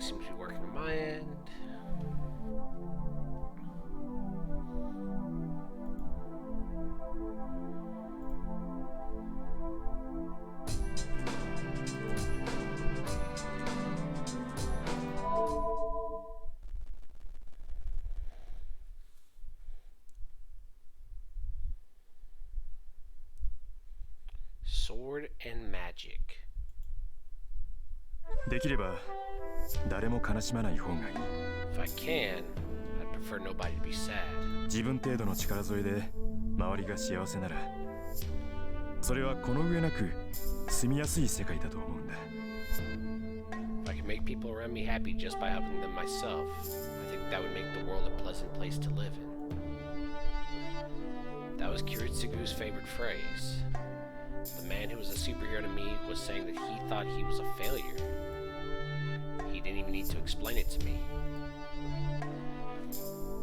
Everything seems to be working on my end. Sword and magic. できれば誰も悲しまない方がいい。 If I can, I'd prefer nobody to be sad. 自分程度の力添えで周りが幸せなら、それはこの上なく住みやすい世界だと思うんだ。 If I could make people around me happy just by helping them myself, I think that would make the world a pleasant place to live in. That was Kiritsugu's favorite phrase. The man who was a superhero to me was saying that he thought he was a failure. He didn't even need to explain it to me.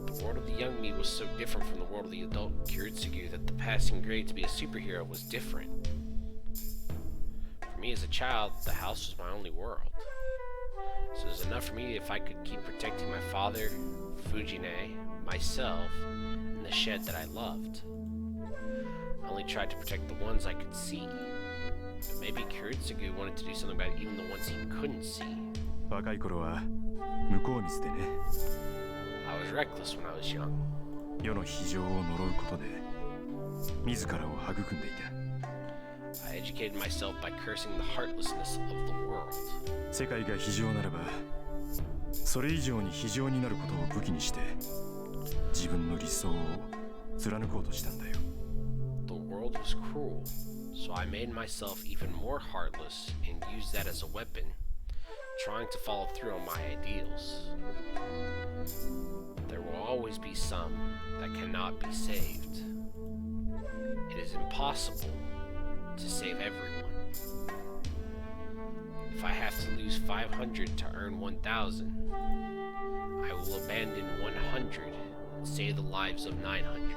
The world of the young me was so different from the world of the adult Kiritsugu that the passing grade to be a superhero was different. For me as a child, the house was my only world. So it was enough for me if I could keep protecting my father, Fujine, myself, and the shed that I loved. I only tried to protect the ones I could see. But maybe Kiritsugu wanted to do something about even the ones he couldn't see. 若い頃は向こう見捨てね。 I was reckless when I was young. 世の非情を呪うことで自らを育んでいた。 I educated myself by cursing the heartlessness of the world. 世界が非情ならば、それ以上に非情になることを武器にして自分の理想を貫こうとしたんだよ。 The world was cruel, so I made myself even more heartless and used that as a weapon, trying to follow through on my ideals. There will always be some that cannot be saved. It is impossible to save everyone. If I have to lose 500 to earn 1,000, I will abandon 100 and save the lives of 900.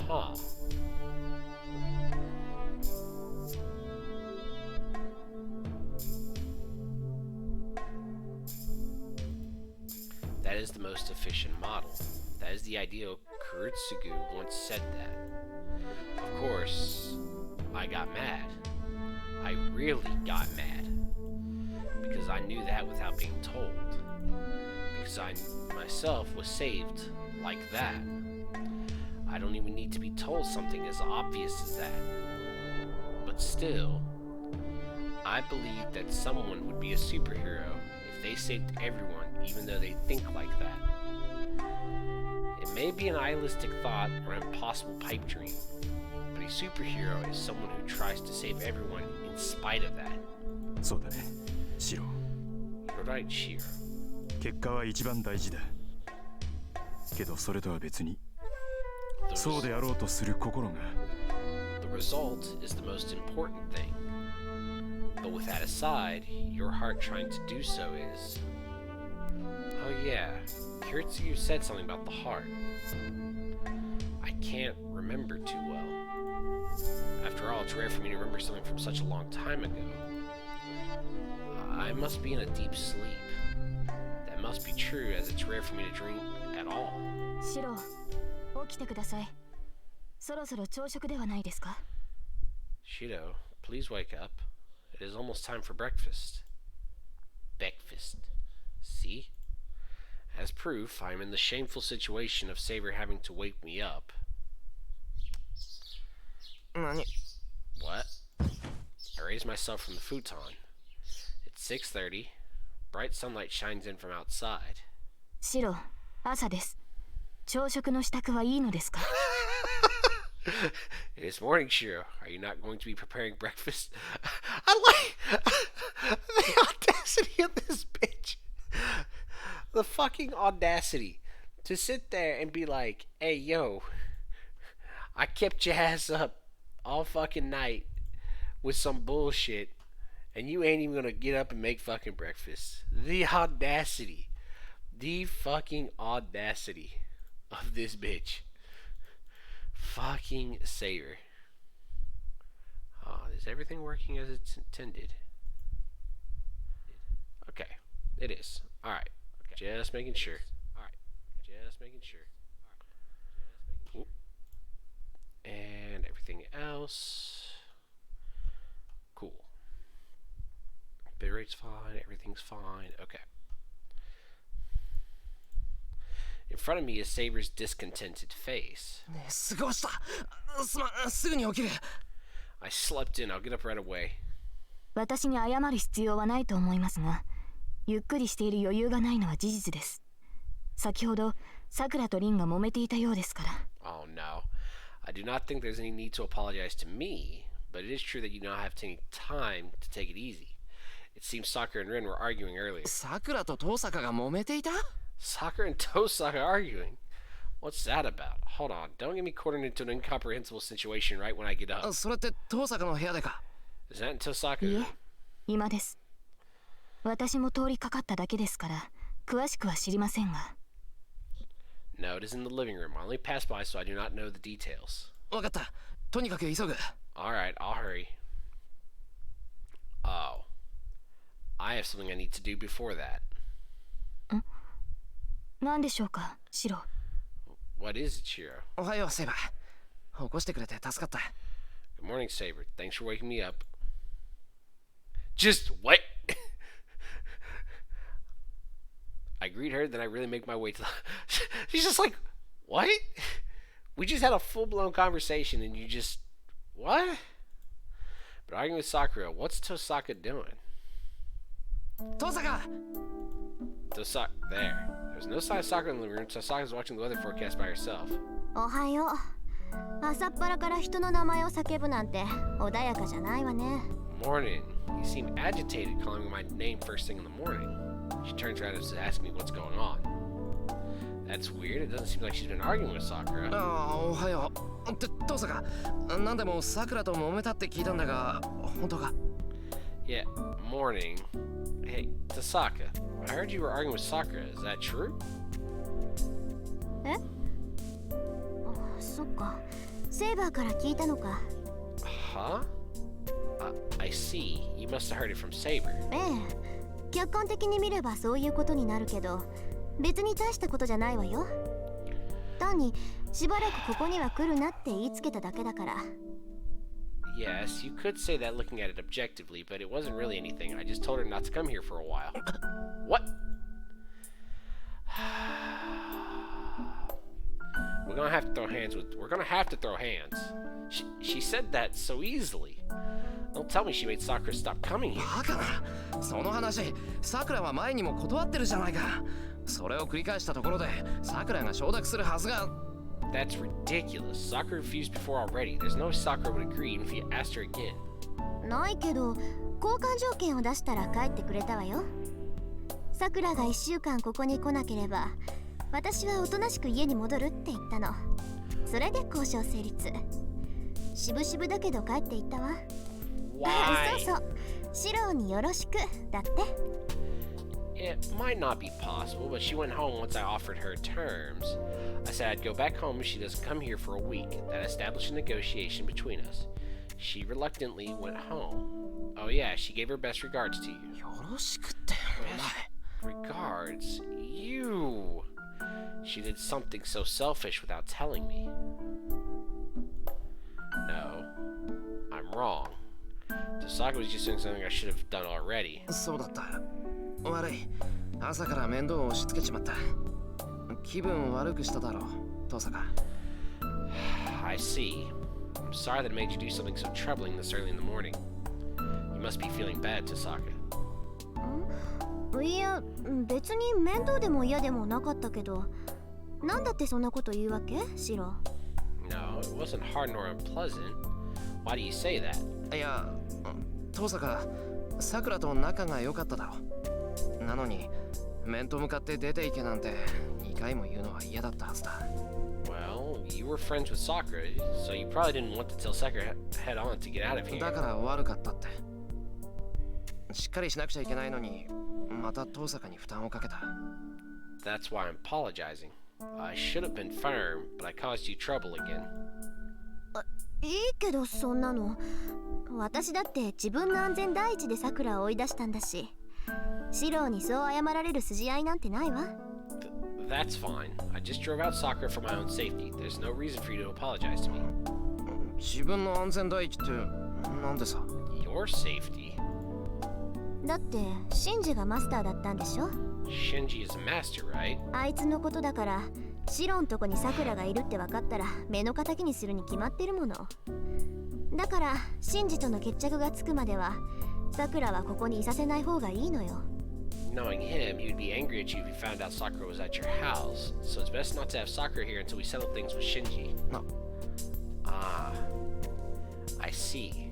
Huh. That is the most efficient model. That is the ideal. Kurutsugu once said that. Of course, I got mad. I really got mad. Because I knew that without being told. Because I myself was saved like that. I don't even need to be told something as obvious as that. But still, I believe that someone would be a superhero if they saved everyone even though they think like that. It may be an idealistic thought or an impossible pipe dream, but a superhero is someone who tries to save everyone in spite of that. そうだね、シロ。 You're right, Shiro. 結果は一番大事だ。けどそれとは別に、そうであろうとする心が。 The result is the most important thing. But with that aside, your heart trying to do so is... Oh yeah, Kiritsugu said something about the heart. I can't remember too well. After all, it's rare for me to remember something from such a long time ago. I must be in a deep sleep. That must be true, as it's rare for me to dream at all. シロ、起きてください。そろそろ朝食ではないですか？ Shido, please wake up. It is almost time for breakfast. Breakfast. See? As proof, I am in the shameful situation of Saber having to wake me up. 何？ What? I raise myself from the futon. It's 6:30. Bright sunlight shines in from outside. シロ、朝です。朝食の支度はいいのですか？ It is morning, Shiro. Are you not going to be preparing breakfast? I like the audacity of this bitch. The fucking audacity to sit there and be like, hey, yo, I kept your ass up all fucking night with some bullshit, and you ain't even gonna get up and make fucking breakfast. The audacity. The fucking audacity of this bitch. Fucking Saber. Is everything working as it's intended? Okay, it is. Alright, just making sure. Oop. And everything else. Cool. Bitrate's fine, everything's fine. Okay. In front of me is Saber's discontented face. ねえ過ごした。すぐに起きる。 I slept in. I'll get up right away. 私に謝る必要はないと思いますが、ゆっくりしている余裕がないのは事実です。先ほど、さくらとリンが揉めていたようですから。Oh no. I do not think there's any need to apologize to me, but it is true that you do not have any time to take it easy. It seems Sakura and Rin were arguing earlier. さくらと遠坂が揉めていた？ Sakura and Tosaka arguing? What's that about? Hold on. Don't get me cornered into an incomprehensible situation right when I get up. それって遠坂の部屋でか？ Is that in Tosaka? いえ、今です。私も通りかかっただけですから、詳しくは知りませんが。No, it is in the living room. I only passed by, so I do not know the details. わかった。とにかく急ぐ。Alright, I'll hurry. Oh. I have something I need to do before that. 何でしょうか、シロ。What is it, Shiro? おはよう、セイバー。起こしてくれて助かった。 Good morning, Saber. Thanks for waking me up. Just what? I greet her, then I really make my way to the... She's just like, what? We just had a full-blown conversation and you just... What? But arguing with Sakura, what's Tosaka doing? 遠坂 There. There's no sign of Sakura in the living room. Tosaka's watching the weather forecast by herself. おはよう。朝っぱらから人の名前を叫ぶなんて穏やかじゃないわね。 Morning. You seem agitated calling my name first thing in the morning. She turns around and asks me what's going on. That's weird. It doesn't seem like she's been arguing with Sakura. ああ、おはよう。って遠坂、なんでもさくらと揉めたって聞いたんだが、本当か？ Yeah, morning. Hey, Tosaka. I heard you were arguing with Sakura. Is that true? え？あ、そっか。セイバーから聞いたのか。Huh? I see. You must have heard it from Saber. ええ。客観的に見ればそういうことになるけど、別に大したことじゃないわよ。単にしばらくここには来るなって言いつけただけだから。Yes, you could say that looking at it objectively, but it wasn't really anything. I just told her not to come here for a while. What? We're gonna have to throw hands. She said that so easily. Don't tell me she made Sakura stop coming here. バカな。その話、さくらは前にも断ってるじゃないか。それを繰り返したところで、さくらが承諾するはずが。That's ridiculous. Sakura refused before already. There's no way Sakura would agree even if you asked her again. ないけど、交換条件を出したら帰ってくれたわよ。さくらが1週間ここに来なければ、私はおとなしく家に戻るって言ったの。それで交渉成立。しぶしぶだけど帰っていったわ。Why? そうそう。シローによろしくだって。It might not be possible, but she went home once I offered her terms. I said I'd go back home if she doesn't come here for a week. That established a negotiation between us. She reluctantly went home. Oh yeah, she gave her best regards to you. よろしくってお前。 Regards? You! She did something so selfish without telling me. No, I'm wrong. Tosaka was just doing something I should have done already. そうだった。悪い。朝から面倒を押し付けちまった。気分悪くしただろう、遠坂。I see. I'm sorry that it made you do something so troubling this early in the morning. You must be feeling bad, Tosaka. いや、別に面倒でも嫌でもなかったけど、なんだってそんなこと言うわけ、シロ？ No, it wasn't hard nor unpleasant. Why do you say that? いや、遠坂、さくらと仲が良かっただろう。なのに、面と向かって出ていけなんて2回も言うのは嫌だったはずだ。Well, you were friends with Sakura, so you probably didn't want to tell Sakura head on to get out of here. だから悪かったって。しっかりしなくちゃいけないのに、また遠坂に負担をかけた。That's why I'm apologizing. I should have been firm, but I caused you trouble again. いいけどそんなの。私だって自分の安全第一でさくらを追い出したんだし、シローにそう謝られる筋合いなんてないわ。That's fine. I just drove out Sakura for my own safety. There's no reason for you to apologize to me. 自分の安全第一ってなんでさ。 Your safety? だってシンジがマスターだったんでしょ。 Shinji is a master, right? あいつのことだから、シロんとこにさくらがいるって分かったら目の敵にするに決まってるもの。だからシンジとの決着がつくまではさくらはここにいさせない方がいいのよ。 Knowing him, he would be angry at you if he found out Sakura was at your house. So it's best not to have Sakura here until we settle things with Shinji. Ah, I see.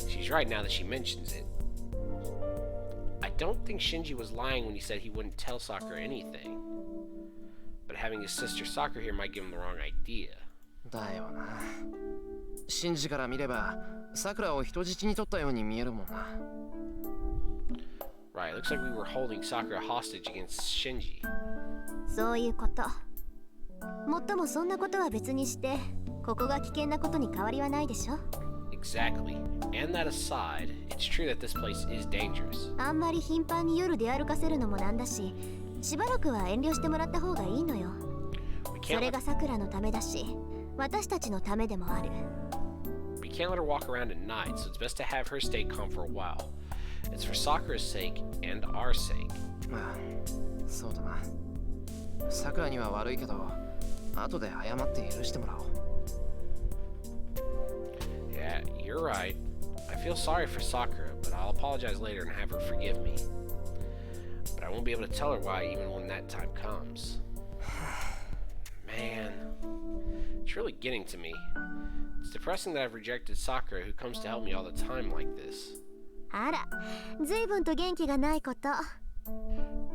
She's right now that she mentions it. I don't think Shinji was lying when he said he wouldn't tell Sakura anything. But having his sister Sakura here might give him the wrong idea. だよな。シンジから見ればさくらを人質に取ったように見えるもんな。 Right, looks like we were holding Sakura hostage against Shinji. そういうこと。もっともそんなことは別にして、ここが危険なことに変わりはないでしょ。 Exactly. And that aside, it's true that this place is dangerous. あんまり頻繁に夜出歩かせるのもなんだし、しばらくは遠慮してもらった方がいいのよ。 We そ can't れ let, がさくらのためだし、私たちのためでもある。 we can't let her walk around at night, so it's best to have her stay calm for a while. It's for Sakura's sake and our sake. ああ、そうだな。さくらには悪いけど、後で謝って許してもらおう。 Yeah, you're right. I feel sorry for Sakura, but I'll apologize later and have her forgive me. But I won't be able to tell her why even when that time comes. Man, it's really getting to me. It's depressing that I've rejected Sakura, who comes to help me all the time like this. あら、ずいぶんと元気がないこと。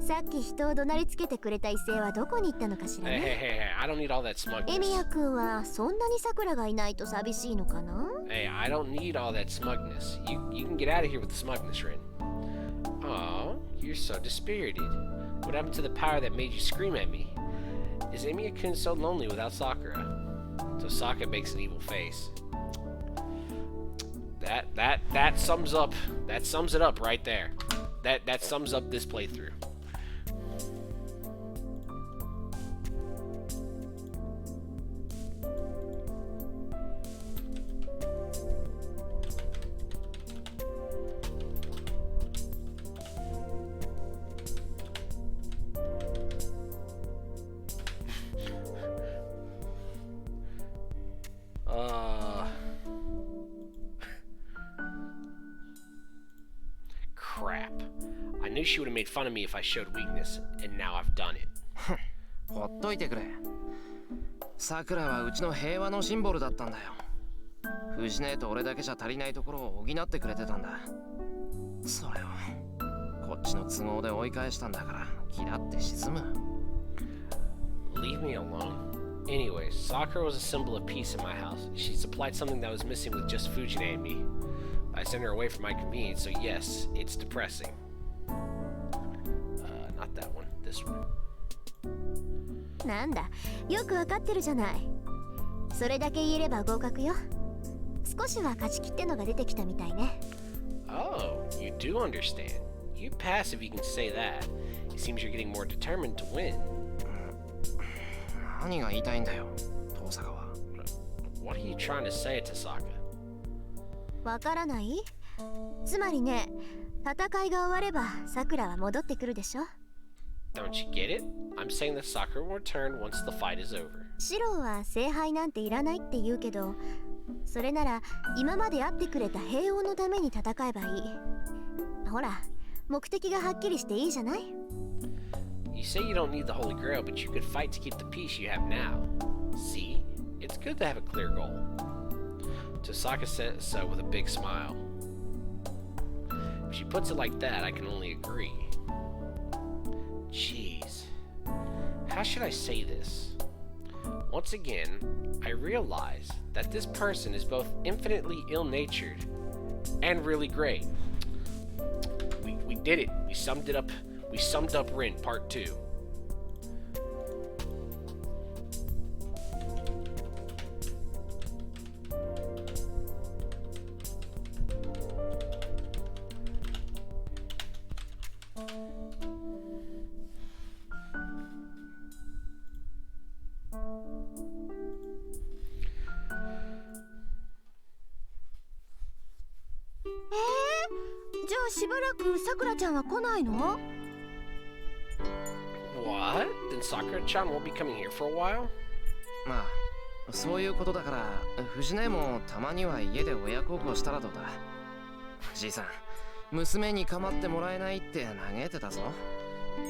さっき人を怒鳴りつけてくれた異性はどこに行ったのかしら Hey, hey, ね。 hey, hey, I don't need all that エミヤ smugness. 君はそんなにさくらがいないと寂しいのかな。 Hey, I don't need all that smugness. You can get out of here with the smugness, Rin. Aw, you're so dispirited. What happened to the power that made you scream at me? Is Emiya-kun so lonely without Sakura? Tosaka makes an evil face. That sums it up right there. That sums up this playthrough. Crap. I knew she would have made fun of me if I showed weakness, and now I've done it. ほっといてくれ。さくらはうちの平和のシンボルだったんだよ。藤姉と俺だけじゃ足りないところを補ってくれてたんだ。それをこっちの都合で追い返したんだから、気だって沈む。 Leave me alone. Anyways, Sakura was a symbol of peace in my house. She supplied something that was missing with just Fujine and me. I sent her away for my convenience, so yes, it's depressing. Not that one. This one. なんだ、よくわかってるじゃない。それだけ言えれば合格よ。少しは勝ち切ってのが出てきたみたいね。 Oh, you do understand. You pass if you can say that. It seems you're getting more determined to win. 何が言いたいんだよ、遠坂は。 What are you trying to say, Tosaka? わからない？つまりね、戦いが終わればさくらは戻ってくるでしょ。 Don't you get it? I'm saying that Sakura will return once the fight is over. シロは聖杯なんていらないって言うけど、それなら今まで会ってくれた平穏のために戦えばいい。ほら、目的がはっきりしていいじゃない？ You say you don't need the Holy Grail, but you could fight to keep the peace you have now. See? It's good to have a clear goal. Tosaka says so with a big smile. If she puts it like that, I can only agree. Jeez. How should I say this? Once again, I realize that this person is both infinitely ill-natured and really great. We did it. We summed up Rin Part 2. じゃあしばらくさくらちゃんは来ないの？ What? Then Sakura-chan won't be coming here for a while? まあそういうことだから藤姉もたまには家で親孝行したらどうだ。じいさん、娘に構ってもらえないって嘆いてたぞ。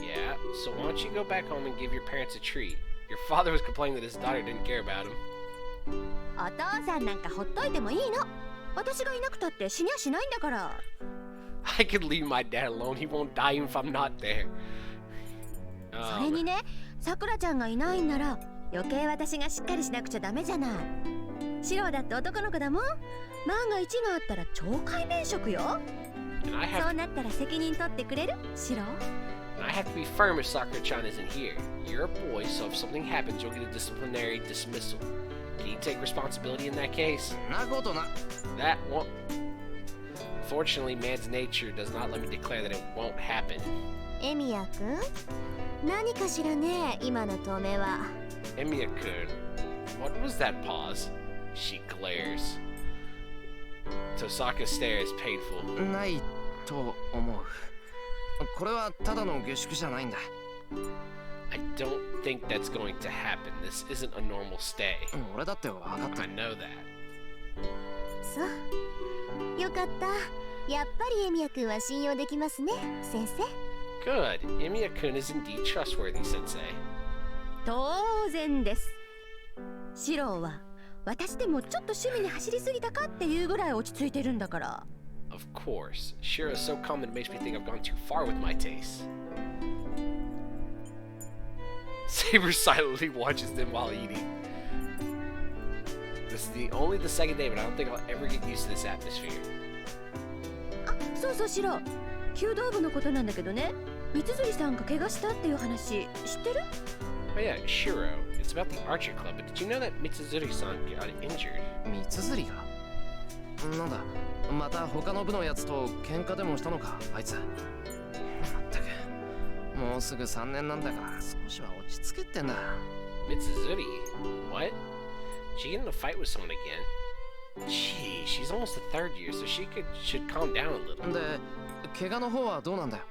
Yeah, so why don't you go back home and give your parents a treat? Your father was complaining that his daughter didn't care about him. お父さんなんかほっといてもいいの。私がいなくたって死にゃしないんだから。I could leave my dad alone. He won't die even if I'm not there. それにね、さくらちゃんがいないんなら余計私がしっかりしなくちゃダメじゃない。シローだって男の子だもん。万が一があったら懲戒免職よ。And I そう have なったら責任取ってくれる？シロー。and I have to be firm if Sakura-chan isn't here. You're a boy, so if something happens, you'll get a disciplinary dismissal. Can you take responsibility in that case? なことな。That won't. Fortunately, man's nature does not let me declare that it won't happen. エミヤくん、何かしらね、今の止めは。Emiya-kun, what was that pause? She glares. Tosaka stares, painful. ないと思う。これはただの下宿じゃないんだ。I don't think that's going to happen. This isn't a normal stay. 俺だって分かって I る。 know that. そう、よかった。やっぱりエミヤくんは信用できますね、先生。Good. Emiya-kun is indeed trustworthy, Sensei. 当然です。シローは私でもちょっと趣味に走りすぎたかっていうぐらい落ち着いてるんだから。Of course. Shiro is so calm that it makes me think I've gone too far with my taste. Saber silently watches them while eating. This is only the second day, but I don't think I'll ever get used to this atmosphere. あ、そうそうシロー。弓道部のことなんだけどね。三辻さんが怪我したっていう話知ってる？ Oh yeah, Shiro. It's about the archer club, but did you know that Mitsuzuri-san got injured? 三つ釣りがなんだ、また他の部のやつと喧嘩でもしたのか、あいつ。まったく、もうすぐ3年なんだから少しは落ち着けってんだ。 Mitsuzuri? What? She get in a fight with someone again? Gee, she's almost a third year, so should calm down a little. で、怪我の方はどうなんだよ。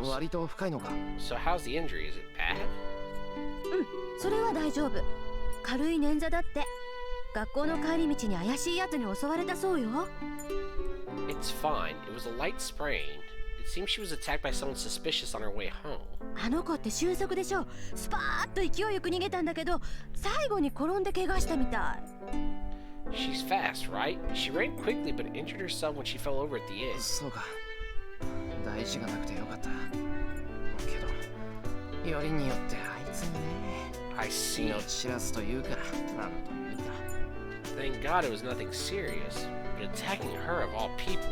割と深いのか。 So how's the injury? Is it bad? それは大丈夫。軽い捻挫だって。学校の帰り道に怪しいやつに襲われたそうよ。It's fine. It was a light sprain. It seems she was attacked by someone suspicious on her way home. あの子って俊足でしょ。スパーッと勢いよく逃げたんだけど、最後に転んで怪我したみたい。She's fast, right? She ran quickly but injured herself when she fell over at the end. そうか。大事がなくてよかった。けど、よりによってあいつにね。I see. 命知らずというか、なんというか。Thank God it was nothing serious, but attacking her of all people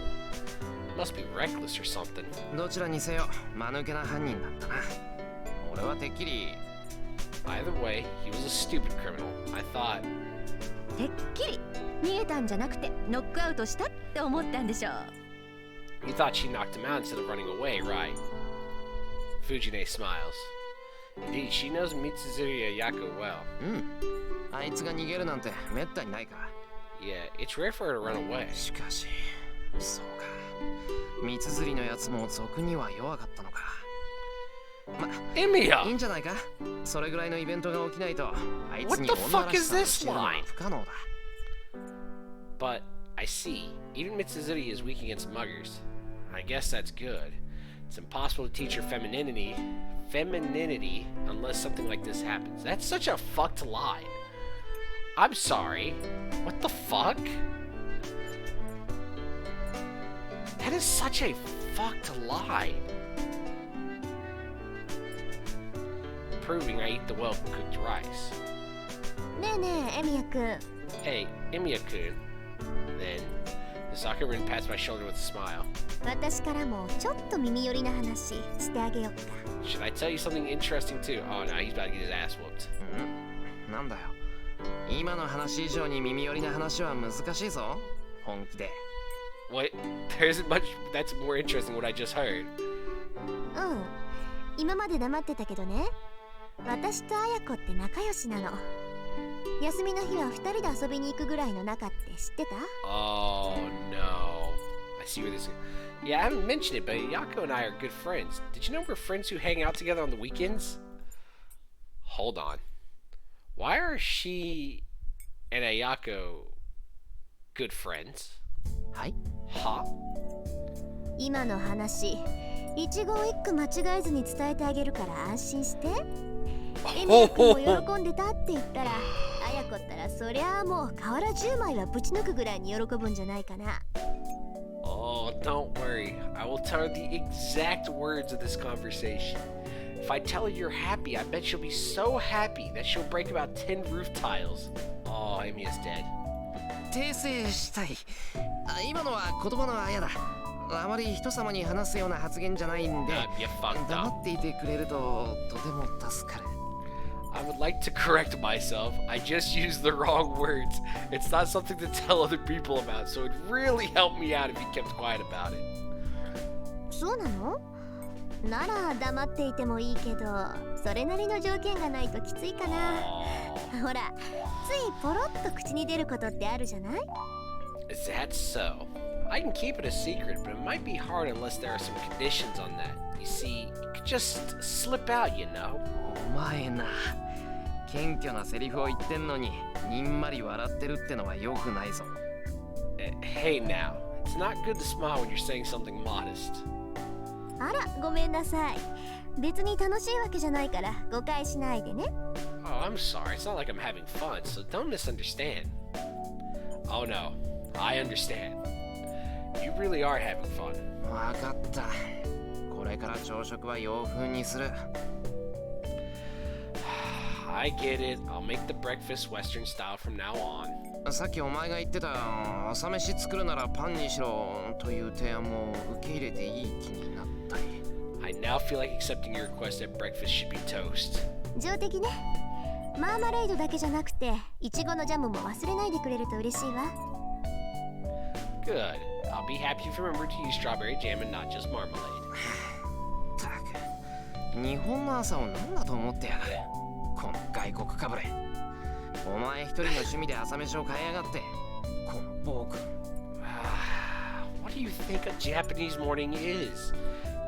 must be reckless or something. どちらにせよ、間抜けな犯人だったな。俺はてっきり。Either way, he was a stupid criminal. I thought. てっきり逃げたんじゃなくてノックアウトしたって思ったんでしょう。You thought she knocked him out instead of running away, right? Fujine smiles. Indeed, she knows Mitsuzuri Ayako well. あいつが逃げるなんてめったにないから。 Yeah, it's rare for her to run away. しかし、そうか。三つ釣りのやつも賊には弱かったのか。ま、いい Emiya! んじゃないか。それぐらいのイベントが起きないと、あいつ What に the 女 fuck らし is さを this 教えるのは line? 不可能だ。 But I see. Even Mitsuzuri is weak against muggers. I guess that's good. It's impossible to teach her femininity unless something like this happens. That's such a fucked line. I'm sorry. What the fuck? That is such a fucked line. Proving I eat the well-cooked rice. ねえねえ、エミヤくん。 Hey, Emiya-kun. Then, the soccer ran past my shoulder with a smile. 私からもちょっと耳寄りな話してあげよっか。 Should I tell you something interesting too? Oh no, he's about to get his ass whooped. なんだよ。今の話以上に耳寄りな話は難しいぞ。本気で。What? There isn't much that's more interesting than what I just heard. うん。今まで黙ってたけどね。私と綾子って仲良しなの。休みの日は2人で遊びに行くぐらいの仲って知ってた？ Oh no. I I see where this is. Yeah, I haven't mentioned it, but Ayako and I are good friends. Did you know we're friends who hang out together on the weekends? Hold on. Why are she and Ayako good friends? はい Huh? 今の話一言一句間違えずに伝えてあげるから安心して。エミヤ君も喜んでたって言ったら、綾子ったらそりゃあもう瓦10枚はぶち抜くぐらいに喜ぶんじゃないかな。Oh, don't worry. I will tell her the exact words of this conversation. If I tell her you're happy, I bet she'll be so happy that she'll break about 10 roof tiles. Oh, Amy is dead. 訂正したい。今のは言葉のあやだ。あまり人様に話すような発言じゃないんで、 You fucked 黙 up. っていてくれるととても助かる。I would like to correct myself. I just used the wrong words. It's not something to tell other people about, so it'd really help me out if you kept quiet about it. そうなの？なら黙っていてもいいけど、それなりの条件がないときついかな。 Oh, ほら、ついポロッと口に出ることってあるじゃない？ is that so? I can keep it a secret, but it might be hard unless there are some conditions on that. You see, it could just slip out, you know? お前な、謙虚なセリフを言ってんのににんまり笑ってるってのは良くないぞ。Hey now, it's not good to smile when you're saying something modest. あら、ごめんなさい。別に楽しいわけじゃないから誤解しないでね。 Oh, I'm sorry. It's not like I'm having fun, so don't misunderstand. Oh no, I understand. You really are having fun. わかった。これから朝食は洋風にする。I get it. I'll make the breakfast Western style from now on. さっきお前が言ってた朝飯作るならパンにしろという提案も受け入れていい気になったり。 I now feel like accepting your request that breakfast should be toast. 上出来ね。マーマレードだけじゃなくて、いちごのジャムも忘れないでくれると嬉しいわ。Good. I'll be happy if you remember to use strawberry jam and not just marmalade. たく、日本の朝を何だと思ってやがる。この外国かぶれ。お前一人の趣味で朝飯を買いやがって。この暴君。What do you think a Japanese morning is?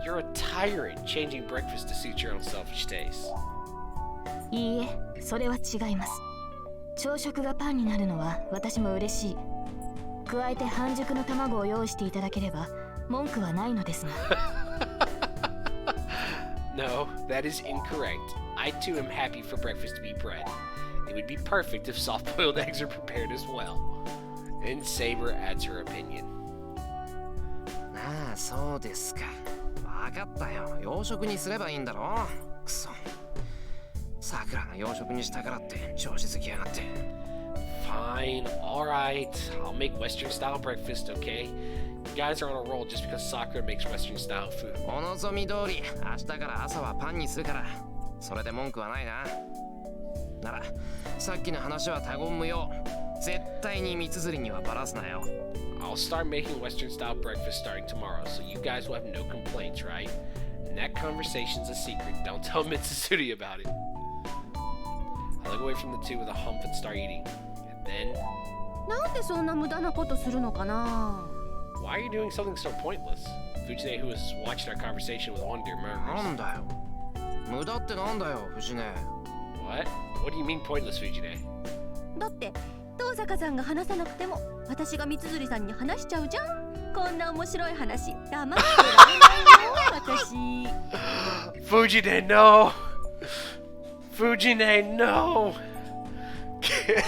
You're a tyrant changing breakfast to suit your own selfish taste. いいえ、それは違います。朝食がパンになるのは私も嬉しい。加えて半熟の卵を用意していただければ文句はないのですが。No, that is incorrect. I too am happy for breakfast to be bread. It would be perfect if soft-boiled eggs are prepared as well. And Saber adds her opinion. なあ、そうですか。わかったよ。洋食にすればいいんだろ。くそ。さくらが洋食にしたからって調子づきやがって。Fine, alright. I'll make Western-style breakfast, okay? You guys are on a roll just because Sakura makes Western-style food. お望み通り、明日から朝はパンにするから。それで文句はないな。なら、さっきの話は他言無用。絶対に三つ釣りにはバラすなよ。I'll start making Western-style breakfast starting tomorrow, so you guys will have no complaints, right? And that conversation's a secret. Don't tell Mitsuzuri about it. I look away from the two with a hump and start eating. And then... なんでそんな無駄なことするのかな。 Why are you doing something so pointless? Fujine, who was watching our conversation with wonder, な murmurs. んだよ。無駄ってなんだよ、藤根。 What? What do you mean pointless, Fujine? だって東坂さんが話さなくても私が三辻さんに話しちゃうじゃん。こんな面白い話黙ってられないよ私。 Fujine, no! Fujine, no!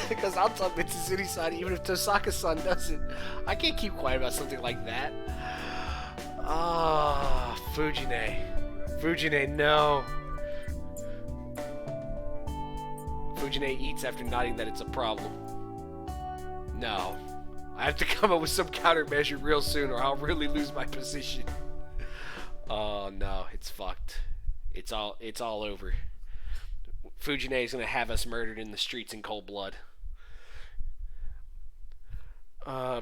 Because I'll tell Mitsuzuri-san even if Tosaka-san doesn't. I can't keep quiet about something like that. Ah, Fujine. Fujine, no. Fujine eats after nodding that it's a problem. No. I have to come up with some countermeasure real soon or I'll really lose my position. Oh no, it's fucked. It's all over. Fujine is gonna have us murdered in the streets in cold blood.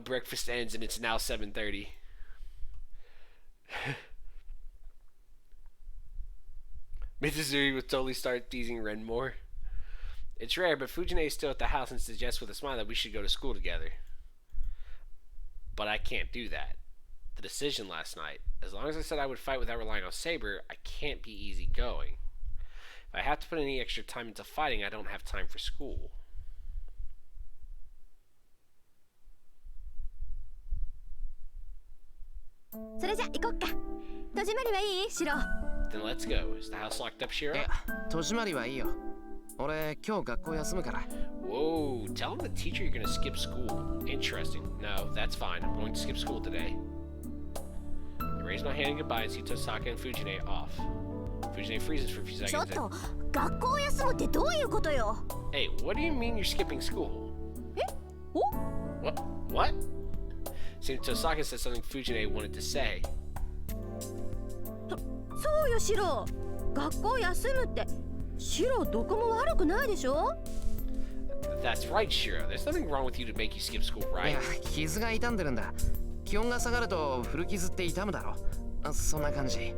Breakfast ends and it's now 7:30. Mitsuzuri will totally start teasing Ren more. It's rare, but Fujine is still at the house and suggests with a smile that we should go to school together. But I can't do that. the decision last night. As long as I said I would fight without relying on Saber, I can't be easygoing. If I have to put any extra time into fighting, I don't have time for school. So let's go. 戸締まりはいい？シロ。 Then let's go. Is the house locked up, Shiro? いや、戸締まりはいいよ。俺、今日学校休むから。 Whoa, tell the teacher you're gonna skip school. Interesting. No, that's fine. I'm going to skip school today. I raise my hand in goodbye and see Tosaka and Fujine off. Fujine freezes for a few ちょっ seconds. と学校休むってどういうことよ？ Hey, what do you mean you're skipping school? お？ What? Seems Tosaka said something Fujine wanted to say. そうよシロ。学校休むってシロどこも悪くないでしょ？ That's right, Shiro. There's nothing wrong with you to make you skip school, い right? や、傷が痛んでるんだ。気温が下がると古傷って痛むだろ。そんな感じ。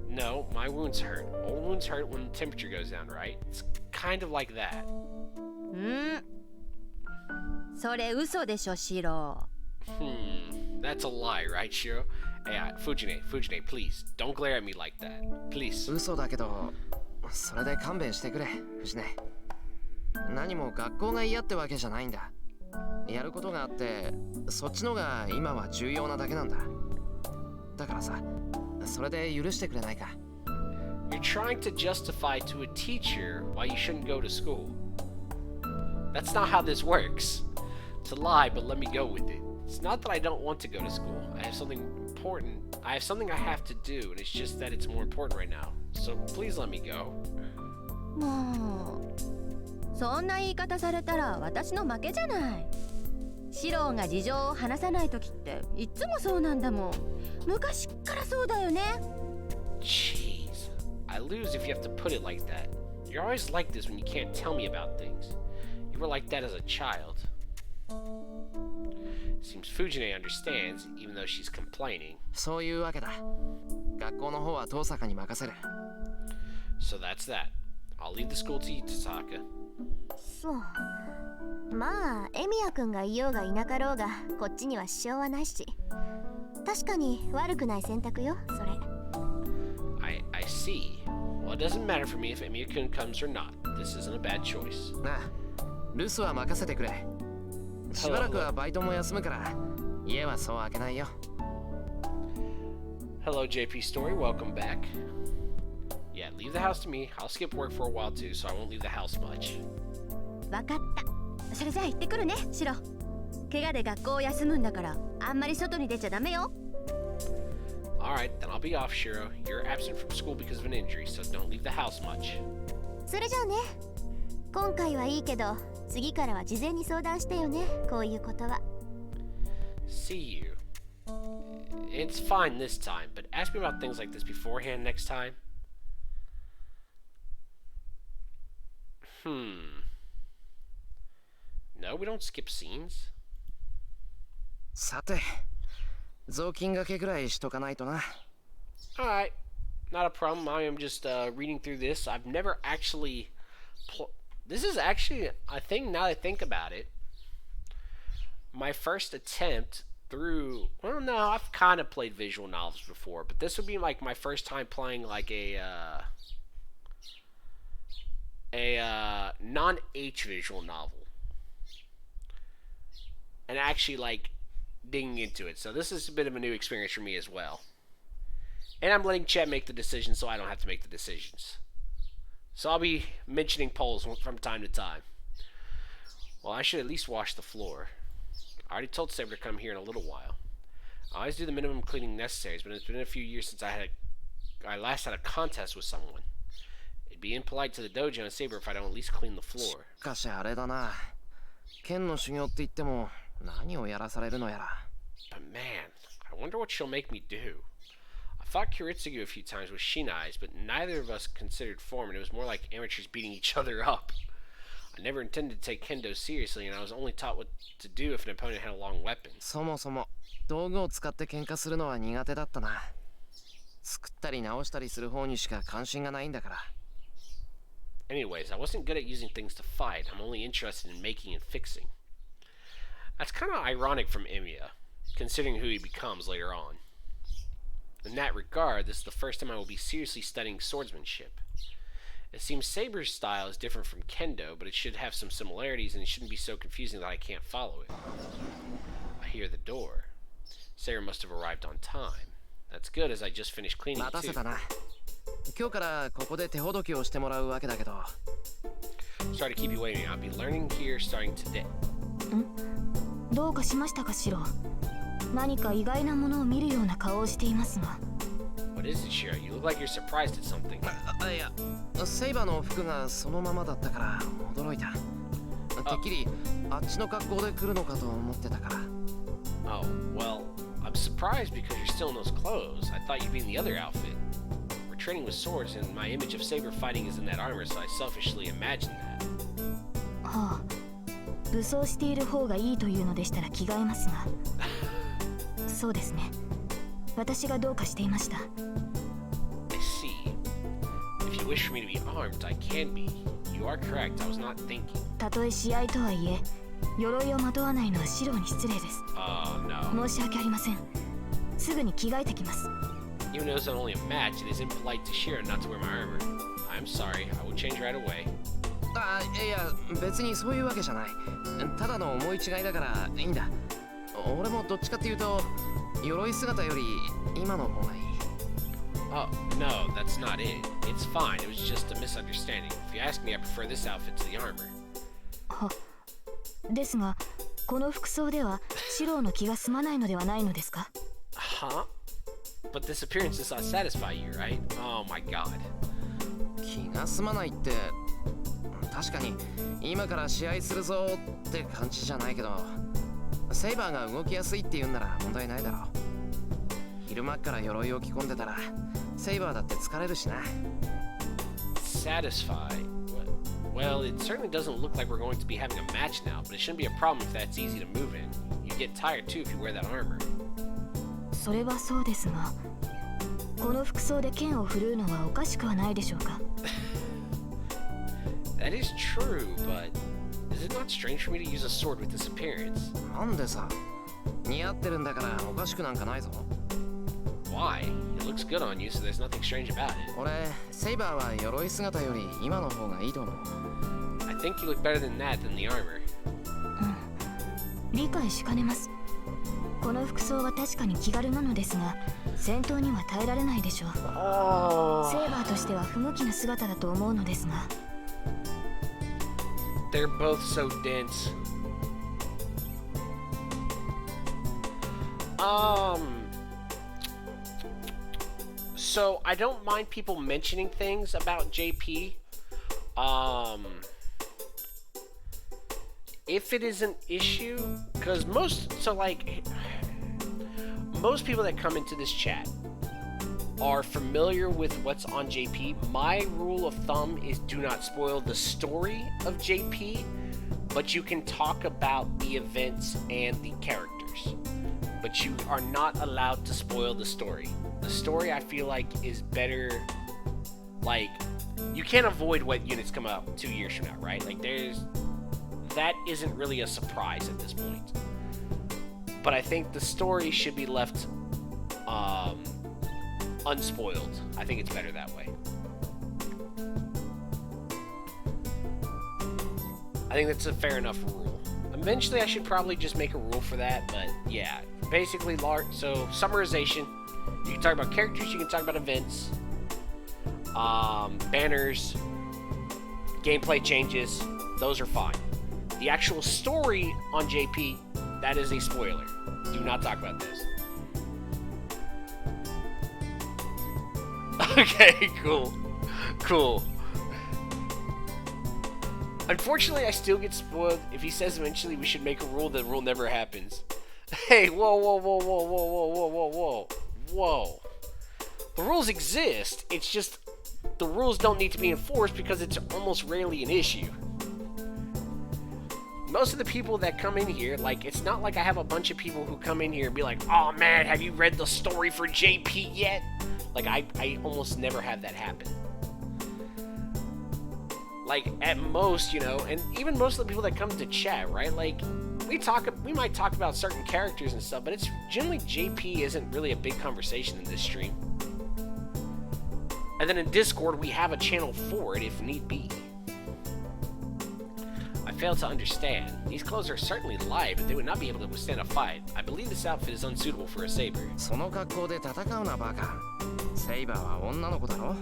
No, my wounds hurt. Old wounds hurt when the temperature goes down, right? It's kind of like that. それ嘘でしょシロ。 That's a lie, right, Shiro? Hey, Fujine, please, don't glare at me like that. Please. 嘘だけど、それで勘弁してくれ、藤根。何も学校が嫌ってわけじゃないんだ。やることがあって、そっちのが今は重要なだけなんだ。だからさ、それで許してくれないか。You're trying to justify to a teacher why you shouldn't go to school. That's not how this works. It's a lie, but let me go with it. It's not that I don't want to go to school. I have something important. I have something I have to do, and it's just that it's more important right now. So please let me go. もうそんな言い方されたら私の負けじゃない。シロが事情を話さない時っていつもそうなんだもん。昔っからそうだよね。 Jeez. I lose if you have to put it like that. You're always like this when you can't tell me about things. You were like that as a child. Seems Fujine understands, even though she's complaining. そういうわけだ。学校の方は遠坂に任せる。So that's that. I'll leave the school to you, Tosaka. そう。まあエミヤくんがいようがいなかろうがこっちには支障はないし。確かに悪くない選択よ、それ。I see. Well, it doesn't matter for me if Emiya-kun comes or not. This isn't a bad choice. なあ、留守は任せてくれ。しばらくはバイトも休むから、家はそう開けないよ。Hello, JP Story. Welcome back. Yeah, leave the house to me. I'll skip work for a while too, so I won't leave the house much. わかった。それじゃあ行ってくるね、シロ。怪我で学校を休むんだから、あんまり外に出ちゃダメよ。Alright, then I'll be off, Shiro. You're absent from school because of an injury, so don't leave the house much. それじゃあね。今回はいいけど、次からは事前に相談してよね、こういうことは。See you. It's fine this time, but ask me about things like this beforehand next time. No, we don't skip scenes. さて、雑巾掛けぐらいしとかないとな。Alright, not a problem. I am just reading through this. I've never actually... This is actually, I think, now that I think about it, my first attempt through... Well, no, I've kind of played visual novels before, but this would be like my first time playing like a non-H visual novel. And actually, like, digging into it. So this is a bit of a new experience for me as well. And I'm letting Chet make the decisions so I don't have to make the decisions. So I'll be mentioning polls from time to time. Well, I should at least wash the floor. I already told Saber to come here in a little while. I always do the minimum cleaning necessaries, but it's been a few years since I last had a contest with someone. It'd be impolite to the dojo and Saber if I don't at least clean the floor. しかしあれだな。剣の修行って言っても何をやらされるのやら。But man, I wonder what she'll make me do. I fought Kiritsugu a few times with Shinai's, but neither of us considered form, and it was more like amateurs beating each other up. I never intended to take kendo seriously, and I was only taught what to do if an opponent had a long weapon. そもそも道具を使って喧嘩するのは苦手だったな。作ったり直したりする方にしか関心がないんだから。Anyways, I wasn't good at using things to fight. I'm only interested in making and fixing. That's kind of ironic from Emiya. considering who he becomes later on. In that regard, this is the first time I will be seriously studying swordsmanship. It seems Saber's style is different from Kendo, but it should have some similarities, and it shouldn't be so confusing that I can't follow it. I hear the door. Saber must have arrived on time. That's good, as I just finished cleaning 待た too. せたな。今日からここで手ほどきをしてもらうわけだけど。Sorry to keep you waiting. I'll be learning here starting today. どうかしましたかシロ。何か意外なものを見るような顔をしていますが。 What is it, Shiro? You look like you're surprised at something. いや、セイバーの服がそのままだったから驚いた。てっきりあっちの格好で来るのかと思ってたから。Oh, well, I'm surprised because you're still in those clothes. I thought you'd be in the other outfit. We're training with swords, and my image of Saber fighting is in that armor, so I selfishly imagined that. はあ、武装している方がいいというのでしたら着替えますが。そうですね。私がどうかしていました。 I see. If you wish for me to be armed, I can be. You are correct. I was not thinking. たとえ試合とはいえ、鎧をまとわないのはシロに失礼です。 Oh, no. 申し訳ありません。すぐに着替えてきます。 Even though it's not only a match, it is impolite to Shiro not to wear my armor. I'm sorry. I will change right away. あ、いや、別にそういうわけじゃない。ただの思い違いだからいいんだ。俺もどっちかっていうと、鎧姿より今の方がいい。Oh, no, that's not it. It's fine. It was just a misunderstanding. If you ask me, I prefer this outfit to the armor. は、ですが、この服装ではシロの気が済まないのではないのですか？ Huh? But this appearance does not satisfy you, right? Oh my god. 気が済まないって、確かに今から試合するぞって感じじゃないけど、セイバーが動きやすいって言うんなら問題ないだろう。昼間っから鎧を着込んでたらセイバーだって疲れるしな。 Satisfy? Well, it certainly doesn't look like we're going to be having a match now, but it shouldn't be a problem if that's easy to move in. You get tired too if you wear that armor. それはそうですが、この服装で剣を振るうのはおかしくはないでしょうか？ That is true, but is it not strange for me to use a sword with this appearance? なんでさ、似合ってるんだからおかしくなんかないぞ。Why? It looks good on you, so there's nothing strange about it. 俺、セイバーは鎧姿より今の方がいいと思う。I think you look better than that than the armor. 理解しかねます。この服装は確かに気軽なのですが、戦闘には耐えられないでしょう。セイバーとしては不向きな姿だと思うのですが。 They're both so dense. So I don't mind people mentioning things about JP. If it is an issue, because most people that come into this chat are familiar with what's on JP. My rule of thumb is do not spoil the story of JP, but you can talk about the events and the characters. But you are not allowed to spoil the story. The story, I feel like, is better. Like, you can't avoid what units come out 2 years from now, right? Like, that isn't really a surprise at this point. But I think the story should be left unspoiled. I think it's better that way. I think that's a fair enough rule. Eventually, I should probably just make a rule for that, but yeah. Basically, so summarization. You can talk about characters, you can talk about events, banners, gameplay changes. Those are fine. The actual story on JP, that is a spoiler. Do not talk about this. Okay, cool. Cool. Unfortunately, I still get spoiled. If he says eventually we should make a rule, the rule never happens. Hey, whoa, whoa, whoa, whoa, whoa, whoa, whoa, whoa, whoa. Whoa. The rules exist. It's just the rules don't need to be enforced because it's almost rarely an issue. Most of the people that come in here, like, it's not like I have a bunch of people who come in here and be like, oh man, have you read the story for JP yet? Like, I almost never have that happen. Like, at most, you know, and even most of the people that come to chat, right? Like, we might talk about certain characters and stuff, but it's generally JP isn't really a big conversation in this stream. And then in Discord, we have a channel for it if need be. I fail to understand. These clothes are certainly light, but they would not be able to withstand a fight. I believe this outfit is unsuitable for a saber. その格好で戦うなバカ。セイバーは女の子だろ。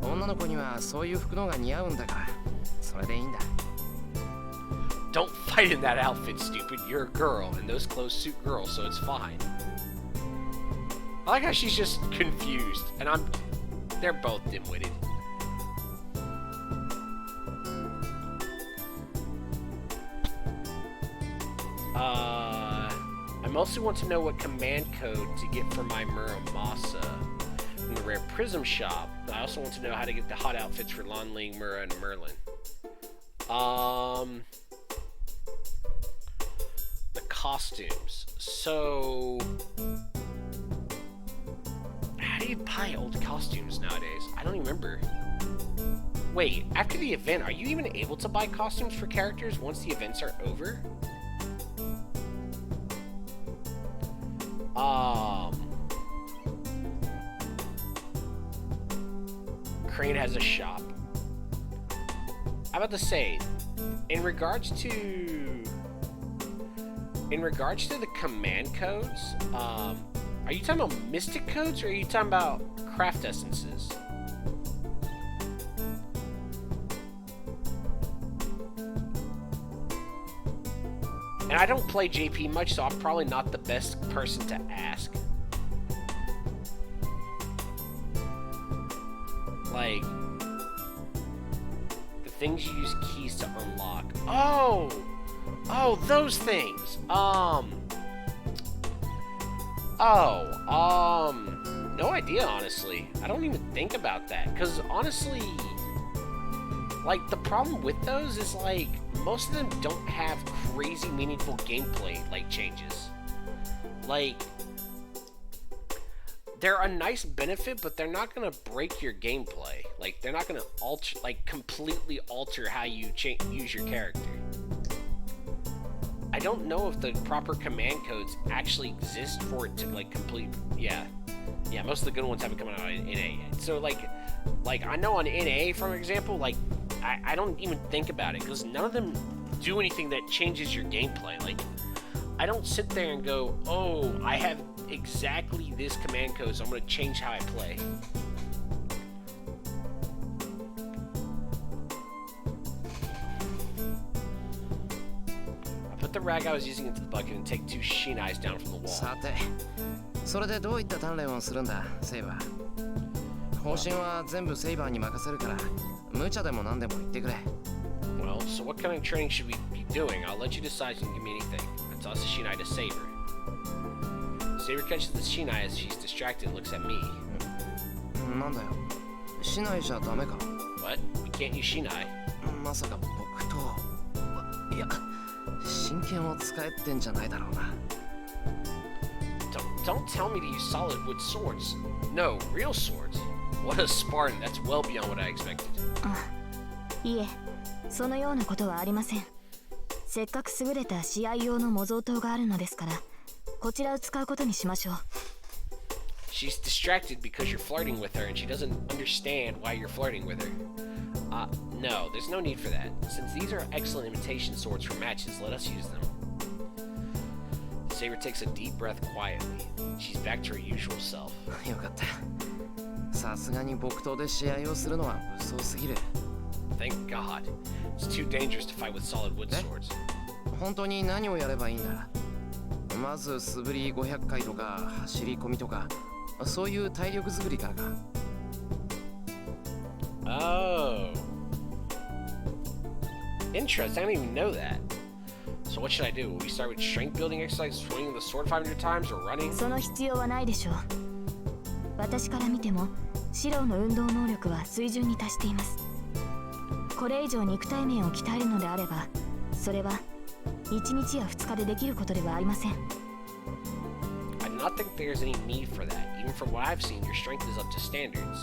女の子にはそういう服のが似合うんだから、それでいいんだ。Don't fight in that outfit, stupid. You're a girl, and those clothes suit girls, so it's fine. I like how she's just confused, and they're both dim-witted. I mostly want to know what command code to get for my Muramasa from the rare Prism shop. I also want to know how to get the hot outfits for Lan Ling, Mura, and Merlin. The costumes. So, how do you buy old costumes nowadays? I don't even remember. Wait, after the event, are you even able to buy costumes for characters once the events are over? Crane has a shop. I'm about to say, in regards to the command codes, are you talking about mystic codes or are you talking about craft essences? And I don't play JP much, so I'm probably not the best person to ask. Like, the things you use keys to unlock. Oh, those things. No idea, honestly. I don't even think about that, because honestly, like, the problem with those is, like, most of them don't have crazy meaningful gameplay, like, changes. Like, they're a nice benefit, but they're not gonna break your gameplay. Like, they're not gonna completely alter how you use your character. I don't know if the proper command codes actually exist for it to, like, complete. Yeah, most of the good ones haven't come out in NA yet. So, like I know on NA, for example, like, I don't even think about it, because none of them do anything that changes your gameplay. Like, I don't sit there and go, oh, I have exactly this command code, so I'm going to change how I play. I put the rag I was using into the bucket and take 2 Shinais down from the wall. さて、それでどういった鍛錬をするんだ、セイバー。方針は全部セイバーに任せるから、無茶でも何でも言ってくれ。Well, so what kind of training should we be doing? I'll let you decide. You can give me anything. I toss the Shinai to Saber. Saber catches the Shinai as she's distracted and looks at me. なんだよ。しないじゃダメか。What? We can't use Shinai. まさか僕と。いや、真剣を使えってんじゃないだろうな。Don't tell me to use solid wood swords. No, real swords. What a Spartan. That's well beyond what I expected. いえ、そのようなことはありません。せっかく優れた試合用の模造刀があるのですから、こちらを使うことにしましょう。She's distracted because you're flirting with her and she doesn't understand why you're flirting with her. No, there's no need for that. Since these are excellent imitation swords for matches, let us use them. Saber takes a deep breath quietly. She's back to her usual self. よかった。さすがに木刀で試合をするのは物騒すぎる。Thank God. It's too dangerous to fight with solid wood swords. 本当に何をやればいいんだ。まず素振り500回とか走り込みとか、そういう体力作りからか。Oh. Interesting. I didn't even know that. So what should I do? Will we start with strength building exercise, swinging the sword 500 times, or running? その必要はないでしょう。私から見ても、シロウの運動能力は水準に達しています。これ以上肉体面を鍛えるのであれば、それは1日や2日でできることではありません。I do not think there's any need for that. Even from what I've seen, your strength is up to standards.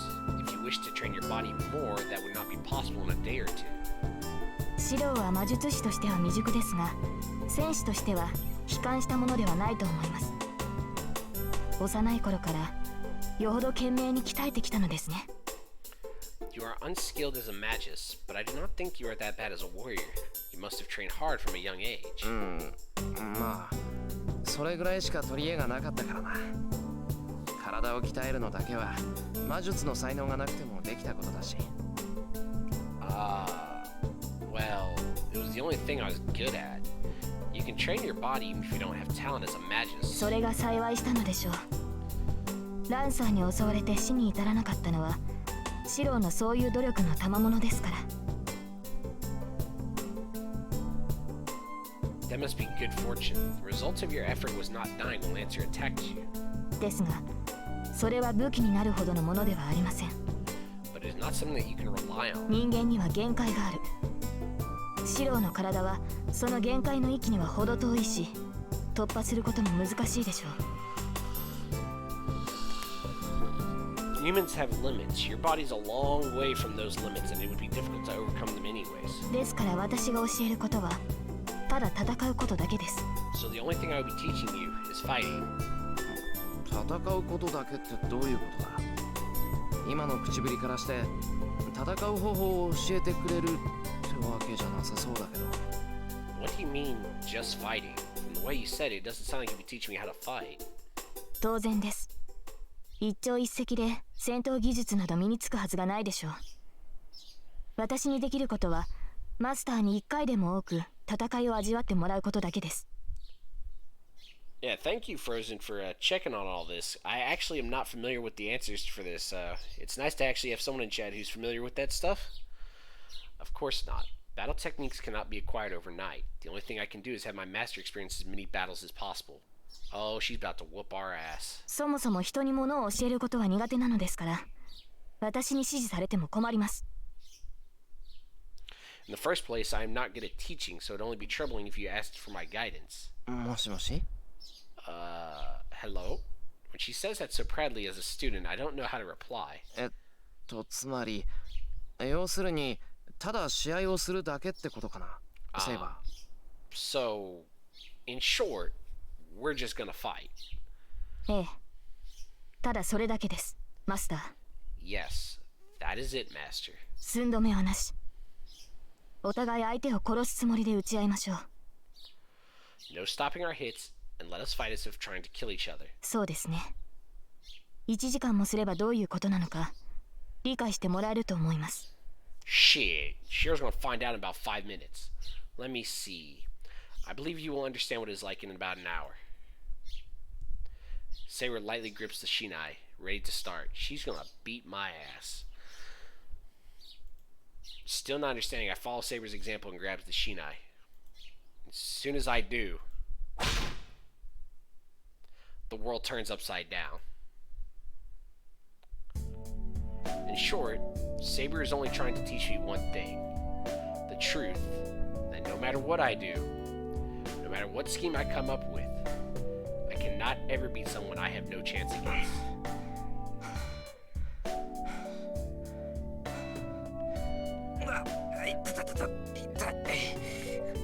If you wish to train your body more, that would not be possible in a day or two. シロは魔術師としては未熟ですが、戦士としては悲観したものではないと思います。幼い頃からよほど懸命に鍛えてきたのですね。You are unskilled as a magus, but I do not think you are that bad as a warrior. You must have trained hard from a young age. まあそれぐらいしか取り柄がなかったからな。体を鍛えるのだけは魔術の才能がなくてもできたことだし。Well, it was the only thing I was good at. You can train your body even if you don't have talent as a magus. それが幸いしたのでしょう。ランサーに襲われて死に至らなかったのはシロのそういう努力の賜物ですから。That must be good fortune. The result of your effort was not dying when Lancer attacked you. ですが、それは武器になるほどのものではありません。But it is not something that you can rely on. 人間には限界がある。シロの体はその限界の域には程遠いし、突破することも難しいでしょう。Humans have limits. Your body's a long way from those limits, and it would be difficult to overcome them anyways. ですから私が教えることはただ戦うことだけです。 So the only thing I would be teaching you is fighting. 戦うことだけってどういうことだ？今の口ぶりからして戦う方法を教えてくれるってわけじゃなさそうだけど。 What do you mean, just fighting? From the way you said it, it doesn't sound like you'd be teaching me how to fight. 当然です。一朝一夕で戦闘技術など身につくはずがないでしょう。私にできることはマスターに一回でも多く戦いを味わってもらうことだけです。Yeah, thank you, Frozen, for checking on all this. I actually am not familiar with the answers for this. It's nice to actually have someone in chat who's familiar with that stuff. Of course not. Battle techniques cannot be acquired overnight. The only thing I can do is have my master experience as many battles as possible. Oh, she's about to whoop our ass. そもそも人に物を教えることは苦手なのですから、私に指示されても困ります。In the first place, I am not good at teaching, so it'd only be troubling if you asked for my guidance. もしもし？ Hello? When she says that so proudly as a student, I don't know how to reply. つまり要するにただ試合をするだけってことかな。セイバー。So, in short, we're just gonna fight. ええ。ただそれだけです、マスター。Yes, that is it, Master. 寸止めはなし。お互い相手を殺すつもりで撃ち合いましょう。No stopping our hits, and let us fight as if trying to kill each other. そうですね。1時間もすればどういうことなのか理解してもらえると思います。Shit, Shiro's gonna find out in about 5 minutes. Let me see. I believe you will understand what it's like in about an hour. Saber lightly grips the Shinai, ready to start. She's gonna beat my ass. Still not understanding, I follow Saber's example and grabs the Shinai. As soon as I do, the world turns upside down. In short, Saber is only trying to teach me one thing. The truth, that no matter what I do, no matter what scheme I come up with, I cannot ever beat someone I have no chance against.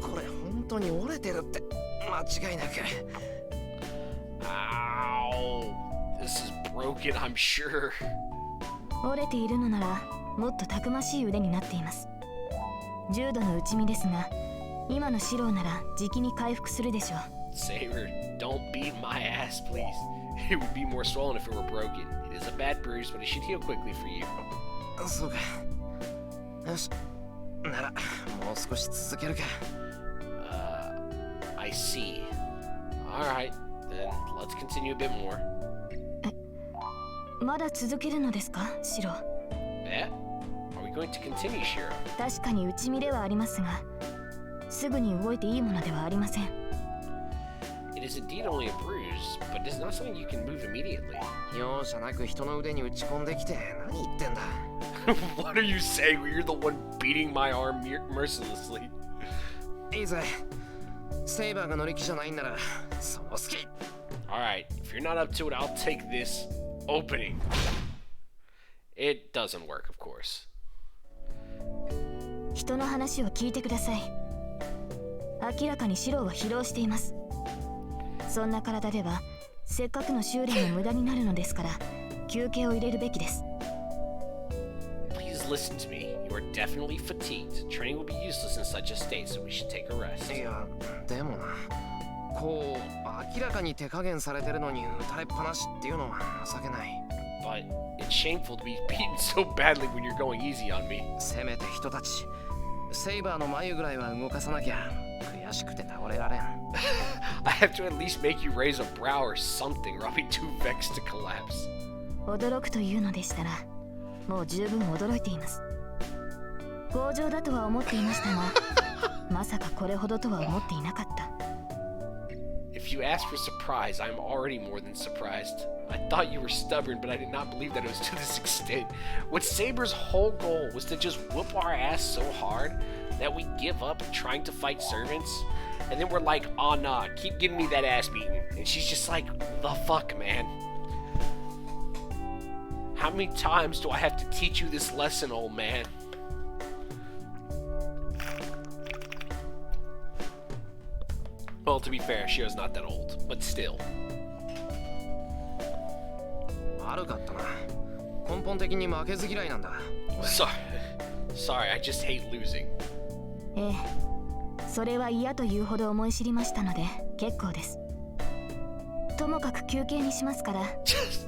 これ本当に折れてるって間違いなく。Ow! This is broken, I'm sure. 折れているのならもっとたくましい腕になっています。重度の打ち身ですが、今のシローならじきに回復するでしょう。Saber, don't beat my ass, please. It would be more swollen if it were broken. It is a bad bruise, but it should heal quickly for you. そうか。よし。ならもう少し続けるか。I see. Alright, then let's continue a bit more. まだ続けるのですか、シロー。Eh? Are we going to continue, Shiro? 確かに打ち身ではありますが、すぐに動いていいものではありません。It is indeed only a bruise, but it is not something you can move immediately. 容赦なく人の腕に打ち込んできて何言ってんだ。What are you saying? You're the one beating my arm mercilessly. いいぜ。セイバーが乗り気じゃないんならその好き。Alright, if you're not up to it, I'll take this opening. It doesn't work, of course. 人の話を聞いてください。明らかにシローは疲労しています。そんな体ではせっかくの修練も無駄になるのですから、休憩を入れるべきです。 Please listen to me. You are definitely fatigued. Training will be useless in such a state, so we should take a rest. いやでもな、こう明らかに手加減されてるのに打たれっぱなしっていうのは情けない。 But it's shameful to be beaten so badly when you're going easy on me. せめて人たちセイバーの眉ぐらいは動かさなきゃ。悔しくて倒れられん。I have to at least make you raise a brow or something, or I'll be too vexed to collapse. 驚くというのでしたら、もう十分驚いています。強情だとは思っていましたが、まさかこれほどとは思っていなかった。If you ask for surprise, I'm already more than surprised. I thought you were stubborn, but I did not believe that it was to this extent. When Saber's whole goal was to just whoop our ass so hard that we give up trying to fight servants, and then we're like, oh nah, keep giving me that ass beating. And she's just like, the fuck, man? How many times do I have to teach you this lesson, old man? Well, to be fair, Shiro's not that old, but still. 悪かったな。根本的に負けず嫌いなんだ。Sorry, I just hate losing. ええ、それは嫌というほど思い知りましたので結構です。ともかく休憩にしますから、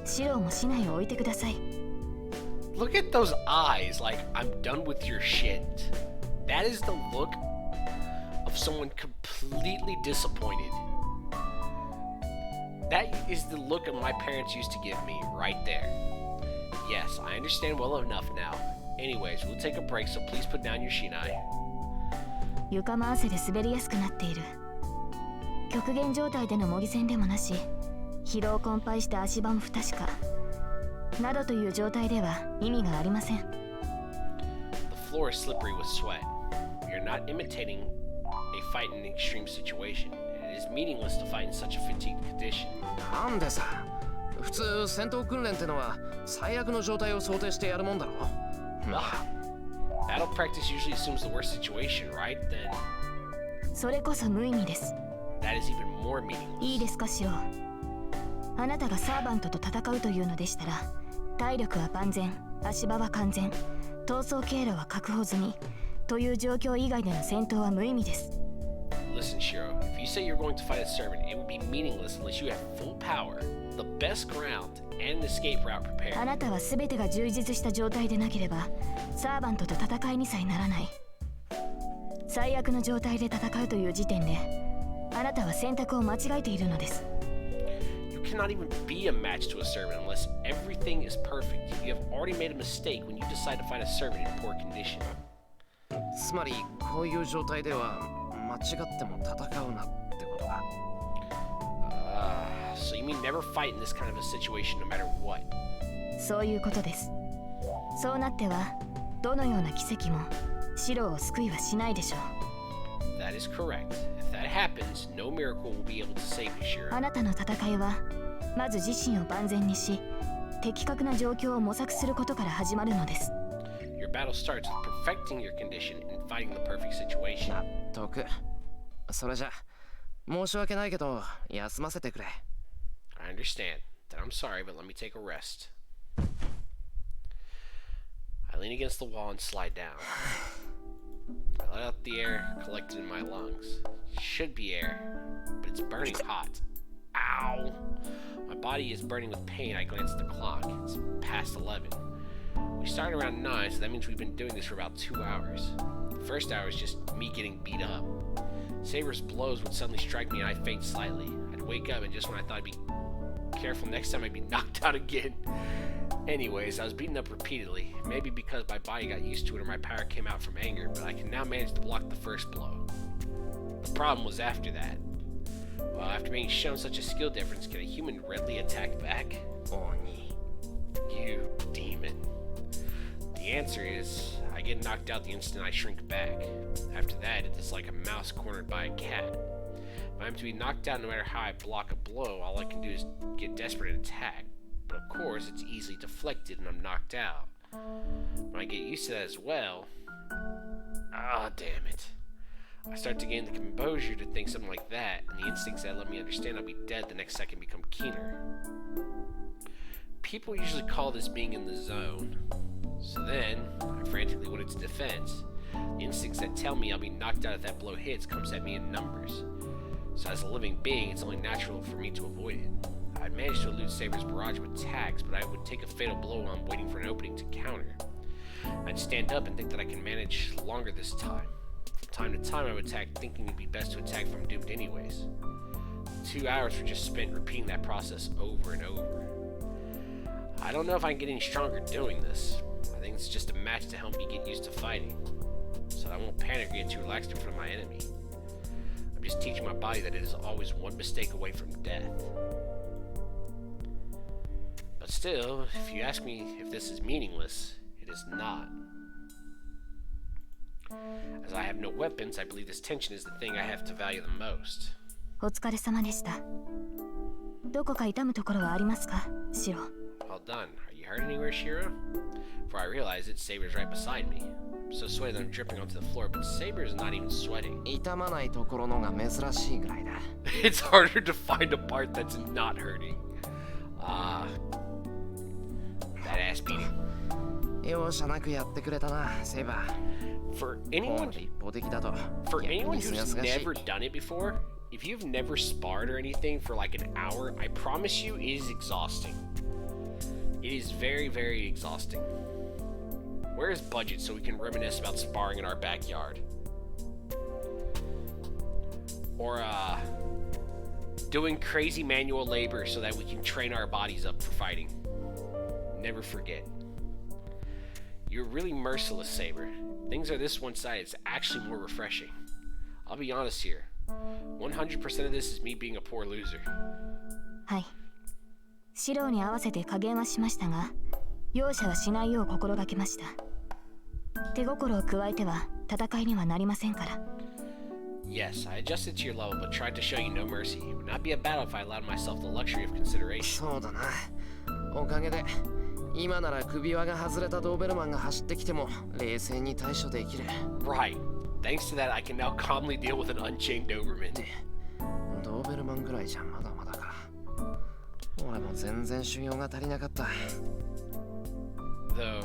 シローも市内を置いてください。Look at those eyes, like I'm done with your shit. That is the look of someone completely disappointed. That is the look of my parents used to give me right there. Yes, I understand well enough now. Anyways, we'll take a break, so please put down your shinai. 床も汗で滑りやすくなっている。極限状態での模擬戦でもなし、疲労困憊して足場も不確かなどという状態では意味がありません。 The floor is slippery with sweat. We are not imitating a fight in an extreme situation. It is meaningless to fight in such a fatigued condition. なんでさ、普通戦闘訓練ってのは最悪の状態を想定してやるもんだろ。Battle practice usually assumes the worst situation, right? Then それこそ無意味です。 that is even more meaningless. いいですかシロー。あなたがサーバントと戦うというのでしたら、体力は万全、足場は完全、逃走経路は確保済みという状況以外での戦闘は無意味です。 Listen, Shiro, if you say you're going to fight a servant, it would be meaningless unless you have full power, the best ground, and an escape route あ prepared. なたは全てが充実した状態でなければサーバントと戦いにさえならない。最悪の状態で戦うという時点であなたは選択を間違えているのです。 You cannot even be a match to a servant unless everything is perfect. You have already made a mistake when you decide to fight a servant in poor condition. つまりこういう状態では間違っても戦うなってことか。So you mean never fight in this kind of a situation no matter what? そういうことです。そうなってはどのような奇跡もシローを救いはしないでしょう。 That is correct. If that happens, no miracle will be able to save you, Shiro. あなたの戦いはまず自身を万全にし、的確な状況を模索することから始まるのです。 Your battle starts with perfecting your condition and fighting the perfect situation. 納得。それじゃ申し訳ないけど休ませてくれ。I understand. Then I'm sorry, but let me take a rest. I lean against the wall and slide down. I let out the air collected in my lungs. It should be air, but it's burning hot. Ow! My body is burning with pain. I glance at the clock. It's past 11. We started around 9, so that means we've been doing this for about 2 hours. The first hour is just me getting beat up. Saber's blows would suddenly strike me and I'd faint slightly. I'd wake up and just when I thought I'd be careful next time I'd be knocked out again. Anyways, I was beaten up repeatedly, maybe because my body got used to it or my power came out from anger, but I can now manage to block the first blow. The problem was after that. Well, after being shown such a skill difference, can a human readily attack back? Oni. You demon. The answer is, I get knocked out the instant I shrink back. After that, it is like a mouse cornered by a cat. If I'm to be knocked out no matter how I block a blow, all I can do is get desperate and attack. But of course, it's easily deflected and I'm knocked out. When I get used to that as well, Ah, damn it. I start to gain the composure to think something like that, and the instincts that let me understand I'll be dead the next second become keener. People usually call this being in the zone. So then, I frantically went into defense. The instincts that tell me I'll be knocked out if that blow hits comes at me in numbers. So as a living being, it's only natural for me to avoid it. I'd managed to elude Saber's barrage of attacks, but I would take a fatal blow while I'm waiting for an opening to counter. I'd stand up and think that I can manage longer this time. From time to time I would attack thinking it'd be best to attack if I'm doomed anyways. 2 hours were just spent repeating that process over and over. I don't know if I can get any stronger doing this. I think it's just a match to help me get used to fighting, so I won't panic or get too relaxed in front of my enemy. I'm just teaching my body that it is always one mistake away from death. But still, if you ask me if this is meaningless, it is not. As I have no weapons, I believe this tension is the thing I have to value the most. お疲れ様でした。どこか痛むところはありますか、シロ？ Well done. Are you hurt anywhere, Shiro? Before I realize it, Saber's right beside me. I'm so sweaty that I'm dripping onto the floor, but Saber is not even sweating. 痛まないところのが珍しいぐらいだ。It's harder to find a part that's not hurting. That ass beating. 容赦なくやってくれたな、セイバー。 For こう anyone まで一方的だと。 For 逆 anyone にすが who's すがしい。 never done it before, if you've never sparred or anything for like an hour, I promise you it is exhausting. It is very, very exhausting. Where is Budget so we can reminisce about sparring in our backyard? Or, doing crazy manual labor so that we can train our bodies up for fighting. Never forget. You're really merciless, Saber. Things are this one-sided. It's actually more refreshing. I'll be honest here. 100% of this is me being a poor loser. はい。シロに合わせて加減はしましたが、容赦はしないよう心がけました。手心を加えては戦いにはなりませんから。Yes, I adjusted to your level, but tried to show you no mercy. It would not be a battle if I allowed myself the luxury of consideration. そうだな。おかげで、今なら首輪が外れたドーベルマンが走ってきても冷静に対処できる。Right. Thanks to that, I can now calmly deal with an unchained Doberman. ドーベルマンぐらいじゃまだまだか。俺も全然修行が足りなかった。Though,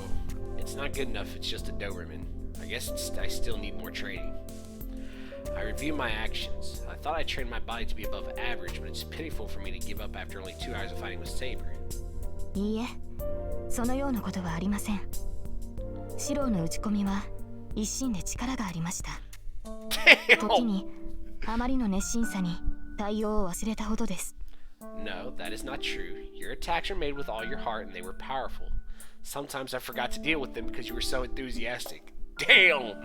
it's not good enough, it's just a Doberman. I guess I still need more training. I review my actions. I thought I trained my body to be above average, but it's pitiful for me to give up after only 2 hours of fighting with Saber. いいえ、そのようなことはありません。シロの打ち込みは一心で力がありました。時にあまりの熱心さに対応を忘れたほどです。No, that is not true. Your attacks are made with all your heart and they were powerful. Sometimes I forgot to deal with them because you were so enthusiastic. Damn!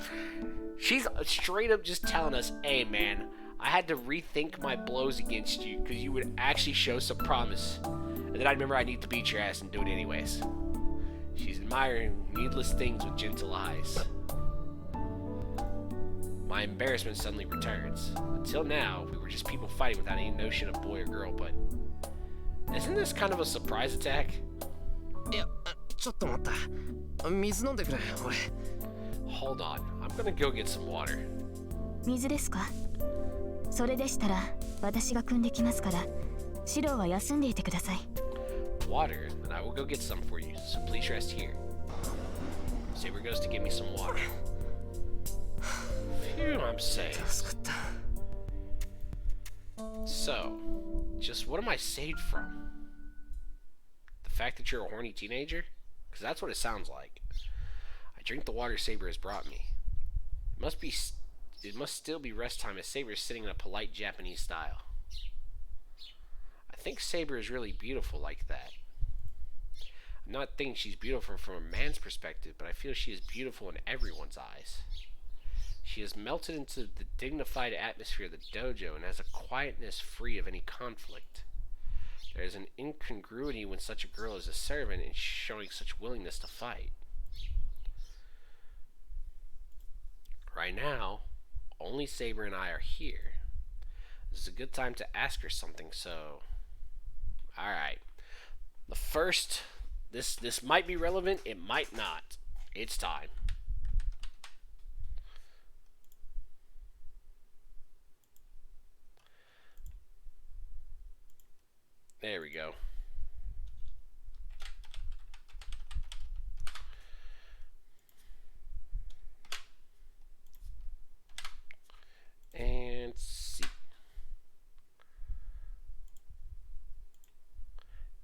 She's straight up just telling us, hey man, I had to rethink my blows against you because you would actually show some promise. And then I remember I need to beat your ass and do it anyways. She's admiring needless things with gentle eyes. My embarrassment suddenly returns. Until now, we were just people fighting without any notion of boy or girl, but isn't this kind of a surprise attack? いや、ちょっと待った。水飲んでくれ、俺。Hold on, I'm gonna go get some water. 水ですか？それでしたら私が汲んできますから、シロは休んでいてください。Water? Then I will go get some for you, so please rest here. Saber goes to get me some water. Phew, I'm safe. 助かった。So, just what am I saved from? The fact that you're a horny teenager? Because that's what it sounds like. I drink the water Saber has brought me. It must still be rest time as Saber is sitting in a polite Japanese style. I think Saber is really beautiful like that. I'm not thinking she's beautiful from a man's perspective, but I feel she is beautiful in everyone's eyes. She has melted into the dignified atmosphere of the dojo and has a quietness free of any conflict. There is an incongruity when such a girl is a servant and showing such willingness to fight. Right now, only Saber and I are here. This is a good time to ask her something, so... Alright. The first... This might be relevant, it might not. It's time. There we go. And C.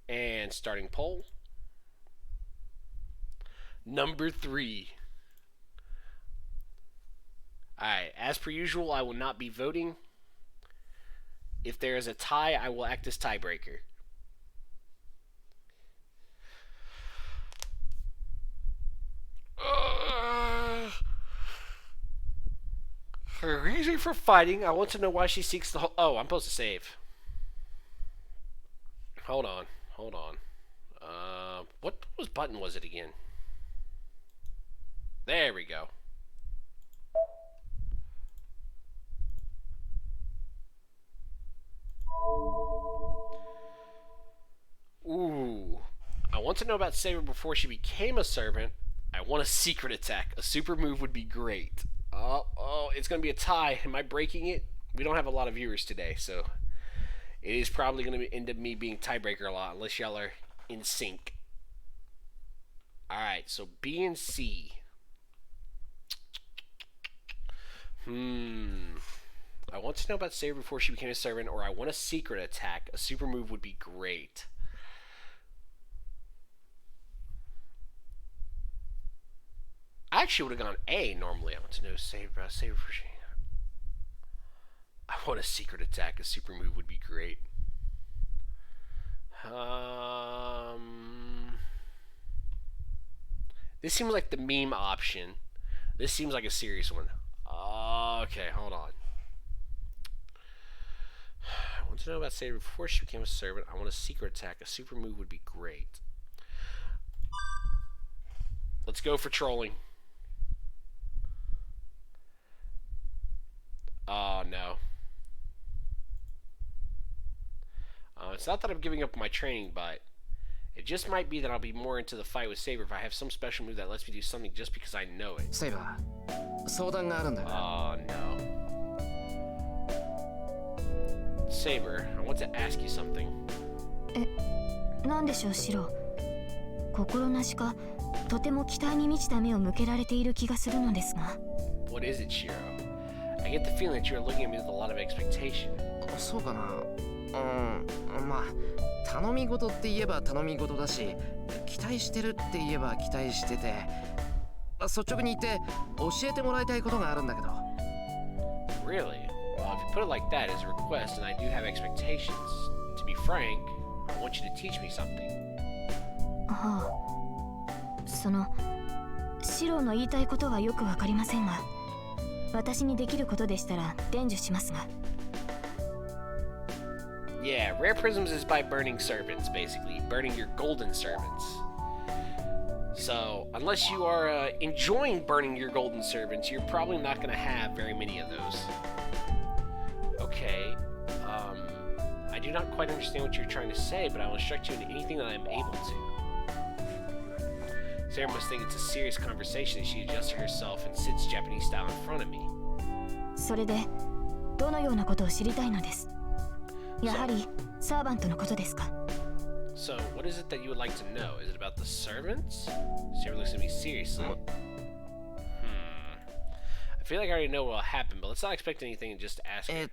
And starting poll. Number 3. Alright, as per usual, I will not be voting. If there is a tie, I will act as tiebreaker. Her reason for fighting, I want to know why she seeks the whole... Oh, I'm supposed to save. Hold on. What button was it again? There we go. Ooh. I want to know about Saber before she became a servant. I want a secret attack. A super move would be great. Oh, it's going to be a tie. Am I breaking it? We don't have a lot of viewers today, so it is probably going to end up me being tiebreaker a lot, unless y'all are in sync. Alright, so B and C. I want to know about Saber before she became a servant, or I want a secret attack. A super move would be great. I actually would have gone A normally. I want to know Saber before she... I want a secret attack. A super move would be great. This seems like the meme option. This seems like a serious one. Okay, hold on. I want to know about Saber before she became a servant. I want a secret attack. A super move would be great. Let's go for trolling. Oh, no. It's not that I'm giving up my training, but it just might be that I'll be more into the fight with Saber if I have some special move that lets me do something just because I know it. Saber, 相談があるんだよ。 Oh, no. Saber, I want to ask you something. なんでしょう、シロ。心なしか、とても期待に満ちた目を向けられている気がするのですが。What is it, Shiro? I get the feeling that you're looking at me with a lot of expectation. そうかな。まあ頼み事って言えば頼み事だし、期待してるって言えば期待してて、率直に言って教えてもらいたいことがあるんだけど。Really? Well, if you put it like that as a request, and I do have expectations, to be frank, I want you to teach me something. はあ、シロの言いたいことはよくわかりませんが、私にできることでしたら伝授しますが。Yeah, rare prisms is by burning servants, basically. Burning your golden servants. So, unless you are enjoying burning your golden servants, you're probably not going to have very many of those. Okay. I do not quite understand what you're trying to say, but I will instruct you in anything that I'm able to. Sarah must think it's a serious conversation as she adjusts herself and sits Japanese style in front of me. それで、どのようなことを知りたいのです。やはりサーバントのことですか。 So, what is it that you would like to know? Is it about the servants? Sarah looks at me seriously. I feel like I already know what will happen, but let's not expect anything and just ask her.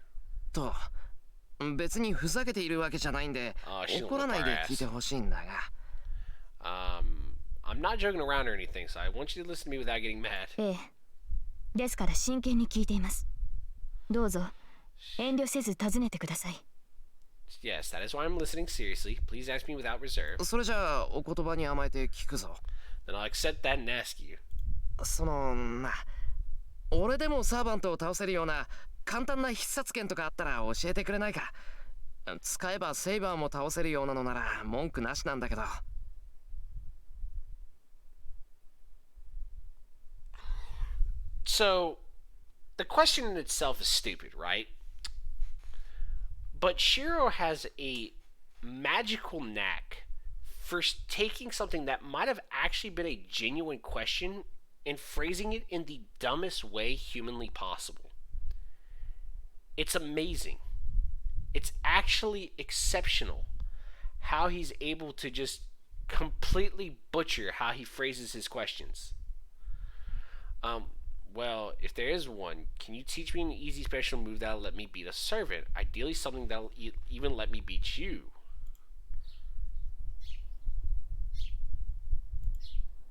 別にふざけているわけじゃないんで、怒らないで聞いてほしいんだが。I'm not joking around or anything, so I want you to listen to me without getting mad. ええ。ですから真剣に聞いています。どうぞ遠慮せず尋ねてください。Yes, that is why I'm listening seriously. Please ask me without reserve. それじゃあお言葉に甘えて聞くぞ。Then I'll accept that and ask you. 俺でもサーバントを倒せるような簡単な必殺剣とかあったら教えてくれないか。使えばセイバーも倒せるようなのなら文句なしなんだけど。So, the question in itself is stupid, right? But Shiro has a magical knack for taking something that might have actually been a genuine question and phrasing it in the dumbest way humanly possible. It's amazing. It's actually exceptional how he's able to just completely butcher how he phrases his questions. Well, if there is one, can you teach me an easy special move that'll let me beat a servant? Ideally, something that'll even let me beat you.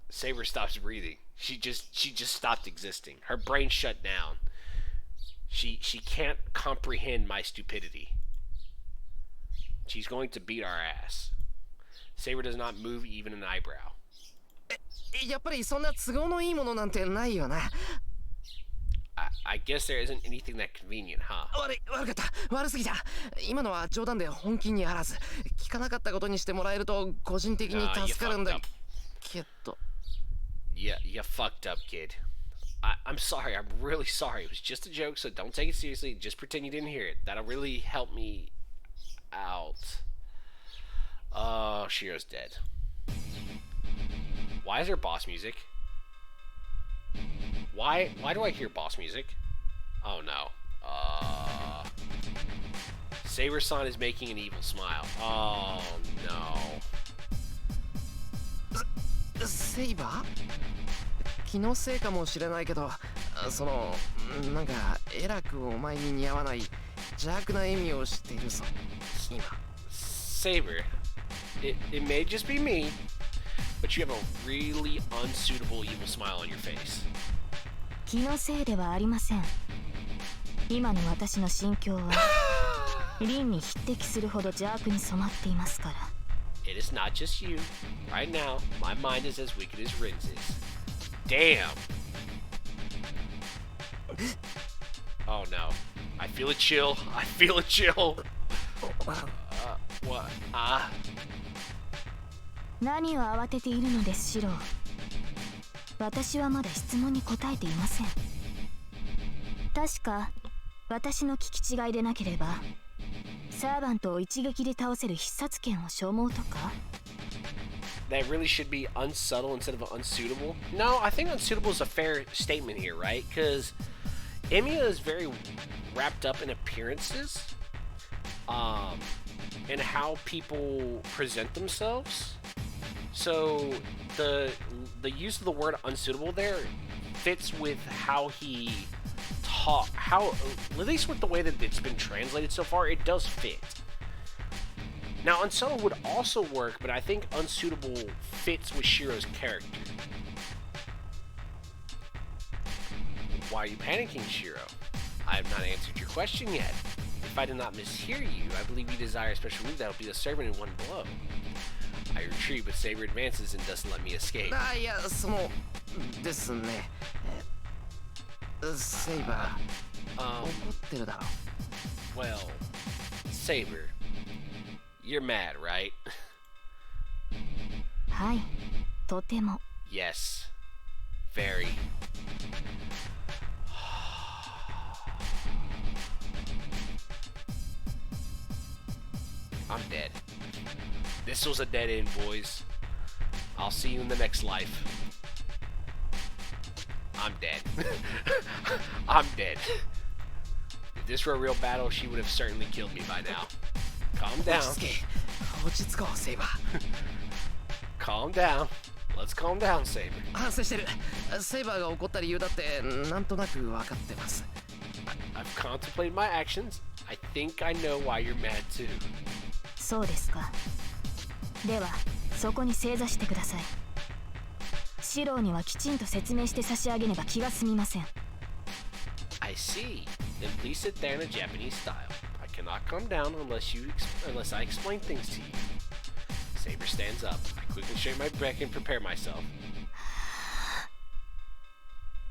Saber stops breathing. She just stopped existing. Her brain shut down. She can't comprehend my stupidity. She's going to beat our ass. Saber does not move even an eyebrow. やっぱりそんな都合のいいものなんてないよな。I guess there isn't anything that convenient, huh? 悪かった。悪すぎた。今のは冗談で本気にあらず。聞かなかったことにしてもらえると個人的に助かるんだけど。Yeah, you fucked up, kid. I'm sorry. I'm really sorry. It was just a joke, so don't take it seriously. Just pretend you didn't hear it. That'll really help me out. Oh, Shiro's dead. Why is there boss music? Why do I hear boss music? Oh no. Saber-san is making an evil smile. Oh no. セイバー？気のせいかもしれないけど、そのなんかえらくお前に似合わない邪悪な笑みをしているぞ。今。Saber, it may just be me, but you have a really unsuitable evil smile on your face. 気のせいではありません。今の私の心境は凛に匹敵するほど邪悪に染まっていますから。It is not just you. Right now, my mind is as wicked as Rin's is. Damn! Oh no. I feel a chill. I feel a chill. What? 何を慌てているのです、シロ。私はまだ質問に答えていません。確か私の聞き違いでなければサーバントを一撃で倒せる必殺剣を所望とか。 That really should be unsubtle instead of unsuitable. No, I think unsuitable is a fair statement here, right? Because Emiya is very wrapped up in appearances, and how people present themselves. So the use of the word unsuitable there fits with how he talk. How, at least with the way that it's been translated so far, it does fit. Now, unsubtle would also work, but I think unsuitable fits with Shiro's character. Why are you panicking, Shiro? I have not answered your question yet. If I did not mishear you, I believe you desire a special move that will beat the servant in one blow. I retreat, but Saber advances and doesn't let me escape. いや、そのですね。セイバー、怒ってるだろ。Well, Saber, you're mad, right? はい、とても。 Yes, very. I'm dead. This was a dead end, boys. I'll see you in the next life. I'm dead. I'm dead. If this were a real battle, she would have certainly killed me by now. Calm down. 落ち着こう、セイバー。Calm down. Let's calm down, Saber. 反省してる。セイバーが怒った理由だってなんとなく分かってます。I've contemplated my actions. I think I know why you're mad too. そうですか。ではそこに正座してください。シローにはきちんと説明して差し上げねば気が済みません。I see. Then please sit there in a Japanese style. I cannot calm down unless I explain things to you. Saber stands up. I quickly straighten my back and prepare myself.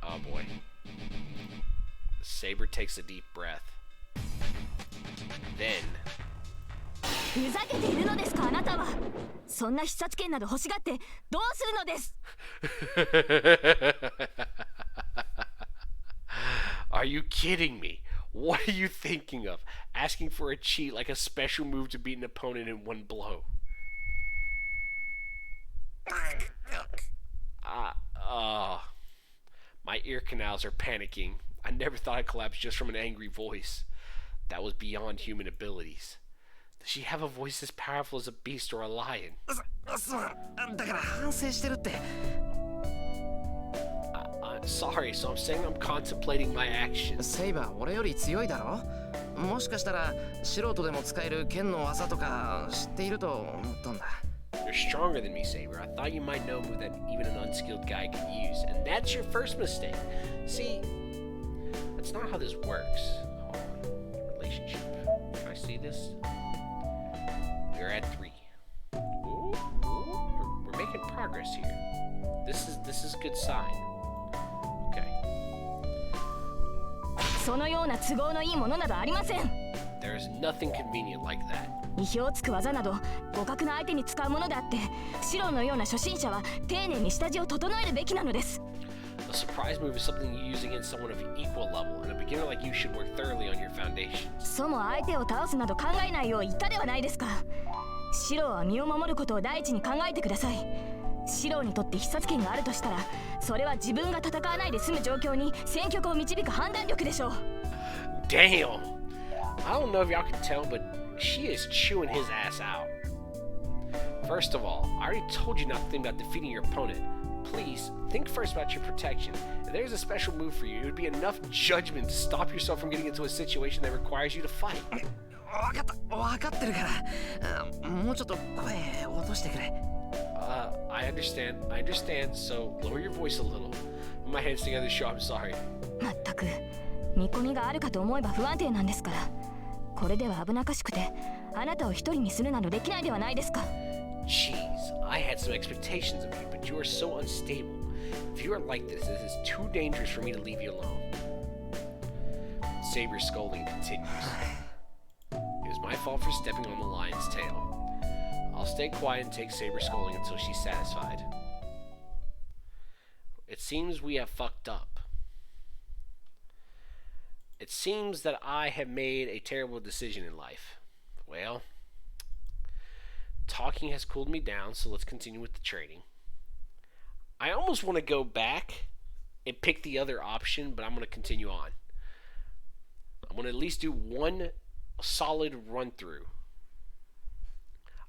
Oh boy. Saber takes a deep breath. Then ふざけているのですか、あなたは。そんな必殺剣など欲しがってどうするのです。Are you kidding me? What are you thinking of? Asking for a cheat like a special move to beat an opponent in one blow. My ear canals are panicking. I never thought I'd collapse just from an angry voice. That was beyond human abilities. Does she have a voice as powerful as a beast or a lion? だから反省してるって。I'm sorry, so I'm saying I'm contemplating my actions. セイバー俺より強いだろ。もしかしたら素人でも使える剣の技とか知っていると思ったんだ。You're stronger than me, Saber. I thought you might know a move that even an unskilled guy could use, and that's your first mistake. See, that's not how this works. Hold on. Relationship. Can I see this? We're at 3. Ooh, we're making progress here. This is a good sign. Okay. そのような都合のいいものなどありません。 There is nothing convenient like that. 意表をつく技など互角の相手に使うものであって、シロのような初心者は丁寧に下地を整えるべきなのです。 A surprise move is something you use against someone of equal level, and a beginner like you should work thoroughly on your foundations. そも相手を倒すなど考えないよう言ったではないですか。シロは身を守ることを第一に考えてください。シロにとって必殺剣があるとしたら、それは自分が戦わないで済む状況に戦局を導く判断力でしょう。 Damn! I don't know if y'all can tell, but she is chewing his ass out. First of all, I already told you not to think about defeating your opponent. Please, think first about your protection. If there's a special move for you, it would be enough judgment to stop yourself from getting into a situation that requires you to fight. 分かってるから。もうちょっと声落としてくれ。I understand, so lower your voice a little. Put my hands together to show I'm sorry. まったく見込みがあるかと思えば不安定なんですから。これでは危なっかしくて、あなたを一人にするなどできないではないですか。 Jeez, I had some expectations of you, but you are so unstable. If you are like this, this is too dangerous for me to leave you alone. Saber's scolding continues. It was my fault for stepping on the lion's tail. I'll stay quiet and take Saber's scolding until she's satisfied. It seems we have fucked up. It seems that I have made a terrible decision in life. Well, talking has cooled me down, so let's continue with the training. I almost want to go back and pick the other option, but I'm going to continue on. I'm going to at least do one solid run through.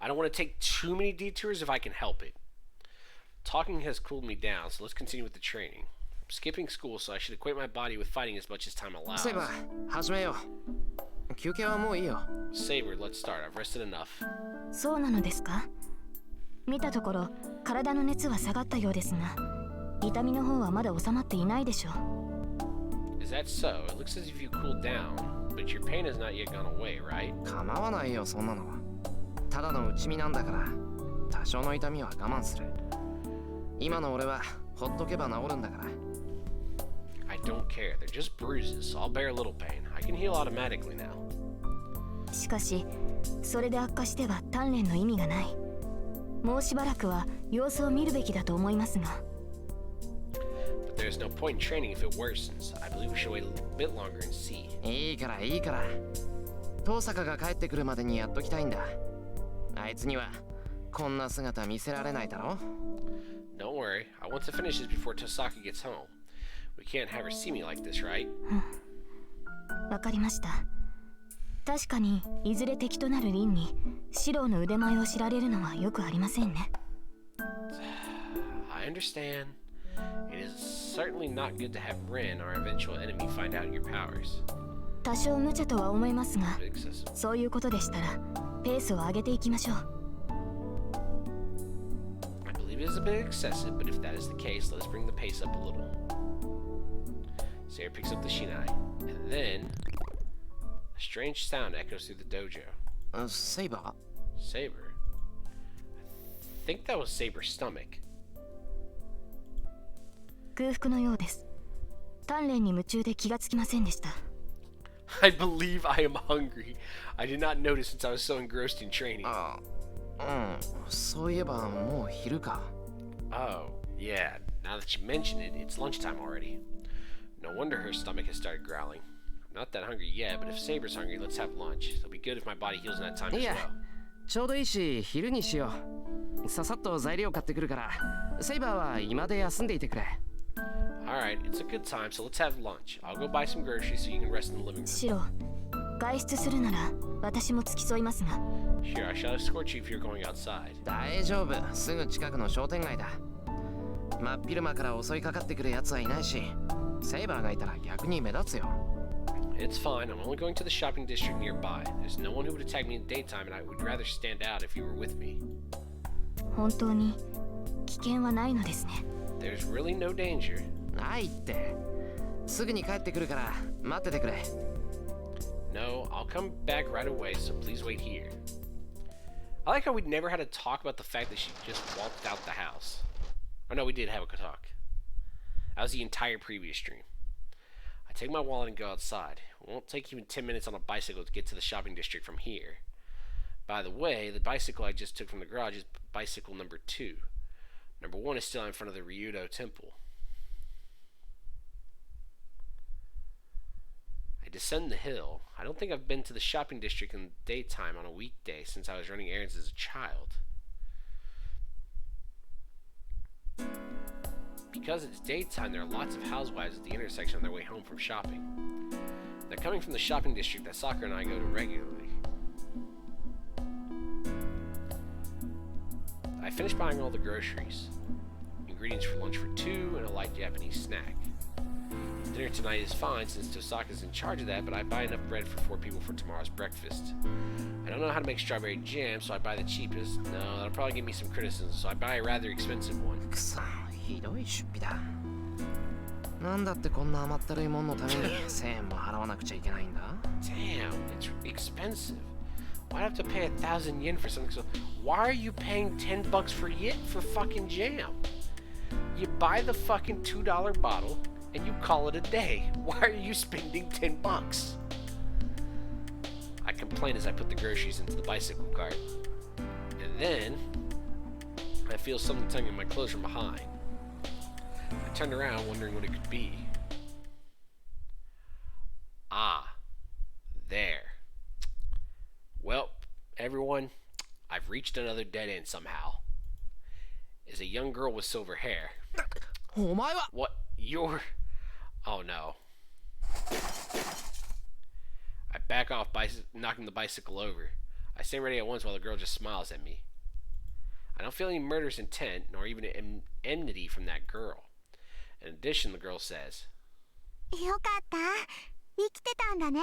I don't want to take too many detours if I can help it. Talking has cooled me down, so let's continue with the training. I'm skipping school, so I should equate my body with fighting as much as time allows. セイバー、始めよう。休憩はもういいよ。Saber, let's start. I've rested enough. そうなのですか。見たところ体の熱は下がったようですが、痛みの方はまだ収まっていないでしょう。 Is that so? It looks as if you cooled down, but your pain has not yet gone away, right? 構わないよ、そんなのは。ただの内身なんだから、多少の痛みは我慢する。今の俺はほっとけば治るんだから。I don't care. They're just bruises, so I'll bear a little pain. I can heal automatically now. しかし、それで悪化しては鍛錬の意味がない。もうしばらくは様子を見るべきだと思いますが。But there's no point in training if it worsens. I believe we should wait a bit longer and see. いいからいいから。遠坂が帰ってくるまでにやっときたいんだ。あいつにはこんな姿見せられないだろ。Don't worry. I want to finish this before Tosaka gets home. We can't have her see me like this, right? わかりました。確かにいずれ敵となる凛にシロの腕前を知られるのはよくありませんね。I understand. It is certainly not good to have Rin, our eventual enemy, find out your powers. 多少無茶とは思いますが、 Bit excessive. そういうことでしたらペースを上げていきましょう。 I believe it is a bit excessive, but if that is the case, let's bring the pace up a little. Saber picks up the Shinai, and then a strange sound echoes through the dojo. セイバ Saber? I think that was Saber's stomach. 空腹のようです。鍛錬に夢中で気がつきませんでした。 I believe I am hungry. I did not notice since I was so engrossed in training. ーそういえばもう昼か。 Oh, yeah. Now that you mention it, it's lunchtime already. No wonder her stomach has started growling. I'm not that hungry yet, but if Saber's hungry, let's have lunch. It'll be good if my body heals in that time い as や well. ちょうどいいし昼にしよう。ささっと材料買ってくるから、セイバーは今で休んでいてくれ。 Alright, it's a good time, so let's have lunch. I'll go buy some groceries so you can rest in the living room. シロ、外出するなら私も付き添いますが、Sure, I shall escort you if you're going outside. 大丈夫、すぐ近くの商店街だ。真っ昼間から襲いかかってくる奴はいないし、セイバーがいたら逆に目立つよ。It's fine. I'm only going to the shopping district nearby. There's no one who would attack me in the daytime, and I would rather stand out if you were with me. 本当に危険はないのですね。There's really no danger. ないって。すぐに帰ってくるから待っててくれ。No, I'll come back right away, so please wait here. I like how we never had to talk about the fact that she just walked out the house. Oh no, we did have a talk. That was the entire previous stream. I take my wallet and go outside. It won't take even 10 minutes on a bicycle to get to the shopping district from here. By the way, the bicycle I just took from the garage is bicycle number 2. Number 1 is still in front of the Ryudo Temple. I descend the hill. I don't think I've been to the shopping district in the daytime on a weekday since I was running errands as a child. Because it's daytime, there are lots of housewives at the intersection on their way home from shopping. They're coming from the shopping district that Sakura and I go to regularly. I finished buying all the groceries. Ingredients for lunch for 2 and a light Japanese snack. Dinner tonight is fine since Tosaka's in charge of that, but I buy enough bread for 4 people for tomorrow's breakfast. I don't know how to make strawberry jam, so I buy the cheapest. No, that'll probably give me some criticism, so I buy a rather expensive one. くそ、ひどい出費だ。なんだってこんな甘ったるいもんのために1000円も払わなくちゃいけないんだ。Damn, it's expensive. Why'd I have to pay 1,000 yen for something so... Why are you paying $10 for fucking jam? You buy the fucking $2 bottle and you call it a day. Why are you spending $10? I complain as I put the groceries into the bicycle cart. And then I feel something tugging at my clothes from behind. I turned around wondering what it could be. Ah, there. Well, everyone, I've reached another dead end somehow. Is a young girl with silver hair. お前は What? You're... Oh no. I back off, knocking the bicycle over. I stand ready at once while the girl just smiles at me. I don't feel any murderous intent, nor even enmity from that girl. In addition, the girl says, よかった。生きてたんだね、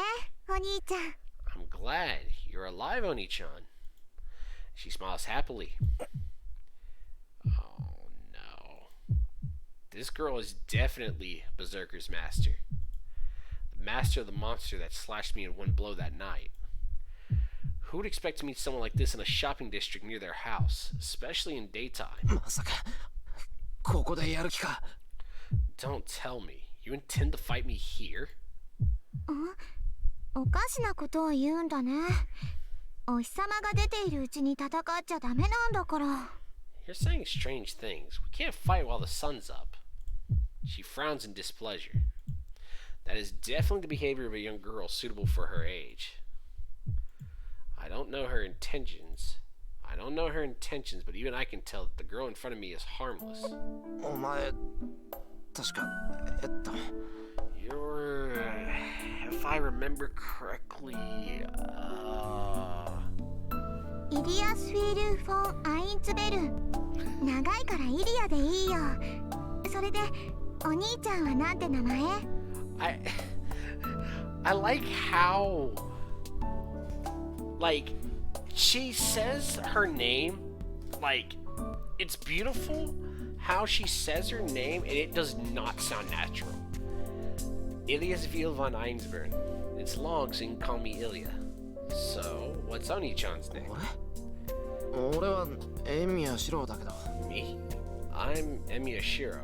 お兄ちゃん。 I'm glad you're alive, Oni-chan. She smiles happily. Oh no. This girl is definitely Berserker's master. The master of the monster that slashed me in one blow that night. Who would expect to meet someone like this in a shopping district near their house, especially in daytime? まさかここでやる気か。 Don't tell me. You intend to fight me here? おかしなことを言うんだね。お日様が出ているうちに戦っちゃダメなんだから。 You're saying strange things. We can't fight while the sun's up. She frowns in displeasure. That is definitely the behavior of a young girl suitable for her age. I don't know her intentions. But even I can tell that the girl in front of me is harmless. お前確かYou're... If I remember correctly... イリアスフィール・フォン・アインツベル。長いからイリアでいいよ。それでお兄ちゃんはなんて名前？ I like how... Like, she says her name, like, it's beautiful how she says her name and it does not sound natural. Iliasville von Einsburn. It's long, so you can call me Ilya. So, what's Oni-chan's name? 俺はエミヤシロだけど。 Me? I'm Emiya Shiro.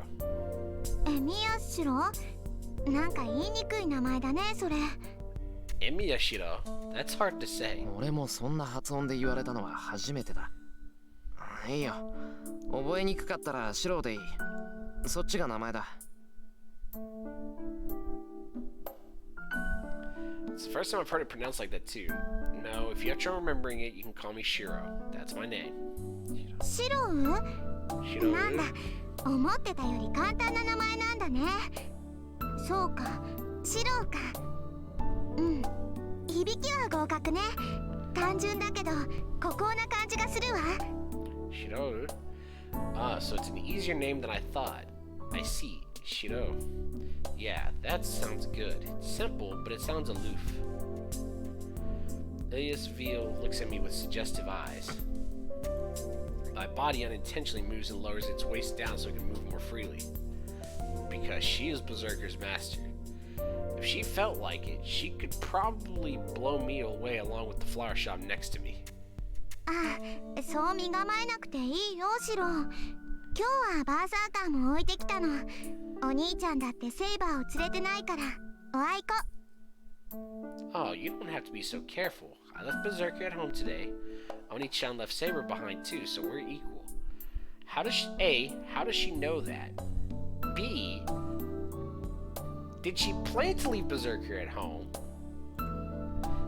エミヤシロ？なんか言いにくい名前だね、それ。Emiya Shiro? That's hard to say. 俺もそんな発音で言われたのは初めてだ。いいよ。覚えにくかったらシロでいい。そっちが名前だ。It's the first time I've heard it pronounced like that too. No, if you have trouble remembering it, you can call me Shiro. That's my name. シロウ？ Shiro. なんだ、思ってたより簡単な名前なんだね。そうか、シロウか。うん、響きは合格ね。単純だけど孤高な感じがするわ。 Shiro. Ah, so it's an easier name than I thought. I see. Shiro. Yeah, that sounds good. It's simple, but it sounds aloof. Ilias Veal looks at me with suggestive eyes. My body unintentionally moves and lowers its waist down so it can move more freely. Because she is Berserker's master. If she felt like it, she could probably blow me away along with the flower shop next to me. ああ、そう身構えなくていいよ、シロ。今日はバーサーカーも置いてきたの。お兄ちゃんだってセイバーを連れてないから、おあいこ。Oh, you don't have to be so careful. I left Berserker at home today. Oni-chan left Saber behind too, so we're equal. How does she know that? B, did she plan to leave Berserker at home?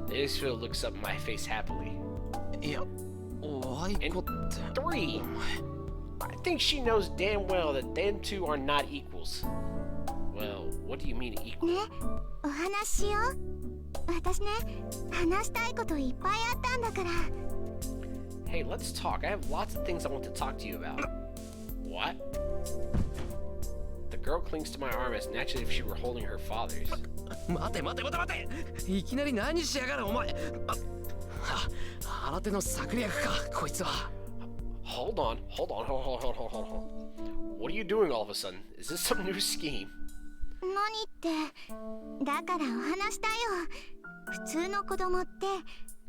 Iliasville looks up in my face happily. いや、おあいこって。 3, I think she knows damn well that them two are not equals. Well, what do you mean equal? ね、お話ししよう。私ね、話したいこといっぱいあったんだから。Hey, let's talk. I have lots of things I want to talk to you about. What? The girl clings to my arm as naturally if she were holding her father's. 待て待て待て待て、いきなり何しやがるお前。新手の策略か、こいつは。Hold on. What are you doing all of a sudden? Is this some new scheme? 何って、だからお話したよ。普通の子供って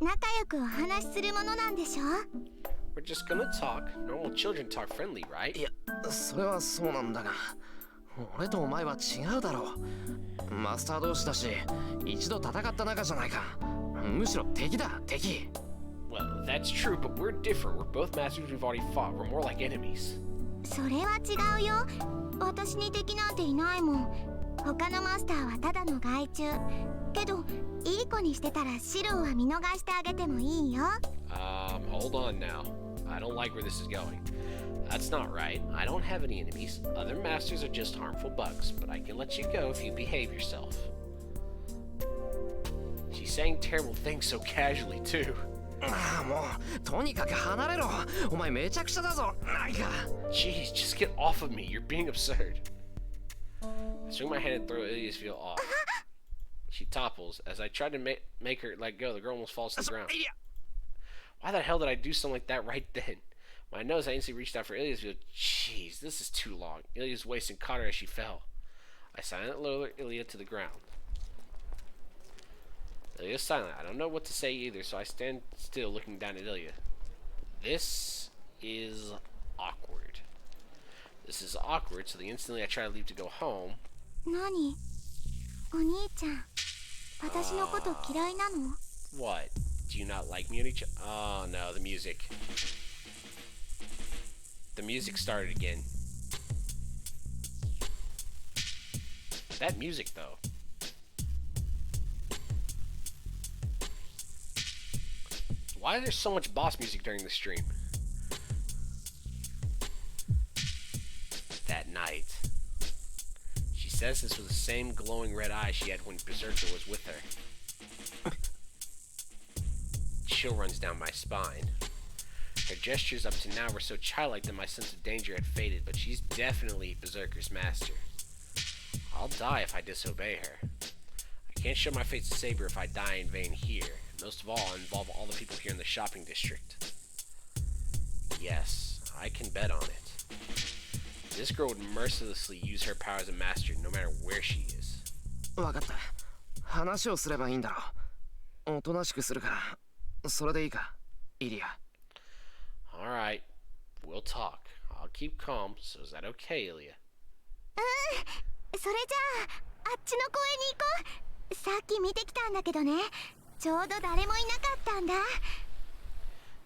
仲良くお話しするものなんでしょ。 We're just gonna talk. Normal children talk friendly, right? いや、それはそうなんだが、俺とお前は違うだろう。マスター同士だし、一度戦った仲じゃないか。むしろ敵だ、敵。Well, that's true, but we're different. We're both masters we've already fought. We're more like enemies. それは違うよ。私に敵なんていないもん。他のマスターはただの害虫。けど、いい子にしてたらシローは見逃してあげてもいいよ。Hold on now. I don't like where this is going. That's not right. I don't have any enemies. Other masters are just harmful bugs, but I can let you go if you behave yourself. She's saying terrible things so casually, too. ああ、もう、とにかく離れろ。お前めちゃくちゃだぞ、なんか。Jeez, just get off of me. You're being absurd. I swing my hand and throw Iliasville off. She topples. As I try to make her let go, the girl almost falls to the ground. Why the hell did I do something like that right then? When I noticed, I instantly reached out for Iliasville. Jeez, this is too long. Ilia's waist and caught her as she fell. I silently lowered Ilia to the ground. Ilia's silent. I don't know what to say either, so I stand still looking down at Ilia. This is awkward. This is awkward, so the instantly I try to leave to go home. 何？お兄ちゃん、私のこと嫌いなの？ What? Do you not like me on each? Oh no, the music. The music started again. That music, though. Why is there so much boss music during the stream? That night. She says this was the same glowing red eye she had when Berserker was with her. Chill runs down my spine. Her gestures up to now were so childlike that my sense of danger had faded, but she's definitely Berserker's master. I'll die if I disobey her. I can't show my face to Saber if I die in vain here. Most of all, I'll involve all the people here in the shopping district. Yes, I can bet on it. This girl would mercilessly use her power as a master, no matter where she is. わかった。話をすればいいんだろう。おとなしくするから。それでいいか、イリア。Alright, we'll talk. I'll keep calm, so is that okay, Ilia? それじゃあ、あっちの公園に行こう。さっき見てきたんだけどね。ちょうど誰もいなかったんだ。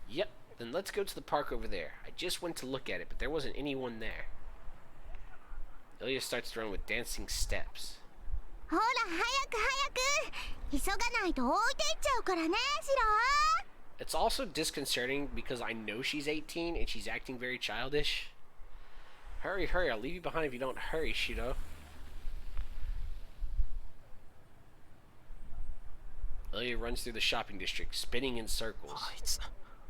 Yep, then let's go to the park over there. I just went to look at it, but there wasn't anyone there. Ilia starts to run with dancing steps. ほら、早く早く。急がないと置いていっちゃうからね、シロ。It's also disconcerting because I know she's 18 and she's acting very childish. Hurry, hurry, I'll leave you behind if you don't hurry, Shiro. Ilya runs through the shopping district, spinning in circles. あいつ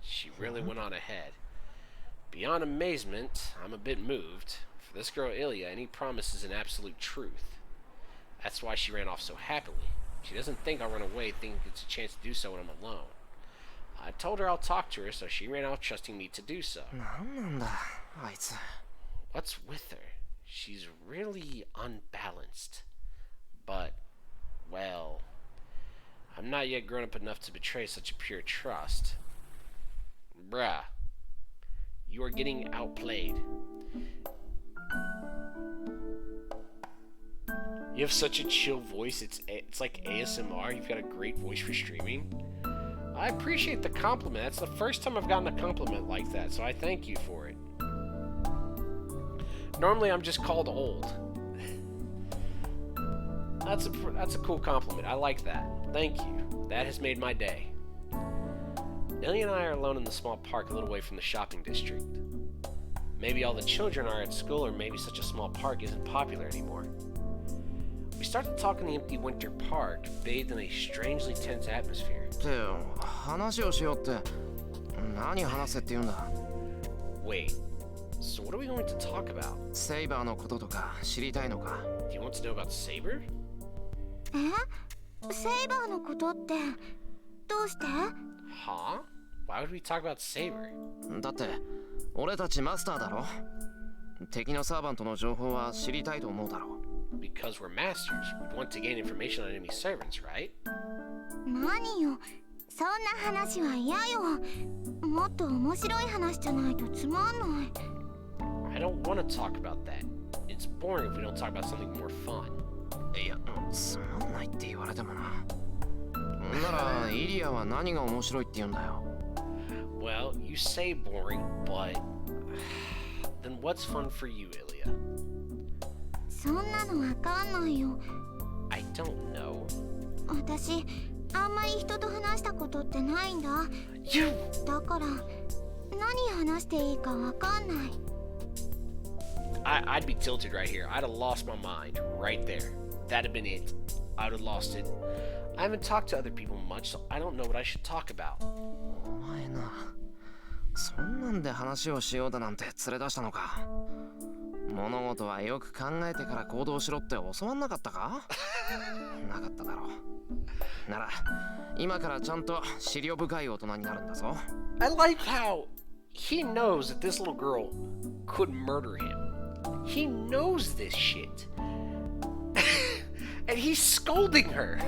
She really went on ahead. Beyond amazement, I'm a bit moved. For this girl Ilya, any promise is an absolute truth. That's why she ran off so happily. She doesn't think I'll run away, thinking it's a chance to do so when I'm alone. I told her I'll talk to her, so she ran off trusting me to do so. なんなんだあいつ What's with her? She's really unbalanced. But, well, I'm not yet grown up enough to betray such a pure trust. Bruh, you are getting outplayed. You have such a chill voice, it's like ASMR. You've got a great voice for streaming. I appreciate the compliment. That's the first time I've gotten a compliment like that, so I thank you for it. Normally I'm just called old. That's a cool compliment. I like that. Thank you. That has made my day. Ilya and I are alone in the small park a little way from the shopping district. Maybe all the children are at school, or maybe such a small park isn't popular anymore. We start to talk in the empty winter park, bathed in a strangely tense atmosphere. って話をしようって何話せって言うんだ Wait, so what are we going to talk about? セイバーのこととか知りたいのか Do you want to know about Saber? セイバーのことってどうして Huh? Why would we talk about Saber? だって俺たちマスターだろ敵のサーバントの情報は知りたいと思うだろ Because we're masters, we'd want to gain information on enemy servants, right? 何よそんな話は嫌よもっと面白い話じゃないとつまんない I don't want to talk about that. It's boring if we don't talk about something more fun. いやつまんないって言われてもなならイリアは何が面白いって言うんだよ Well, you say boring, but then what's fun for you, Ilya? そんなのわかんないよ I don't know. 私あんまり人と話したことってないんだ You! だから何話していいかわかんない I'd be tilted right here. I'd have lost my mind right there. That'd have been it. I'd have lost it. I haven't talked to other people much, so I don't know what I should talk about. お前なそんなんで話をしようだなんて連れ出したのか物事はよく考えてから行動しろって教わんなかったかなかっただろうなら今からちゃんと思慮深い大人になるんだぞ I like how he knows that this little girl could murder him. He knows this shit. And he's scolding her.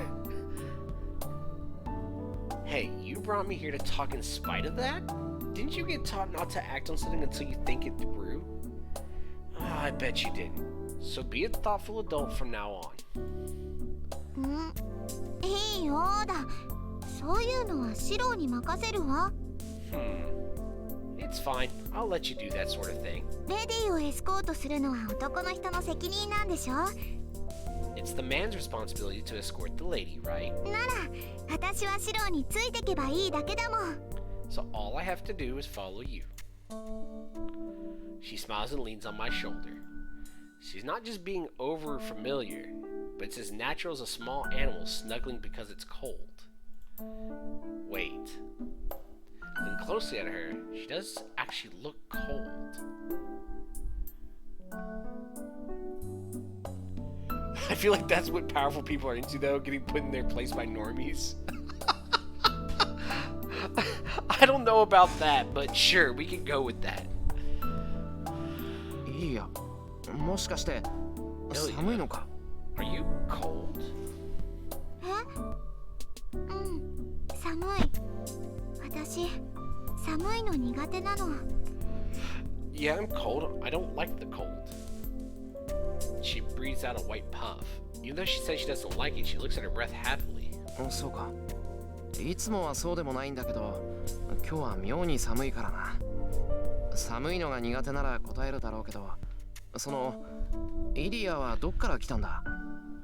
Hey, you brought me here to talk in spite of that? Didn't you get taught not to act on something until you think it through? I bet you didn't. So be a thoughtful adult from now on. いいようだそういうのはシローに任せるわ It's fine. I'll let you do that sort of thing. レディーをエスコートするのは男の人の責任なんでしょ It's the man's responsibility to escort the lady, right? なら私はシローについてけばいいだけだもん So all I have to do is follow you. She smiles and leans on my shoulder. She's not just being over familiar, but it's as natural as a small animal snuggling because it's cold. Wait. Looking closely at her, she does actually look cold. I feel like that's what powerful people are into, though, getting put in their place by normies. I don't know about that, but sure, we can go with that. いいやもしかして寒いのか Are you cold? 寒い私寒いの苦手なの Yeah, I'm cold. I don't like the cold. She breathes out a white puff. Even though she says she doesn't like it, she looks at her breath happily. そうかいつもはそうでもないんだけど今日は妙に寒いからな寒いのが苦手なら答えるだろうけどそのイリアはどっから来たんだ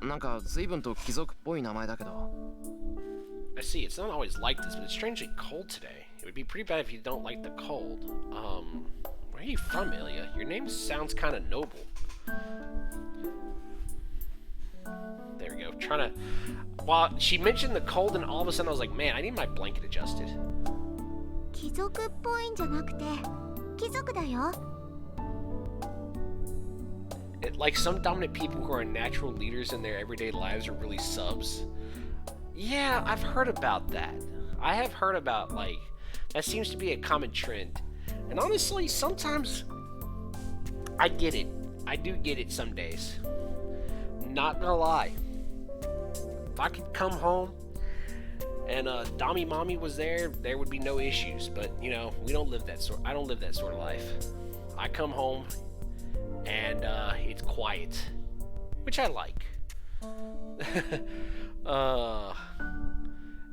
なんか随分と貴族っぽい名前だけど I see, it's not always like this, but it's strangely cold today. It would be pretty bad if you don't like the cold. Where are you from, Ilya? Your name sounds kind of noble. There we go. trying to... Well, she mentioned the cold, and all of a sudden I was like, man, I need my blanket adjusted. 貴族っぽいんじゃなくて貴族だよ。 Like some dominant people who are natural leaders in their everyday lives are really subs. Yeah, I've heard about that. I have heard about, like, that seems to be a common trend. And honestly, sometimes I get it. I do get it some days. Not gonna lie. If I could come home and Dommy Mommy was there, there would be no issues. But, you know, we don't live that sort. I don't live that sort of life. I come home and it's quiet, which I like.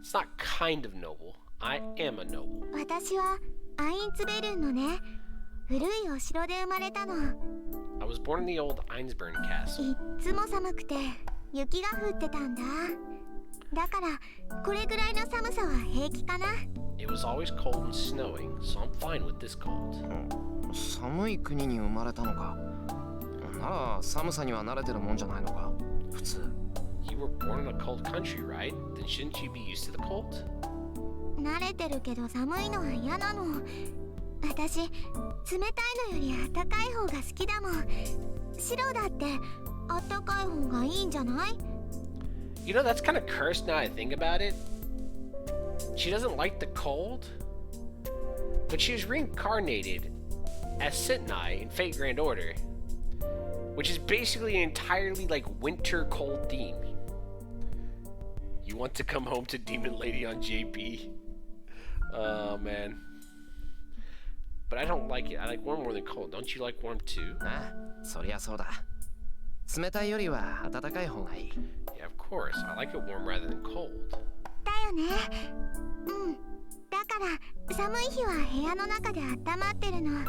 It's not kind of noble. I am a noble. 私はアインツベルンのね、古いお城で生まれたの。 I was born in the old Einsburn Castle. いっつも寒くて雪が降ってたんだ。だからこれぐらいの寒さは平気かな。 It was always cold and snowing, so I'm fine with this cold. 寒い国に生まれたのか。なら寒さには慣れてるもんじゃないのか。普通。 You were born in a cold country, right? Then shouldn't you be used to the cold? 慣れてるけど寒いのは嫌なの。私、冷たいのより暖かい方が好きだもん。白だって暖かい方がいいんじゃない？ You know, that's kind of cursed now I think about it. She doesn't like the cold, but she was reincarnated as Sitnai in Fate Grand Order, which is basically an entirely like winter cold theme. You want to come home to Demon Lady on JP? Oh man. But I don't like it. I like warm more than cold. Don't you like warm too? ああ、そりゃそうだ。冷たいよりは暖かい方がいい。 Yeah, of course. I like it warm rather than cold. だよね。うん。だから寒い日は部屋の中で温まってるの。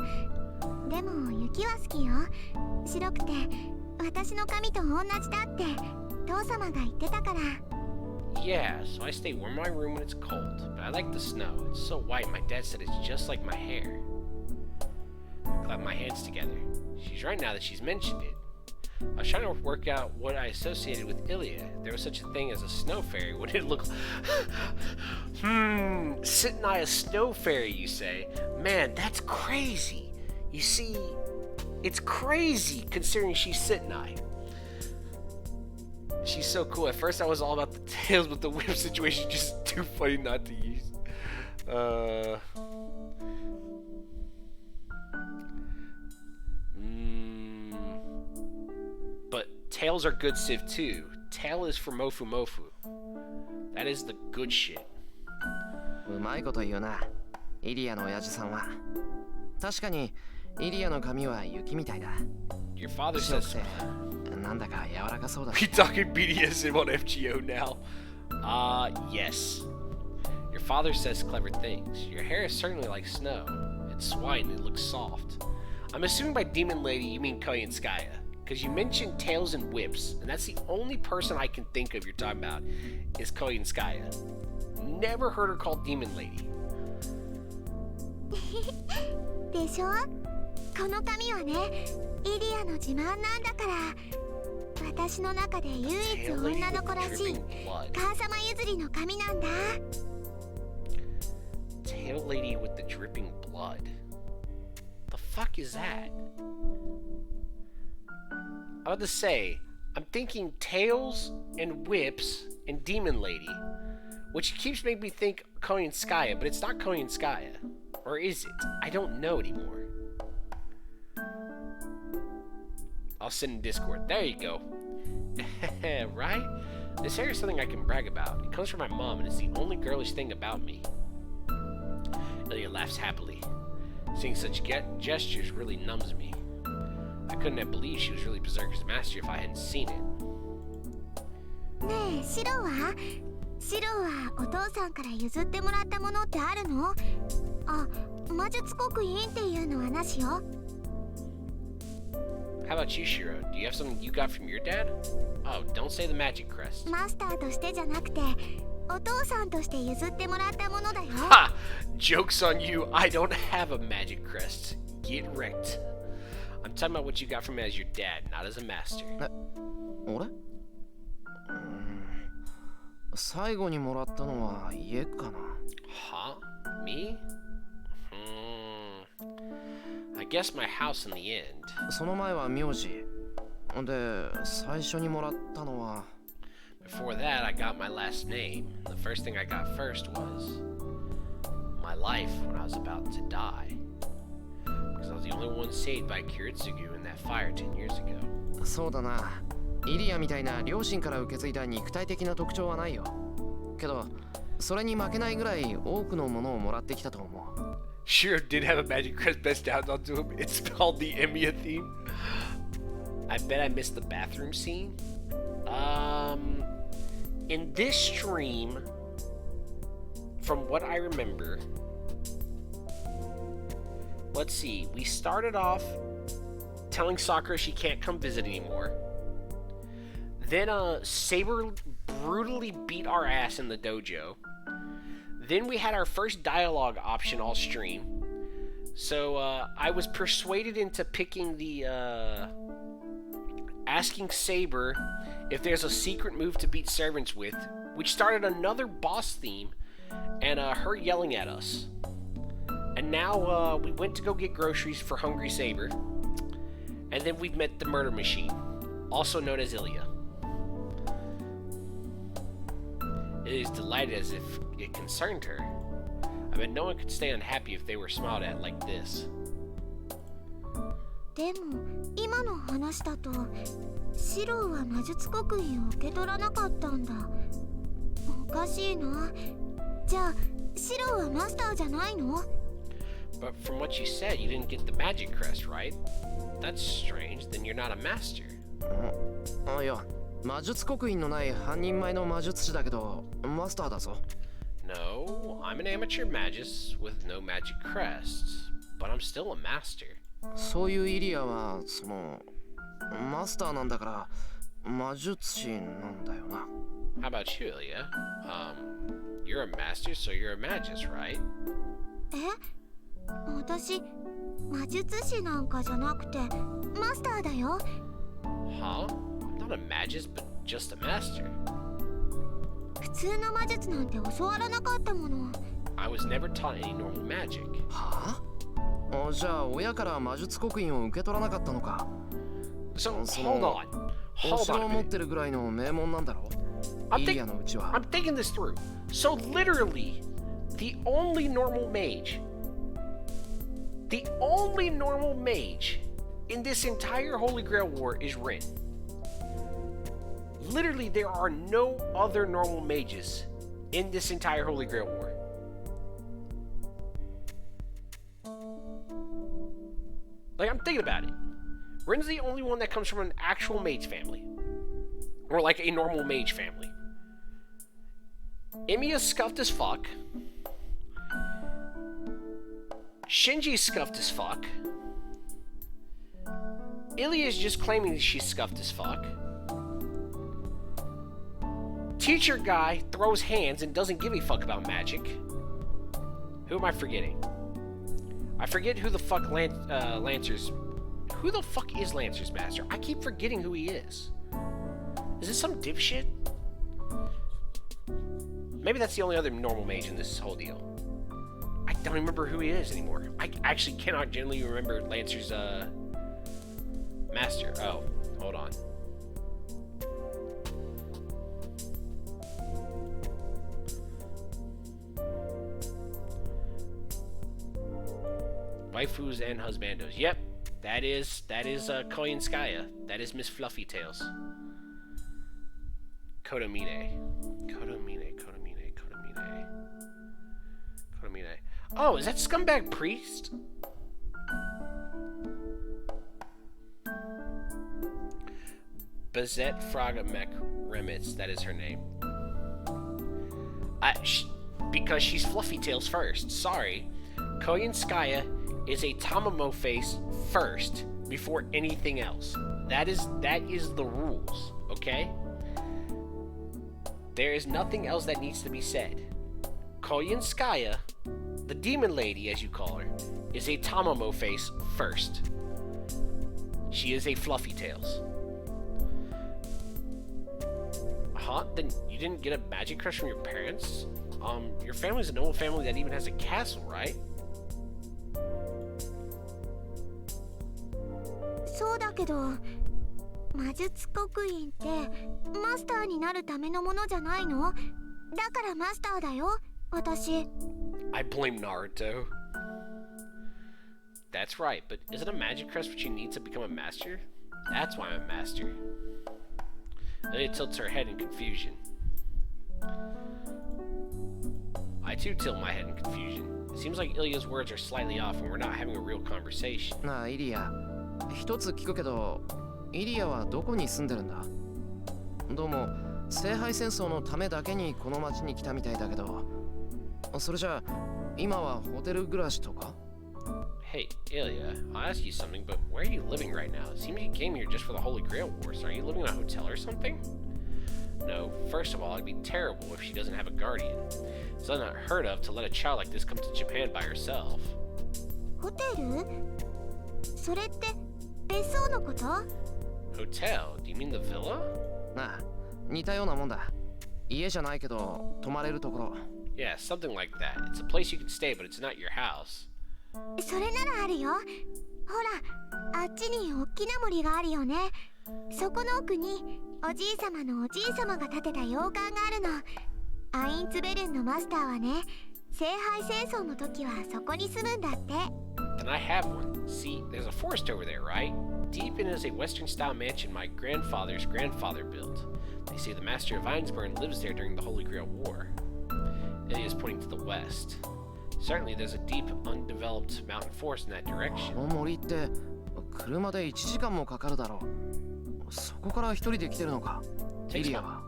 でも雪は好きよ。白くて私の髪と同じだって父様が言ってたから。 Yeah, so I stay warm in my room when it's cold, but I like the snow. It's so white, my dad said it's just like my hair. I clap my hands together. She's right now that she's mentioned it. I was trying to work out what I associated with Ilya. There was such a thing as a snow fairy. What did it look like? Sitnai a snow fairy, you say? Man, that's crazy. You see, it's crazy considering she's Sitnai. She's so cool. At first I was all about the tails, but the whip situation just too funny not to use. But tails are good Civ too. Tail is for Mofu Mofu. That is the good shit. うまいこと言うな。イリアの親父さんは。確かにイリアの髪は雪みたいだ。 Your father 白 says... くてなんだか柔らかそうだ。 We talking BDSM on FGO now? Yes. Your father says clever things. Your hair is certainly like snow. It's white and it looks soft. I'm assuming by Demon Lady you mean Koyanskaya, because you mentioned tails and whips, and that's the only person I can think of you're talking about is Koyanskaya. Never heard her called Demon Lady. でしょ？この髪はね、イリアの自慢なんだから。私の中で唯一女の子らしい母様譲りの髪なんだ。 Tail Lady with the dripping blood. The fuck is that? I was about to say, I'm thinking tails and whips and Demon Lady, which keeps making me think Koyanskaya, but it's not Koyanskaya. Or is it? I don't know anymore. I'll send in Discord. There you go. Right? This hair is something I can brag about. It comes from my mom and it's the only girlish thing about me. Ilya laughs happily. Seeing such gestures really numbs me. I couldn't have believed she was really Berserker's master if I hadn't seen it. ねえ、シロは？シロはお父さんから譲ってもらったものってあるの？あ、魔術刻印っていうのはなしよ。 How about you, Shiro? Do you have something you got from your dad? Oh, don't say the magic crest. マスターとしてじゃなくて、お父さんとして譲ってもらったものだよ。Ha! Joke's on you. I don't have a magic crest. Get wrecked. I'm talking about what you got from me as your dad, not as a master. 俺？最後にもらったのは家かな。 Huh? Me? I guess my house in the end. その前は名字で、最初にもらったのは Before that, I got my last name. The first thing I got first was my life when I was about to die. Because I was the only one saved by Kiritsugu in that fire 10 years ago. そうだな。イリアみたいな両親から受け継いだ肉体的な特徴はないよ。けど、それに負けないぐらい多くのものをもらってきたと思う。Shiro did have a magic crest best down onto him. It's called the Emiya theme. I bet I missed the bathroom scene. In this stream, from what I remember, let's see, we started off telling Sakura she can't come visit anymore. Then Saber brutally beat our ass in the dojo. Then we had our first dialogue option all stream. So I was persuaded into picking the asking Saber if there's a secret move to beat servants with, which started another boss theme and her yelling at us. And now we went to go get groceries for Hungry Saber. And then we met the murder machine, also known as Ilya. It is delighted as if it concerned her. I bet no one could stay unhappy if they were smiled at like this. でも今の話だとシローは魔術刻印を受け取らなかったんだ。おかしいな。じゃあシローはマスターじゃないの？ But from what you said, you didn't get the magic crest, right? That's strange. Then you're not a master. いや、魔術刻印のない半人前の魔術師だけどマスターだぞ。No, I'm an amateur magus with no magic crests, but I'm still a master. そういうイリアはそのマスターなんだから魔術師なんだよな。 How about you, Ilya? You're a master, so you're a magus, right? 私魔術師なんかじゃなくてマスターだよ。 Huh? I'm not a magus, but just a master. 普通の魔術なんて教わらなかったもの。 I was never taught any normal magic. はあ？じゃあ親から魔術刻印を受け取らなかったのか。 So, So- hold on. お Hold 城 on を a 持っ minute. てるぐらいの名門なんだろ I'm イリアのうちは。 I'm thinking this through. So literally, the only normal mage in this entire Holy Grail War is Rin. Literally, there are no other normal mages in this entire Holy Grail War. Like, I'm thinking about it. Rin's the only one that comes from an actual mage family. Or like a normal mage family. Emiya's scuffed as fuck. Shinji's scuffed as fuck. Ilya's just claiming that she's scuffed as fuck. Teacher guy throws hands and doesn't give a fuck about magic. Who am I forgetting? I forget who the fuck Lancer's... Who the fuck is Lancer's master? I keep forgetting who he is. Is this some dipshit? Maybe that's the only other normal mage in this whole deal. I don't remember who he is anymore. I actually cannot genuinely remember Lancer's master. Oh, hold on. Waifus and husbandos. Yep, that is Koyanskaya. That is Miss Fluffy Tails. Kodomine. Oh, is that Scumbag Priest? Bazette Fragamek Remitz, that is her name. Because she's Fluffy Tails first. Sorry. Koyanskaya is a Tamamo face first before anything else. That is the rules, okay? There is nothing else that needs to be said. Koyanskaya, the demon lady as you call her, is a Tamamo face first. She is a Fluffy Tails. Huh? Then you didn't get a magic crush from your parents? Your family's a noble family that even has a castle, right? そうだけど、魔術刻印ってマスターになるためのものじゃないの？だからマスターだよ、私。I blame Naruto. That's right, but isn't a magic crest what you need to become a master? That's why I'm a master. Ilya tilts her head in confusion. I too tilt my head in confusion. It seems like Ilya's words are slightly off and we're not having a real conversation. なあイリア、一つ聞くけど、イリアはどこに住んでるんだ？どうも聖杯戦争のためだけにこの町に来たみたいだけど、それじゃあ今はホテル暮らしとか？ Hey, Ilya, I'll ask you something, but where are you living right now? It seems you came here just for the Holy Grail Wars. Are you living in a hotel or something? No, first of all, it'd be terrible if she doesn't have a guardian. It's unheard of to let a child like this come to Japan by herself. ホテル？それって別荘のこと？ Hotel? Do you mean the villa? なあ、似たようなもんだ。家じゃないけど泊まれるところ。Yeah, something like that. It's a place you can stay, but it's not your house. それならあるよ。ほら、あっちに大きな森があるよね。そこの奥におじいさまのおじいさまが建てた洋館があるの。アインツベルンのマスターはね、聖杯戦争の時はそこに住むんだって。Then I have one. See, there's a forest over there, right? Deep in is a Western-style mansion my grandfather's grandfather built. They say the Master of Einsburn lives there during the Holy Grail War. Ilya is pointing to the west. Certainly, there's a deep, undeveloped mountain forest in that こ direction. の森って車で1時間もかかるだろう。そこから一人で来てるのか？イリアは。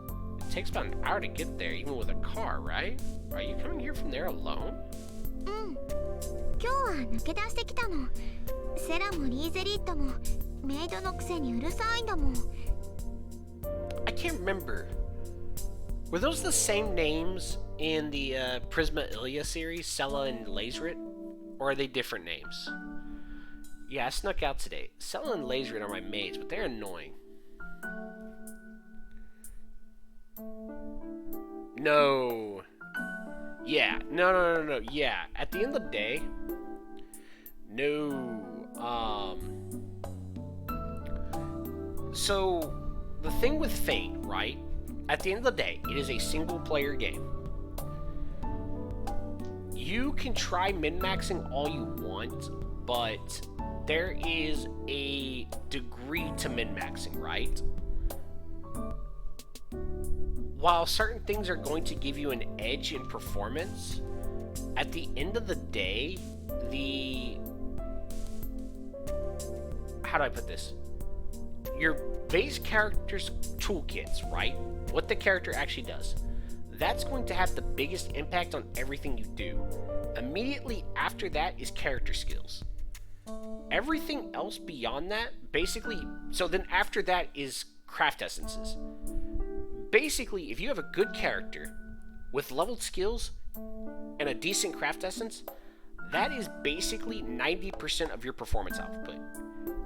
It takes about an hour to get there, even with a car, right? Are you coming here from there alone? うん。今日は抜け出してきたの。セラもリーゼリットもメイドのくせにうるさいんだもん。I can't remember. Were those the same names in the Prisma Ilya series, Sella and Lazerit? Or are they different names? Yeah, I snuck out today. Sella and Lazerit are my mates, but they're annoying. No. Yeah, no. Yeah, at the end of the day, no. So, the thing with Fate, right? At the end of the day, it is a single-player game. You can try min-maxing all you want, but there is a degree to min-maxing, right? While certain things are going to give you an edge in performance, at the end of the day, how do I put this? Your base character's toolkits, right? What the character actually does. That's going to have the biggest impact on everything you do. Immediately after that is character skills. Everything else beyond that, basically, so then after that is craft essences. Basically, if you have a good character with leveled skills and a decent craft essence, that is basically 90% of your performance output.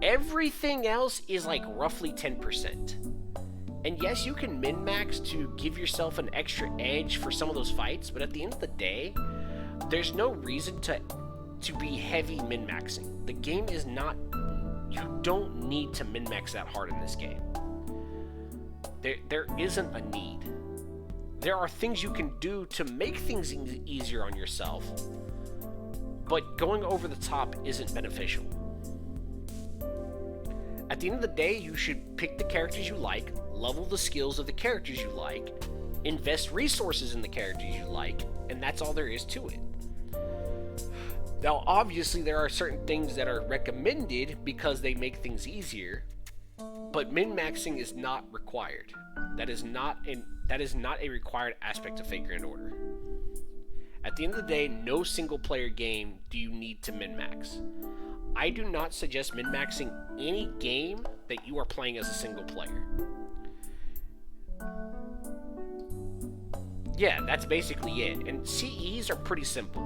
Everything else is like roughly 10%. And yes, you can min-max to give yourself an extra edge for some of those fights, but at the end of the day, there's no reason to be heavy min-maxing. The game is not... You don't need to min-max that hard in this game. There isn't a need. There are things you can do to make things easier on yourself, but going over the top isn't beneficial. At the end of the day, you should pick the characters you like, level the skills of the characters you like, invest resources in the characters you like, and that's all there is to it. Now, obviously, there are certain things that are recommended because they make things easier, but min-maxing is not required. That is not a required aspect of Fate Grand Order. At the end of the day, no single-player game do you need to min-max. I do not suggest min-maxing any game that you are playing as a single player. Yeah, that's basically it. And CEs are pretty simple.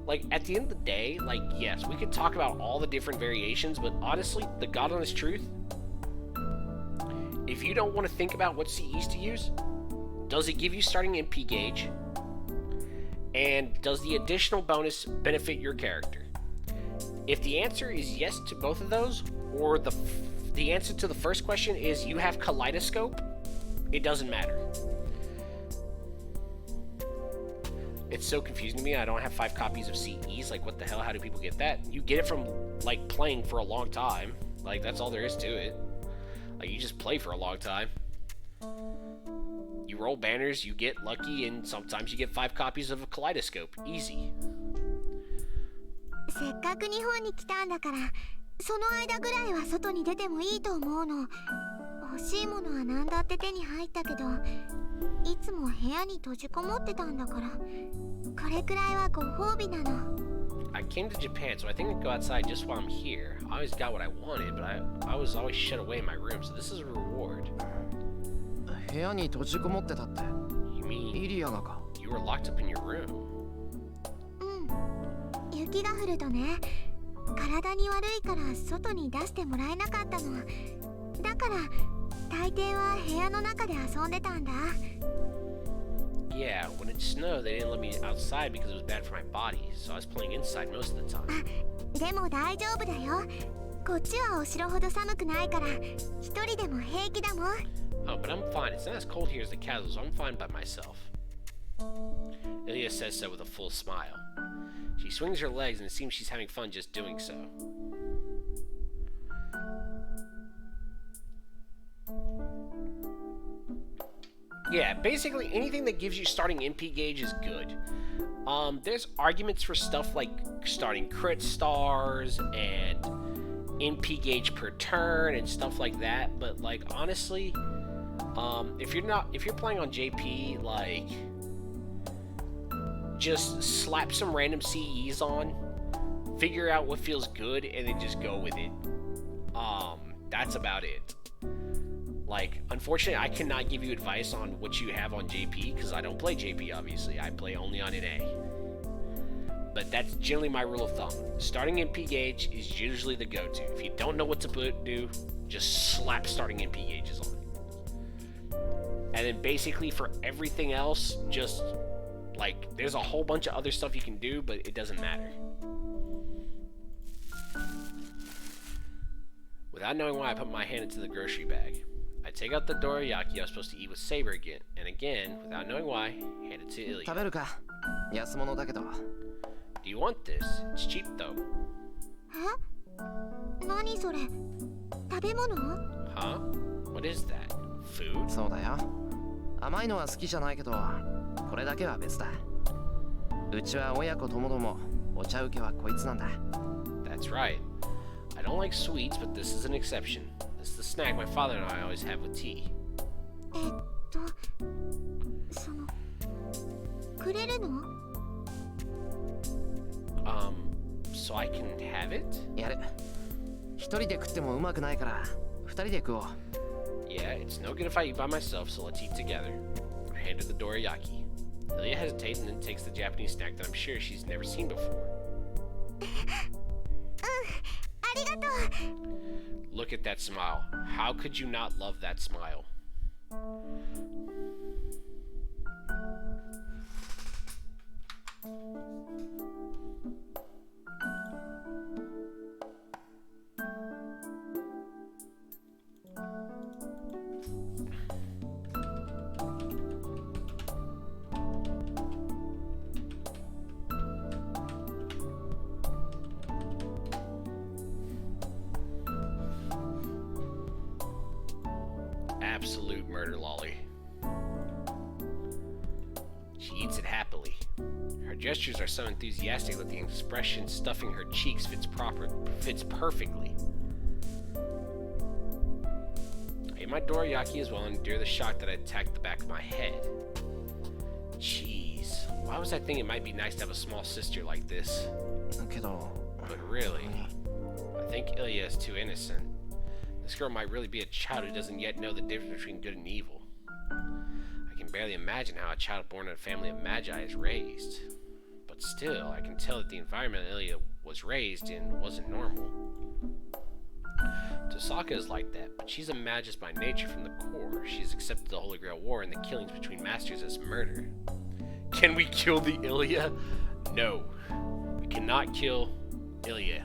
Like, at the end of the day, like, yes, we could talk about all the different variations, but honestly, the God honest truth if you don't want to think about what CEs to use, does it give you starting MP gauge? And does the additional bonus benefit your character? If the answer is yes to both of those, or the answer to the first question is you have Kaleidoscope, it doesn't matter. It's so confusing to me. I don't have 5 copies of CEs. Like, what the hell? How do people get that? You get it from, like, playing for a long time. Like, that's all there is to it. Like, you just play for a long time. You roll banners, you get lucky, and sometimes you get 5 copies of a Kaleidoscope. Easy. せっかく日本に来たんだから、その間ぐらいは外に出てもいいと思うの。欲しいものは何だって手に入ったけど、いつも部屋に閉じこもってたんだから、これくらいはご褒美なの。I came to Japan, so I think I'd go outside just while I'm here. I always got what I wanted, but I was always shut away in my room, so this is a reward. 部屋に閉じこもってたって You mean イリアがか you were locked up in your room? うん。雪が降るとね、体に悪いから外に出してもらえなかったの。だから大抵は部屋の中で遊んでたんだ。Yeah, when it snowed, they didn't let me outside because it was bad for my body, so I was playing inside most of the time. でも大丈夫だよ。こっちはお城ほど寒くないから、一人でも平気だもん。Oh, but I'm fine. It's not as cold here as the castle, so I'm fine by myself. Ilya says so with a full smile. She swings her legs and it seems she's having fun just doing so. Yeah, basically anything that gives you starting MP gauge is good. There's arguments for stuff like starting crit stars and MP gauge per turn and stuff like that, but like honestly, if you're playing on JP, like just slap some random CEs on, figure out what feels good, and then just go with it. That's about it. Like, unfortunately, I cannot give you advice on what you have on JP, because I don't play JP, obviously. I play only on NA. But that's generally my rule of thumb. Starting MP gauge is usually the go-to. If you don't know what to do, just slap starting MP gauges on. And then basically for everything else, just, like, there's a whole bunch of other stuff you can do, but it doesn't matter. Without knowing why, I put my hand into the grocery bag. I take out the dorayaki I was supposed to eat with Saber again, and again, without knowing why, hand it to Ilya. 食べるか安物だけど Do you want this? It's cheap though. え？何それ？食べ物？ Huh? What is that? Food? そうだよ甘いのは好きじゃないけどこれだけは別だうちは親子ともどもお茶受けはこいつなんだ That's right. I don't like sweets, but this is an exception. This is the snack my father and I always have with tea. そのくれるの？ So I can have it? やる一人で食ってもうまくないから二人で食おう Yeah, it's no good if I eat by myself, so let's eat together. I hand her the dorayaki. Ilya hesitates and then takes the Japanese snack that I'm sure she's never seen before. ありがとう。 Look at that smile. How could you not love that smile? Absolute murder lolly. She eats it happily. Her gestures are so enthusiastic that the expression stuffing her cheeks fits perfectly. I ate my dorayaki as well and endure the shock that attacked the back of my head. Jeez, why was I thinking it might be nice to have a small sister like this? けど But really, I think Ilya is too innocent. This girl might really be a child who doesn't yet know the difference between good and evil. I can barely imagine how a child born in a family of magi is raised. But still, I can tell that the environment Ilya was raised in wasn't normal. To Tosaka is like that, but she's a magist by nature from the core. She's accepted the Holy Grail War and the killings between masters as murder. Can we kill the Ilya? No. We cannot kill Ilya.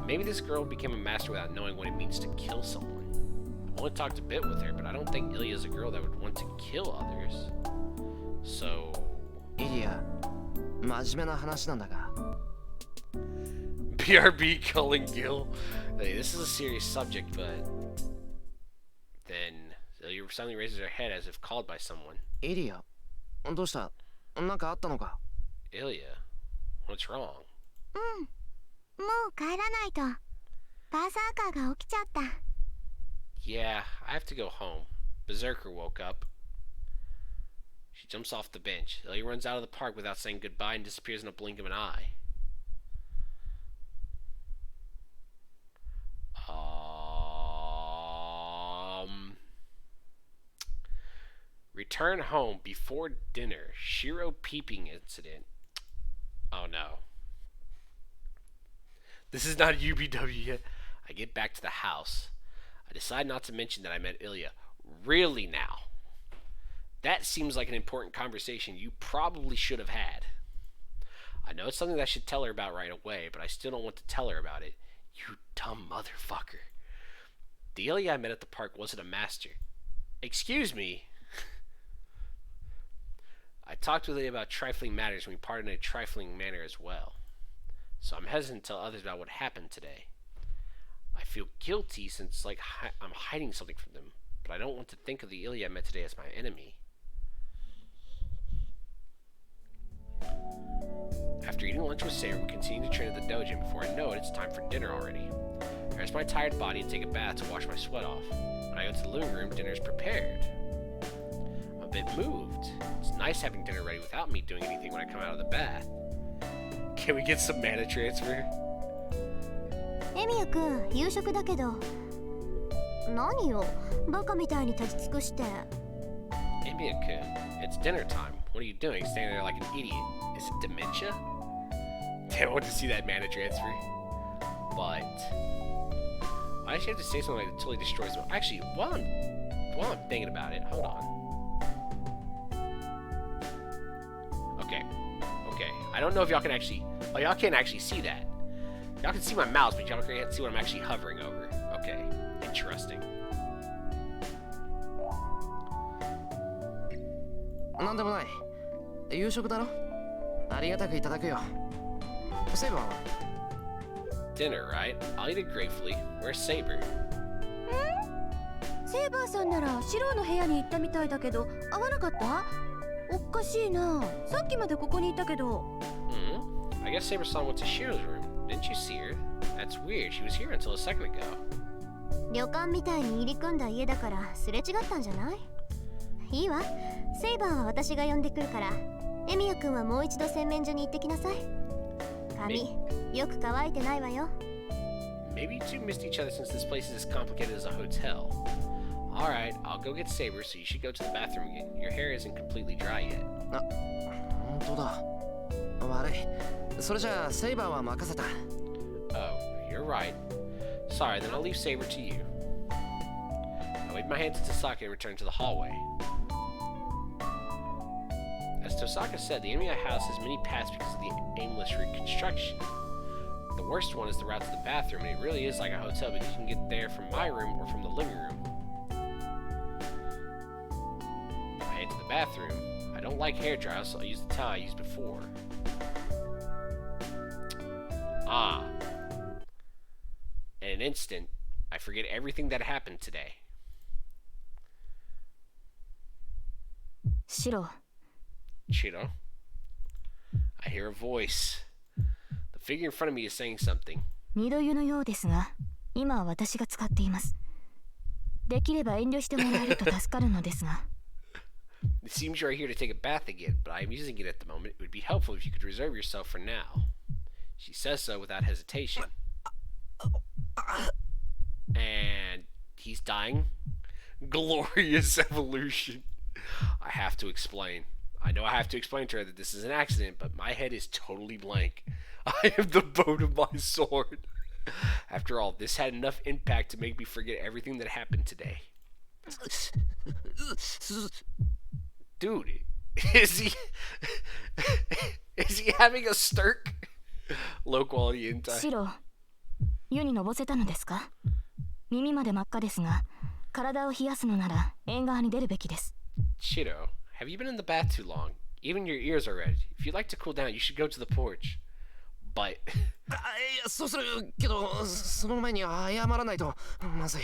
Maybe this girl became a master without knowing what it means to kill someone. I've only talked a bit with her, but I don't think Ilya is a girl that would want to kill others. So... イリア、真面目な話なんだが。 BRB calling Gil. Hey, this is a serious subject, but... Then, Ilya suddenly raises her head as if called by someone. イリア、どうした？なんかあったのか？ Ilya? What's wrong? もう帰らないとバーサーカーが起きちゃった。 Yeah, I have to go home. Berserker woke up. She jumps off the bench. Ilya runs out of the park without saying goodbye and disappears in a blink of an eye. Return home before dinner. Shiro peeping incident. Oh no. This is not UBW yet. I get back to the house. I decide not to mention that I met Ilya. Really now? That seems like an important conversation you probably should have had. I know it's something that I should tell her about right away, but I still don't want to tell her about it. You dumb motherfucker. The Ilya I met at the park wasn't a master. Excuse me? I talked with Ilya about trifling matters and we parted in a trifling manner as well. So I'm hesitant to tell others about what happened today. I feel guilty since I'm hiding something from them, but I don't want to think of the Ilya I met today as my enemy. After eating lunch with Saber, we continue to train at the dojo. Before I know it, it's time for dinner already. I rest my tired body and take a bath to wash my sweat off. When I go to the living room, dinner is prepared. I'm a bit moved. It's nice having dinner ready without me doing anything when I come out of the bath. Can we get some mana transfer? エミヤくん、夕食だけど。何よ、バカみたいに立ち尽くして。Emiya-kun, it's dinner time. What are you doing, standing there like an idiot? Is it dementia? Damn, I want to see that mana transfer. But I actually have to say something that totally destroys me. Actually, while I'm thinking about it, hold on. Okay. I don't know if y'all can actually. Oh, y'all can't actually see that. Y'all can see my mouse, but y'all can't see what I'm actually hovering over. Okay, interesting. なんでもない。夕食だろ？ありがたくいただくよ。セイバーは？ Dinner, right? I'll eat it gratefully. Where's Saber? セイバーさんならシローの部屋に行ったみたいだけど会わなかった？おかしいな。さっきまでここにいたけど。I guess Saber-san went to Shiro's room. Didn't you see her? That's weird. She was here until a second ago. 旅館みたいに入り組んだ家だからすれ違ったんじゃない？いいわ。セイバーは私が呼んでくるから。エミヤくんはもう一度洗面所に行ってきなさい。髪、よく乾いてないわよ。Maybe you two missed each other since this place is as complicated as a hotel. Alright, I'll go get Saber, so you should go to the bathroom again. Your hair isn't completely dry yet. あ、本当だ。悪い。それじゃあセイバーは任せた。Oh, you're right. Sorry, then I'll leave Saber to you. I waved my hand to Tosaka and returned to the hallway. As Tosaka said, the Emiya house has many paths because of the aimless reconstruction. The worst one is the route to the bathroom, and it really is like a hotel because you can get there from my room or from the living room. I head to the bathroom. I don't like hair dryers, so I'll use the towel I used before. Ah. In an instant, I forget everything that happened today. シロ。 Chiro. I hear a voice. The figure in front of me is saying something. 二度湯のようですが、今は私が使っています。できれば遠慮してもらえると助かるのですが。It seems you're here to take a bath again, but I'm using it at the moment. It would be helpful if you could reserve yourself for now. She says so without hesitation. And he's dying. Glorious evolution. I have to explain. I know I have to explain to her that this is an accident, but my head is totally blank. I am the bone of my sword. After all, this had enough impact to make me forget everything that happened today. Dude, is he is he having a stirk? Low quality in time. シロ、湯にのぼせたのですか？耳まで真っ赤ですが、体を冷やすのなら縁側に出るべきです。Shido, have you been in the bath too long? Even your ears are red. If you'd like to cool down, you should go to the porch. But いやそうするけど、その前に謝らないとまずい。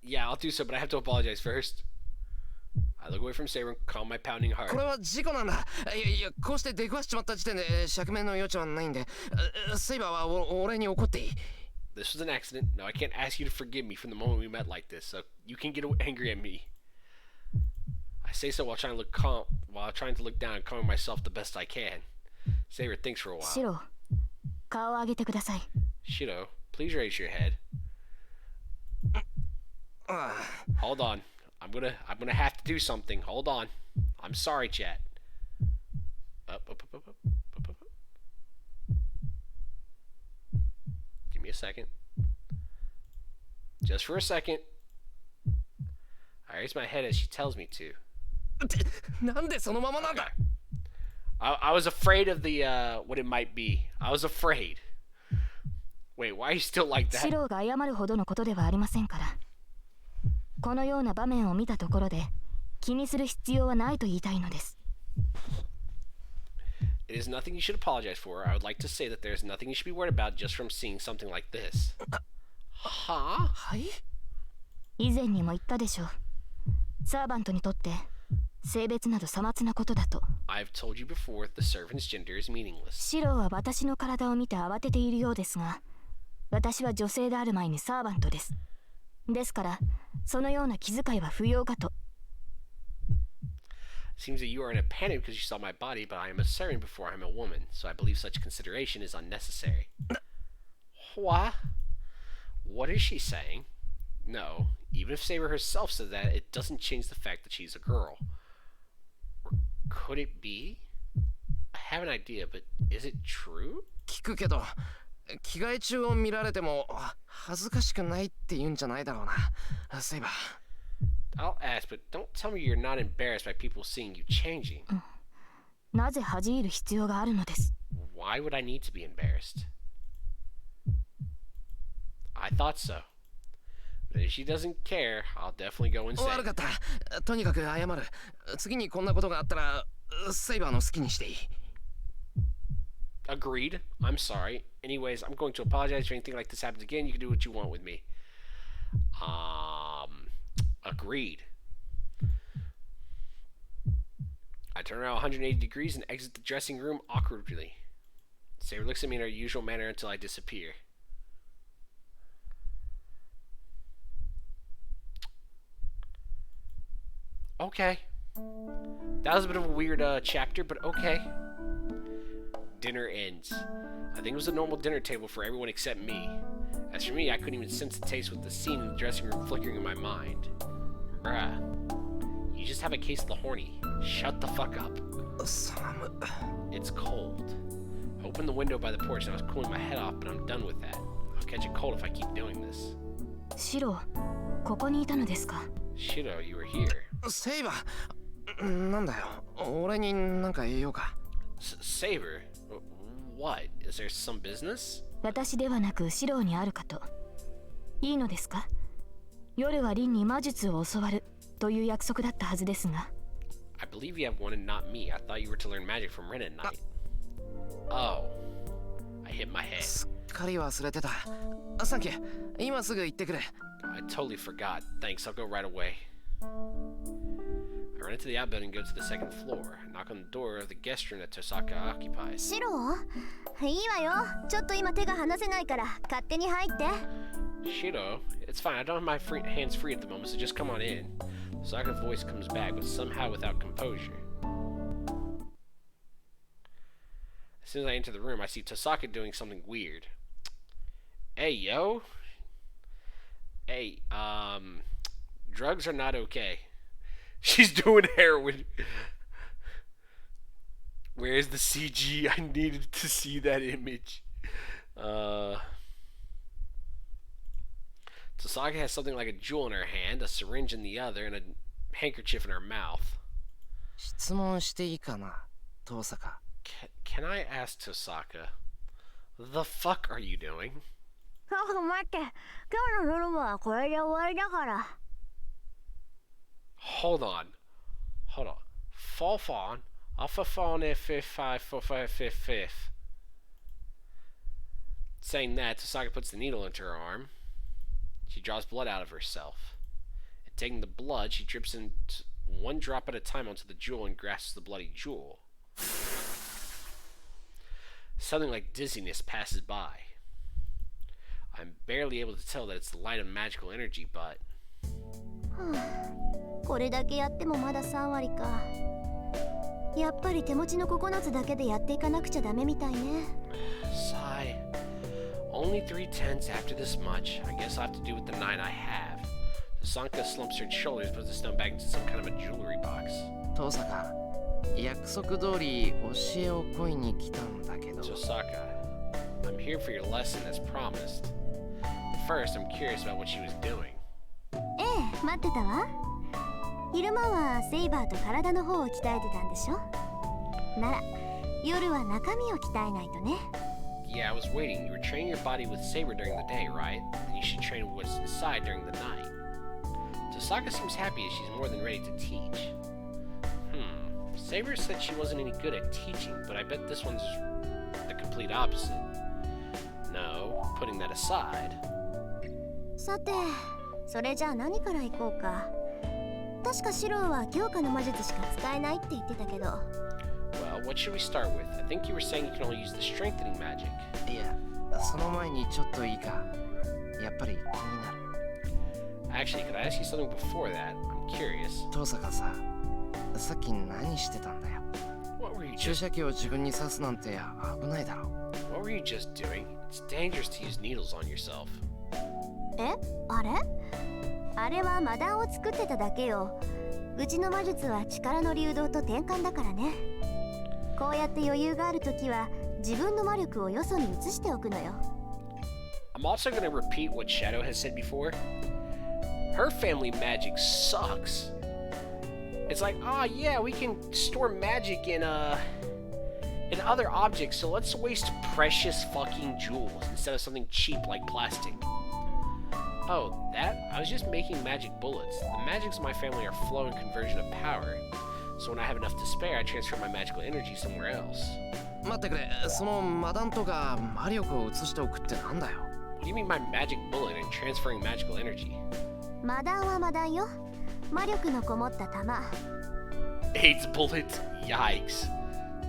yeah, I'll do so, but I have to apologize first. I look away from Saber and calm my pounding heart. これは事故なんだ。いや、こうして出くわしちまった時点で釈明の余地はないんで、セイバーは俺に怒っていい。This was an accident. No, I can't ask you to forgive me from the moment we met like this, so you can get angry at me. I say so while trying to look down and calm myself the best I can. Saber thinks for a シ while. ロ、顔を上げてください。Shido, please raise your head. ああ Hold on. I'm gonna have to do something. Hold on. I'm sorry, chat. Up. Give me a second. Just for a second. I raise my head as she tells me to. なんでそのままなんだ。 I was afraid of the what it might be. I was afraid. Wait, why are you still like シ that? ロが謝るほどのことではありませんから。このような場面を見たところで気にする必要はないと言いたいのです。It is nothing you should apologize for. I would like to say that there is nothing you should be worried about just from seeing something like this. Huh? はい。以前にも言ったでしょう。サーバントにとって性別などさまつなことだと。I've told you before, the servant's gender is meaningless. シロは私の体を見て慌てているようですが、私は女性である前にサーバントです。ですから、そのような気遣いは不要かと。Seems that you are in a panic because you saw my body, but I am a servant before I am a woman, so I believe such consideration is unnecessary. What? What is she saying? No, even if Saber herself said that, it doesn't change the fact that she's a girl. Or could it be? I have an idea, but is it true? 聞くけど、着替え中を見られても恥ずかしくないって言うんじゃないだろうな。セイバー。I'll ask, but don't tell me you're not embarrassed by people seeing you changing. なぜ恥じ入る必要があるのです。Why would I need to be embarrassed? I thought so. But if she doesn't care, I'll definitely go and say. 悪かった。とにかく謝る。次にこんなことがあったら、セイバーの好きにしていい。Agreed. I'm sorry. Anyways, I'm going to apologize if anything like this happens again. You can do what you want with me. Agreed. I turn around 180 degrees and exit the dressing room awkwardly. Saber looks at me in her usual manner until I disappear. Okay. That was a bit of a weird chapter, but okay. Dinner ends. I think it was a normal dinner table for everyone except me. As for me, I couldn't even sense the taste with the scene in the dressing room flickering in my mind. Bruh. You just have a case of the horny. Shut the fuck up. It's cold. I opened the window by the porch and I was cooling my head off, but I'm done with that. I'll catch a cold if I keep doing this. シロ、ここにいたのですか。Shido, you were here. セイバー。なんだよ。俺になんか言おうか。Saber? What? Is there some business? 私ではなくシロにあるかと。いいのですか？夜はリンに魔術を教わるという約束だったはずですが。I believe you have one and not me. I thought you were to learn magic from Ren at night. Oh. I hit my head. すっかり忘れてた。サンキュー。今すぐ行ってくれ。I totally forgot. Thanks, I'll go right away. I run into the outbuilding and go to the second floor. I knock on the door of the guest room that Tosaka occupies. シロいいわよ。ちょっと今手が離せないから勝手に入って。Shido, it's fine. I don't have my hands free at the moment, so just come on in. Tosaka's voice comes back, but somehow without composure. As soon as I enter the room, I see Tosaka doing something weird. Hey, yo. Hey, drugs are not okay. She's doing heroin. Where's the CG? I needed to see that image. Tasaka has something like a jewel in her hand, a syringe in the other, and a handkerchief in her mouth. 質問していいかな、遠坂。Can I ask Tasaka, the fuck are you doing? ちょっと待って、今日のフルムはこれで終わりだから。Hold on. Fall fawn. Alpha fawn F5 Saying that, Tasaka puts the needle into her arm. She draws blood out of herself. And taking the blood, she drips in one drop at a time onto the jewel and grasps the bloody jewel. Something like dizziness passes by. I'm barely able to tell that it's the light of magical energy, but... これだけやってもまだ3割か。やっぱり手持ちの9つだけでやっていかなくちゃダメみたいね。Sigh. Only 3/10 after this much. I guess I'll have to do with the 9 I have. Tasaka slumps her shoulders, puts the stone back into some kind of a jewelry box. 遠坂、約束通り教えを請いに来たんだけど。Tasaka, I'm here for your lesson as promised. First, I'm curious about what she was doing. ええ、待ってたわ。昼間はセイバーと体の方を鍛えてたんでしょ。なら、夜は中身を鍛えないとね。Yeah, I was waiting. You were training your body with Saber during the day, right? Then you should train what's inside during the night. Tasaka seems happy as she's more than ready to teach. Saber said she wasn't any good at teaching, but I bet this one's the complete opposite. No, putting that aside. さて、それじゃあ何から行こうか。確かシローは強化の魔術しか使えないって言ってたけど。Well, what should we start with? I think you were saying you can only use the strengthening magic. いや、その前にちょっといいか。やっぱり気になる。Actually, could I ask you something before that? I'm curious. 遠坂さ、さっき何してたんだよ。What were you 注 just 射器を自分に刺すなんて危ないだろ。What were you just doing? It's dangerous to use needles on yourself. え、あれ？あれは魔弾を作ってただけよ。うちの魔術は力の流動と転換だからね。こうやって余裕があるときは自分の魔力をよそに移しておくのよ。I'm also going to repeat what Shadow has said before. Her family magic sucks. It's like, yeah, we can store magic in other objects, so let's waste precious fucking jewels instead of something cheap like plastic. Oh, that? I was just making magic bullets. The magics in my family are flow and conversion of power. So when I have enough to spare, I transfer my magical energy somewhere else. 待ってくれ、その魔弾とか魔力を移しておくってなんだよ。What do you mean by magic bullet and transferring magical energy? 魔弾は魔弾よ。魔力のこもった弾。AIDS bullets? Yikes.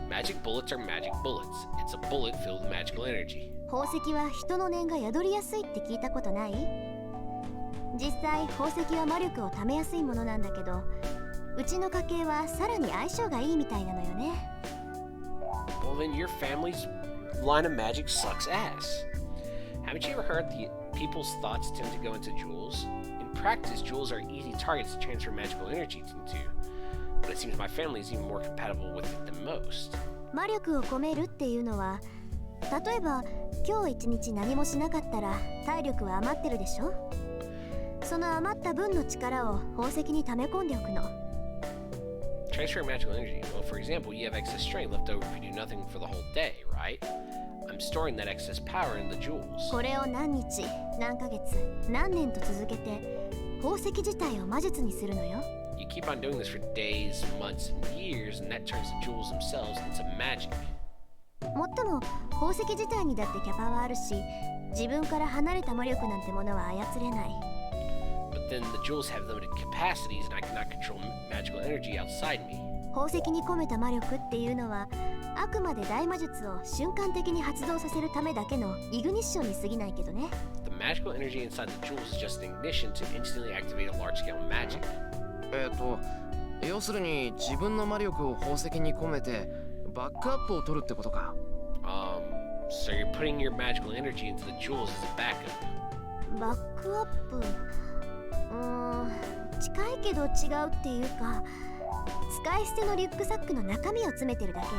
Magic bullets are magic bullets. It's a bullet filled with magical energy. 宝石は人の念が宿りやすいって聞いたことない？実際宝石は魔力を貯めやすいものなんだけど、うちの家系はさらに相性がいいみたいなのよね。Well, then your family's line of magic sucks ass. Haven't you ever heard the people's thoughts tend to go into jewels? In practice, jewels are easy targets to transfer magical energy into, but it seems my family is even more compatible with it than most. 魔力を込めるっていうのは、例えば今日一日何もしなかったら体力は余ってるでしょ。その余った分の力を宝石に溜め込んでおくの。Transfer magical energy. Well, for example, you have excess strength left over if you do nothing for the whole day, right? I'm storing that excess power in the jewels. これを何日、何ヶ月、何年と続けて宝石自体を魔術にするのよ。You keep on doing this for days, months, and years, and that turns the jewels themselves into magic. もっとも宝石自体にだってキャパはあるし、自分から離れた魔力なんてものは操れない。But then the jewels have limited capacities, and I cannot control magical energy outside me. 宝石に込めた魔力っていうのは、あくまで大魔術を瞬間的に発動させるためだけのイグニッションに過ぎないけどね。The magical energy inside the jewels is just an ignition to instantly activate a large-scale magic. 要するに自分の魔力を宝石に込めてバックアップを取るってことか。So you're putting your magical energy into the jewels as a backup. バックアップ、近いけど違うっていうか、使い捨てのリュックサックの中身を詰めてるだけよ。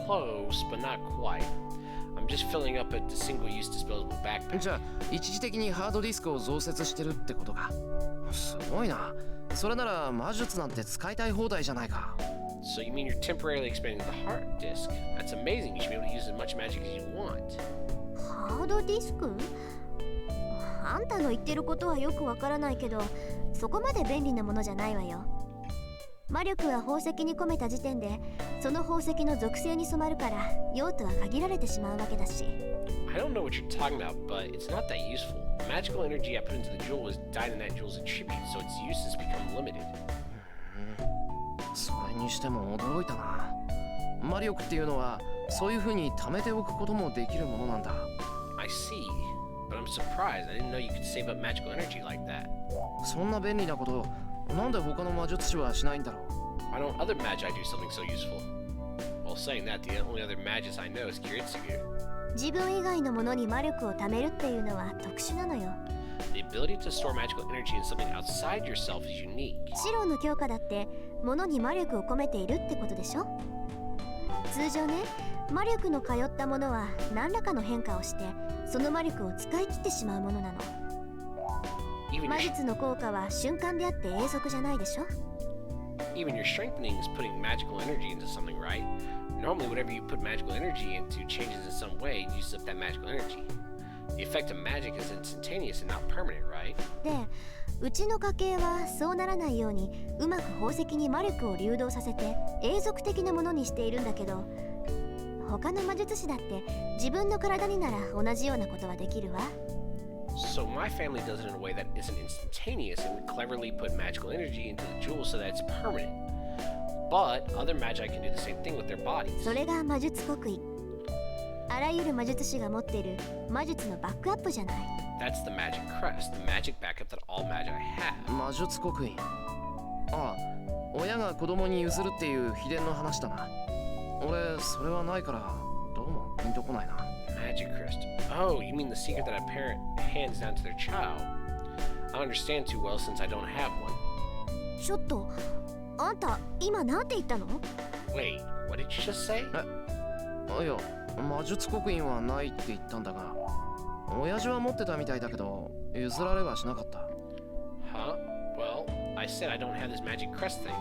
Close, but not quite. I'm just filling up a single-use disposable backpack. じゃあ一時的にハードディスクを増設してるってことか。すごいな。それなら魔術なんて使いたい放題じゃないか。So you mean you're temporarily expanding the hard disk? That's amazing. You should be able to use as much magic as you want. ハードディスク？あんたの言ってることはよくわからないけど、そこまで便利なものじゃないわよ。魔力は宝石に込めた時点でその宝石の属性に染まるから用途は限られてしまうわけだし。 I don't know what you're talking about, but it's not that useful. The magical energy I put into the jewel is dyed in that jewel's attribute, so its use has become limited. それにしても驚いたな。魔力っていうのはそういう風に貯めておくこともできるものなんだ。I see, but I'm surprised. I didn't know you could save up magical energy like that. そんな便利なことなんで他の魔術師はしないんだろう。 Why don't other magi do something so useful? Well, saying that, the only other magus I know is Kiritsugu. 自分以外のものに魔力を貯めるっていうのは特殊なのよ。The ability to store magical energy in something outside yourself is unique. シローの強化だって物に魔力を込めているってことでしょ。通常ね、魔力の通ったものは何らかの変化をしてその魔力を使い切ってしまうものなの。 Even 魔 your, 術の効果は瞬間であって永続じゃないでしょ。 even your strengthening is putting magical energy into something, right? Normally, whatever you put magical energy into changes in some way and uses up that magical energy. The effect of magic is instantaneous and not permanent, right? で、うちの家系はそうならないようにうまく宝石に魔力を流動させて永続的なものにしているんだけど、他の魔術師だって自分の体になら同じようなことはできるわ。 So my family does it in a way that isn't instantaneous and we cleverly put magical energy into the jewel so that it's permanent. But other magi can do the same thing with their bodies. それが魔術刻印。あらゆる魔術師が持っている魔術のバックアップじゃない。 That's the magic crest, the magic backup that all magi have. 魔術刻印。ああ、親が子供に譲るっていう秘伝の話だな。俺それはないからどうもピンとこないな。 Magic crest. Oh, you mean the secret that a parent hands down to their child? I don't understand too well since I don't have one. ちょっと、あんた今なんて言ったの？ Wait, what did you just say? いや、魔術刻印はないって言ったんだが、親父は持ってたみたいだけど譲られはしなかった。 Huh? Well, I said I don't have this magic crest thing.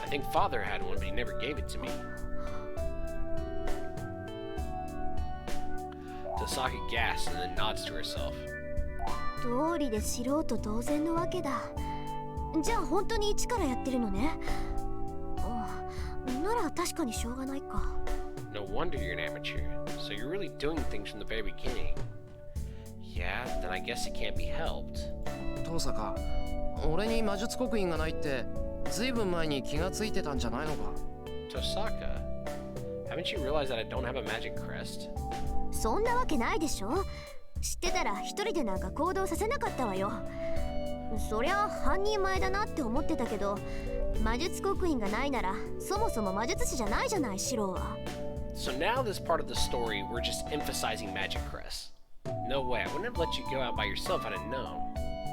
I think father had one, but he never gave it to me. Tasaka gasps and then nods to herself. 道理で素人同然のわけだ。じゃあ本当に一からやってるのね。なら確かにしょうがないか。 No wonder you're an amateur. So you're really doing things from the very beginning. Yeah, then I guess it can't be helped. 父さか、俺に魔術刻印がないってずいぶん前に気がついてたんじゃないのか。 Tosaka, haven't you realized that I don't have a magic crest? そんなわけないでしょ。知ってたら一人でなんか行動させなかったわよ。そりゃ半人前だなって思ってたけど、魔術刻印がないならそもそも魔術師じゃないじゃない、シローは。 So now this part of the story, we're just emphasizing magic crests. No way, I wouldn't have let you go out by yourself had I known.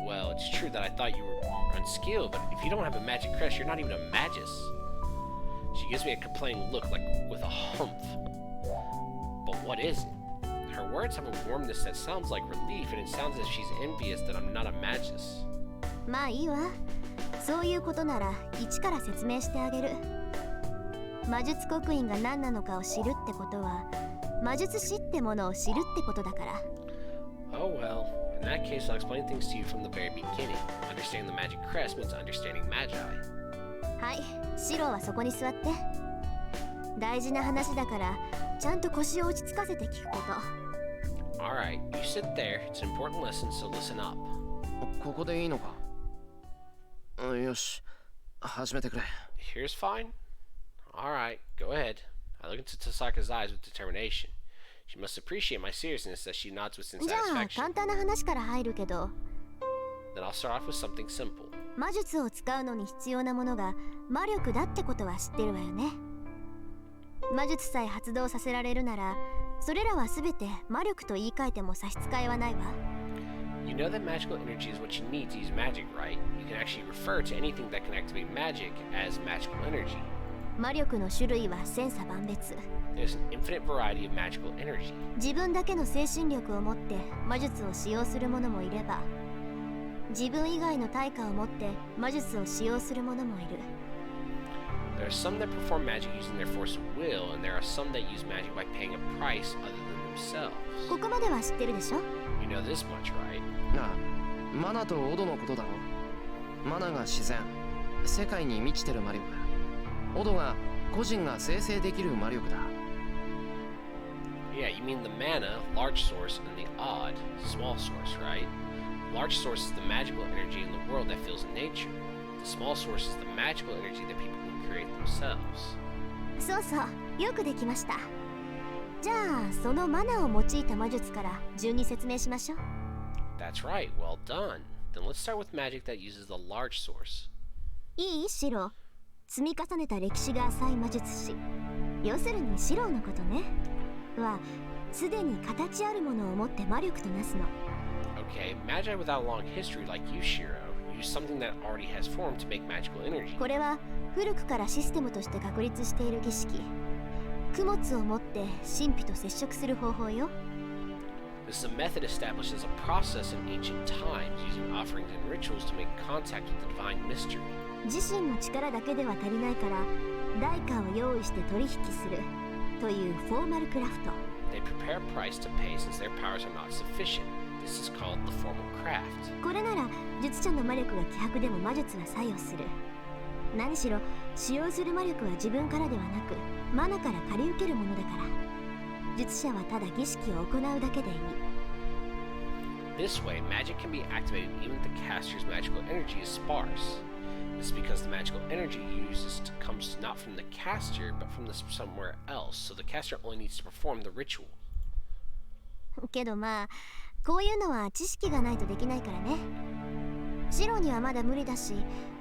Well, it's true that I thought you were unskilled, but if you don't have a magic crest, you're not even a magus. She gives me a complaining look, like with a humph. But what is it? Her words have a warmness that sounds like relief, and it sounds as if she's envious that I'm not a magus. まあいいわ。そういうことなら一から説明してあげる。魔術刻印が何なのかを知るってことは魔術師ってものを知るってことだから。 Oh well, in that case I'll explain things to you from the very beginning. Understanding the magic crest means understanding magi. はい、シローはそこに座って。大事な話だからちゃんと腰を落ち着かせて聞くこと。 Alright, you sit there. It's an important lesson, so listen up. ここでいいのか。よし、始めてくれ。 Here's fine? Alright, go ahead. I look into Tasaka's eyes with determination. She must appreciate my seriousness as she nods with じゃあ satisfaction. 簡単な話から入るけど、 Then I'll start off with something simple. 魔術を使うのに必要なものが魔力だってことは知ってるわよね。魔術さえ発動させられるならそれらは全て魔力と言い換えても差し支えはないわ。 You know that magical energy is what you need to use magic, right? You can actually refer to anything that can activate magic as magical energy. 魔力の種類は千差万別。 There's an infinite variety of magical energy. 自分だけの精神力を持って魔術を使用する者もいれば、自分以外の対価を持って魔術を使用する者もいる。 There are some that perform magic using their force of will, and there are some that use magic by paying a price other than themselves. ここまでは知ってるでしょ？ You know this much, right? なあ、マナとオドのことだろ。マナが自然、世界に満ちてる魔力。オドが個人が生成できる魔力だ。Yeah, you mean the mana, large source, and the odd, small source, right? Large source is the magical energy in the world that feels in nature. The small source is the magical energy that people can create themselves. そうそう、よくできました。じゃあ、そのマナを用いた魔術から順に説明しましょう。 That's right, well done. Then let's start with magic that uses the large source. いいシロ、積み重ねた歴史が浅い魔術師。要するにシロのことね。は、すでに形あるものを持って魔力となすの。 Okay, magi without a long history like you, Shiro, use something that already has form to make magical energy. これは古くからシステムとして確立している儀式。供物を持って神秘と接触する方法よ。 This is a method established as a process in ancient times, using offerings and rituals to make contact with the divine mystery. 自身の力だけでは足りないから代価を用意して取引するというフォーマルクラフト。 They prepare a price to pay since their powers are not sufficient. This is called the formal craft. これなら術者の魔力が希薄でも魔術は作用する。何しろ使用する魔力は自分からではなくマナから借り受けるものだから、術者はただ儀式を行うだけでいい。 This way, magic can be activated even if the caster's magical energy is sparse. This is because the magical energy uses comes not from the caster, but from somewhere else, so the caster only needs to perform the ritual. けどまあこういうのは知識がないとできないからね。シロにはまだ無理だし、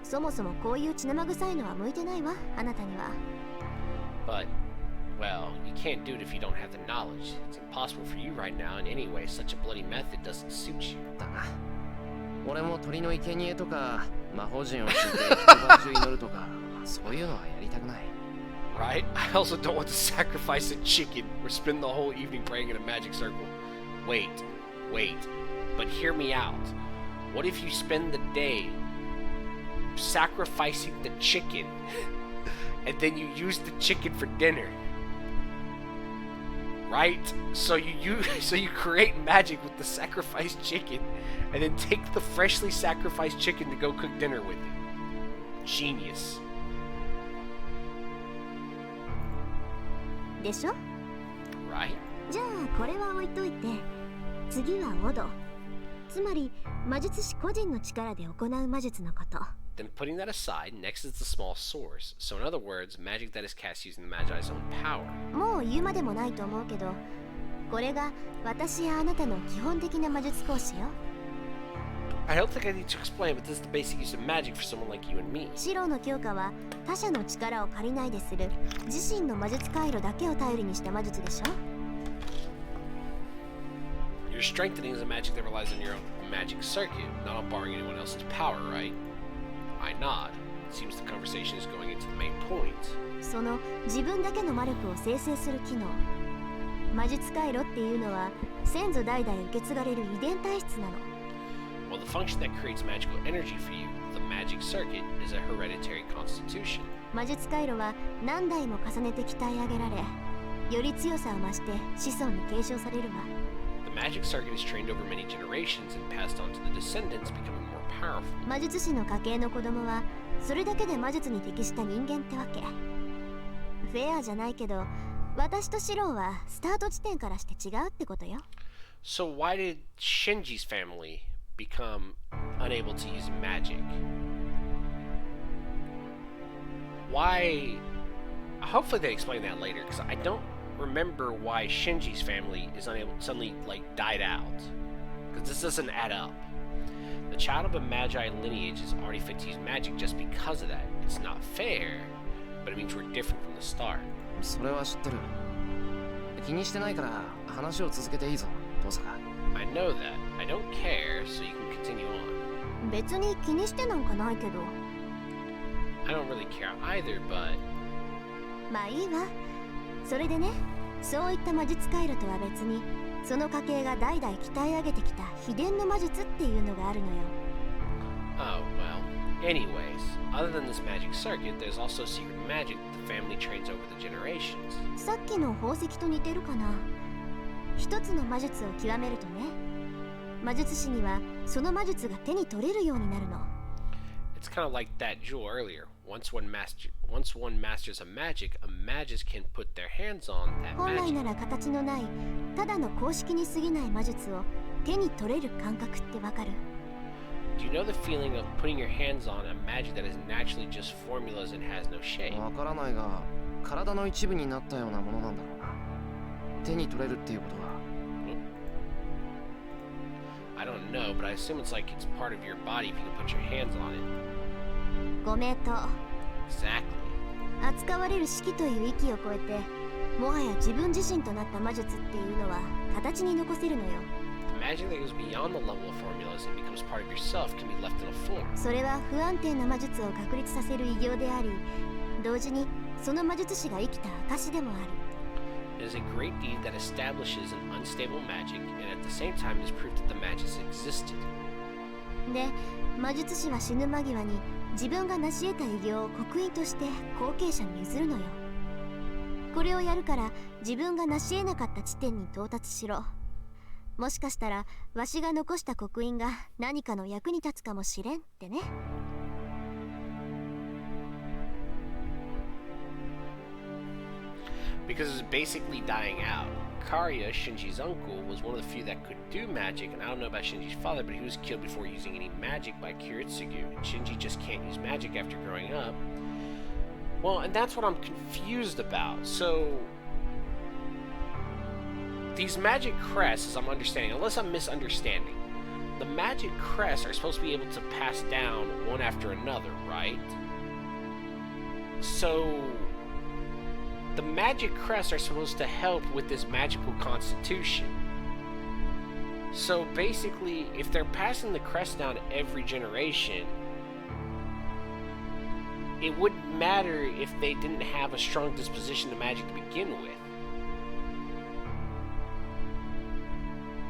そもそもこういう血生臭いのは向いてないわ、あなたには。 But, well, you can't do it if you don't have the knowledge. It's impossible for you right now, and anyway, such a bloody method doesn't suit you. だな。俺も鳥の生贄とか魔法陣を敷いて一晩中祈るとか、そういうのはやりたくない。 Right? I also don't want to sacrifice a chicken or spend the whole evening praying in a magic circle. Wait, but hear me out. What if you spend the day sacrificing the chicken and then you use the chicken for dinner? Right? So you create magic with the sacrificed chicken and then take the freshly sacrificed chicken to go cook dinner with it. Genius. でしょ？ Right? じゃあこれは置いといて、次はオド。つまり魔術師個人の力で行う魔術のこと。 Then putting that aside, next is the small source. So in other words, magic that is cast using the Magi's own power. もう言うまでもないと思うけど、これが私やあなたの基本的な魔術講師よ。 I don't think I need to explain, but this is the basic use of magic for someone like you and me. シロの強化は他者の力を借りないでする自身の魔術回路だけを頼りにした魔術でしょ。 Your strengthening is a magic that relies on your own magic circuit, not on borrowing anyone else's power, right? I nod. It seems the conversation is going into the main point. その自分だけの魔力を生成する機能、魔術回路っていうのは先祖代々受け継がれる遺伝体質なの。 Well, the function that creates magical energy for you, the magic circuit, is a hereditary constitution. 魔術回路は何代も重ねて鍛え上げられ、より強さを増して子孫に継承されるわ。 The magic circuit is trained over many generations and passed on to the descendants, becoming more powerful. 魔術師の家系の子供はそれだけで魔術に適した人間ってわけ。フェアじゃないけど、私とシローはスタート地点からして違うってことよ。 So why did Shinji's family become unable to use magic? Why? Hopefully they explain that later, because I don't remember why Shinji's family is unable suddenly died out. Because this doesn't add up. The child of a magi lineage is already fit to use magic just because of that. It's not fair, but it means we're different from the start. それは知ってる。気にしてないから話を続けていいぞ、父さん。I know that. I don't care, so you can continue on. 別に気にしてなんかないけど。 I don't really care either, but まあいいわ。それでね、そういった魔術回路とは別にその家系が代々鍛え上げてきた秘伝の魔術っていうのがあるのよ。 Oh, well. Anyways, other than this magic circuit, there's also secret magic that the family trains over the generations. さっきの宝石と似てるかな。一つの魔術を極めるとね、魔術師にはその魔術が手に取れるようになるの。 It's kind of like that jewel earlier. Once one masters a magist can put their hands on that 本来 magic. なら形のないただの公式に過ぎない魔術を手に取れる感覚ってわかる？ Do you know the feeling of putting your hands on a magic that is naturally just formulas and has no shape? わからないが、体の一部になったようなものなんだろうな。手に取れるっていうことは。I don't know, but I assume it's like it's part of your body if you can put your hands on it. ご名答。 Exactly. 扱われる式という域を超えて、もはや自分自身となった魔術っていうのは形に残せるのよ。 The magic that goes beyond the level of formulas and becomes part of yourself can be left in a form. それは不安定な魔術を確立させる偉業であり、同時にその魔術師が生きた証でもある。 It is a great deed that establishes an unstable magic and at the same time is proof that the magic existed. で、魔術師は死ぬ間際に自分が成し得た偉業を刻印として後継者に譲るのよ。これをやるから自分が成し得なかった地点に到達しろ。もしかしたらわしが残した刻印が何かの役に立つかもしれんってね。 Because it's basically dying out. Kariya, Shinji's uncle, was one of the few that could do magic, and I don't know about Shinji's father, but he was killed before using any magic by Kiritsugu, and Shinji just can't use magic after growing up. Well, and that's what I'm confused about. So, these magic crests, as I'm understanding, unless I'm misunderstanding, the magic crests are supposed to be able to pass down one after another, right? So, the magic crests are supposed to help with this magical constitution. So basically, if they're passing the crest down every generation, it wouldn't matter if they didn't have a strong disposition to magic to begin with.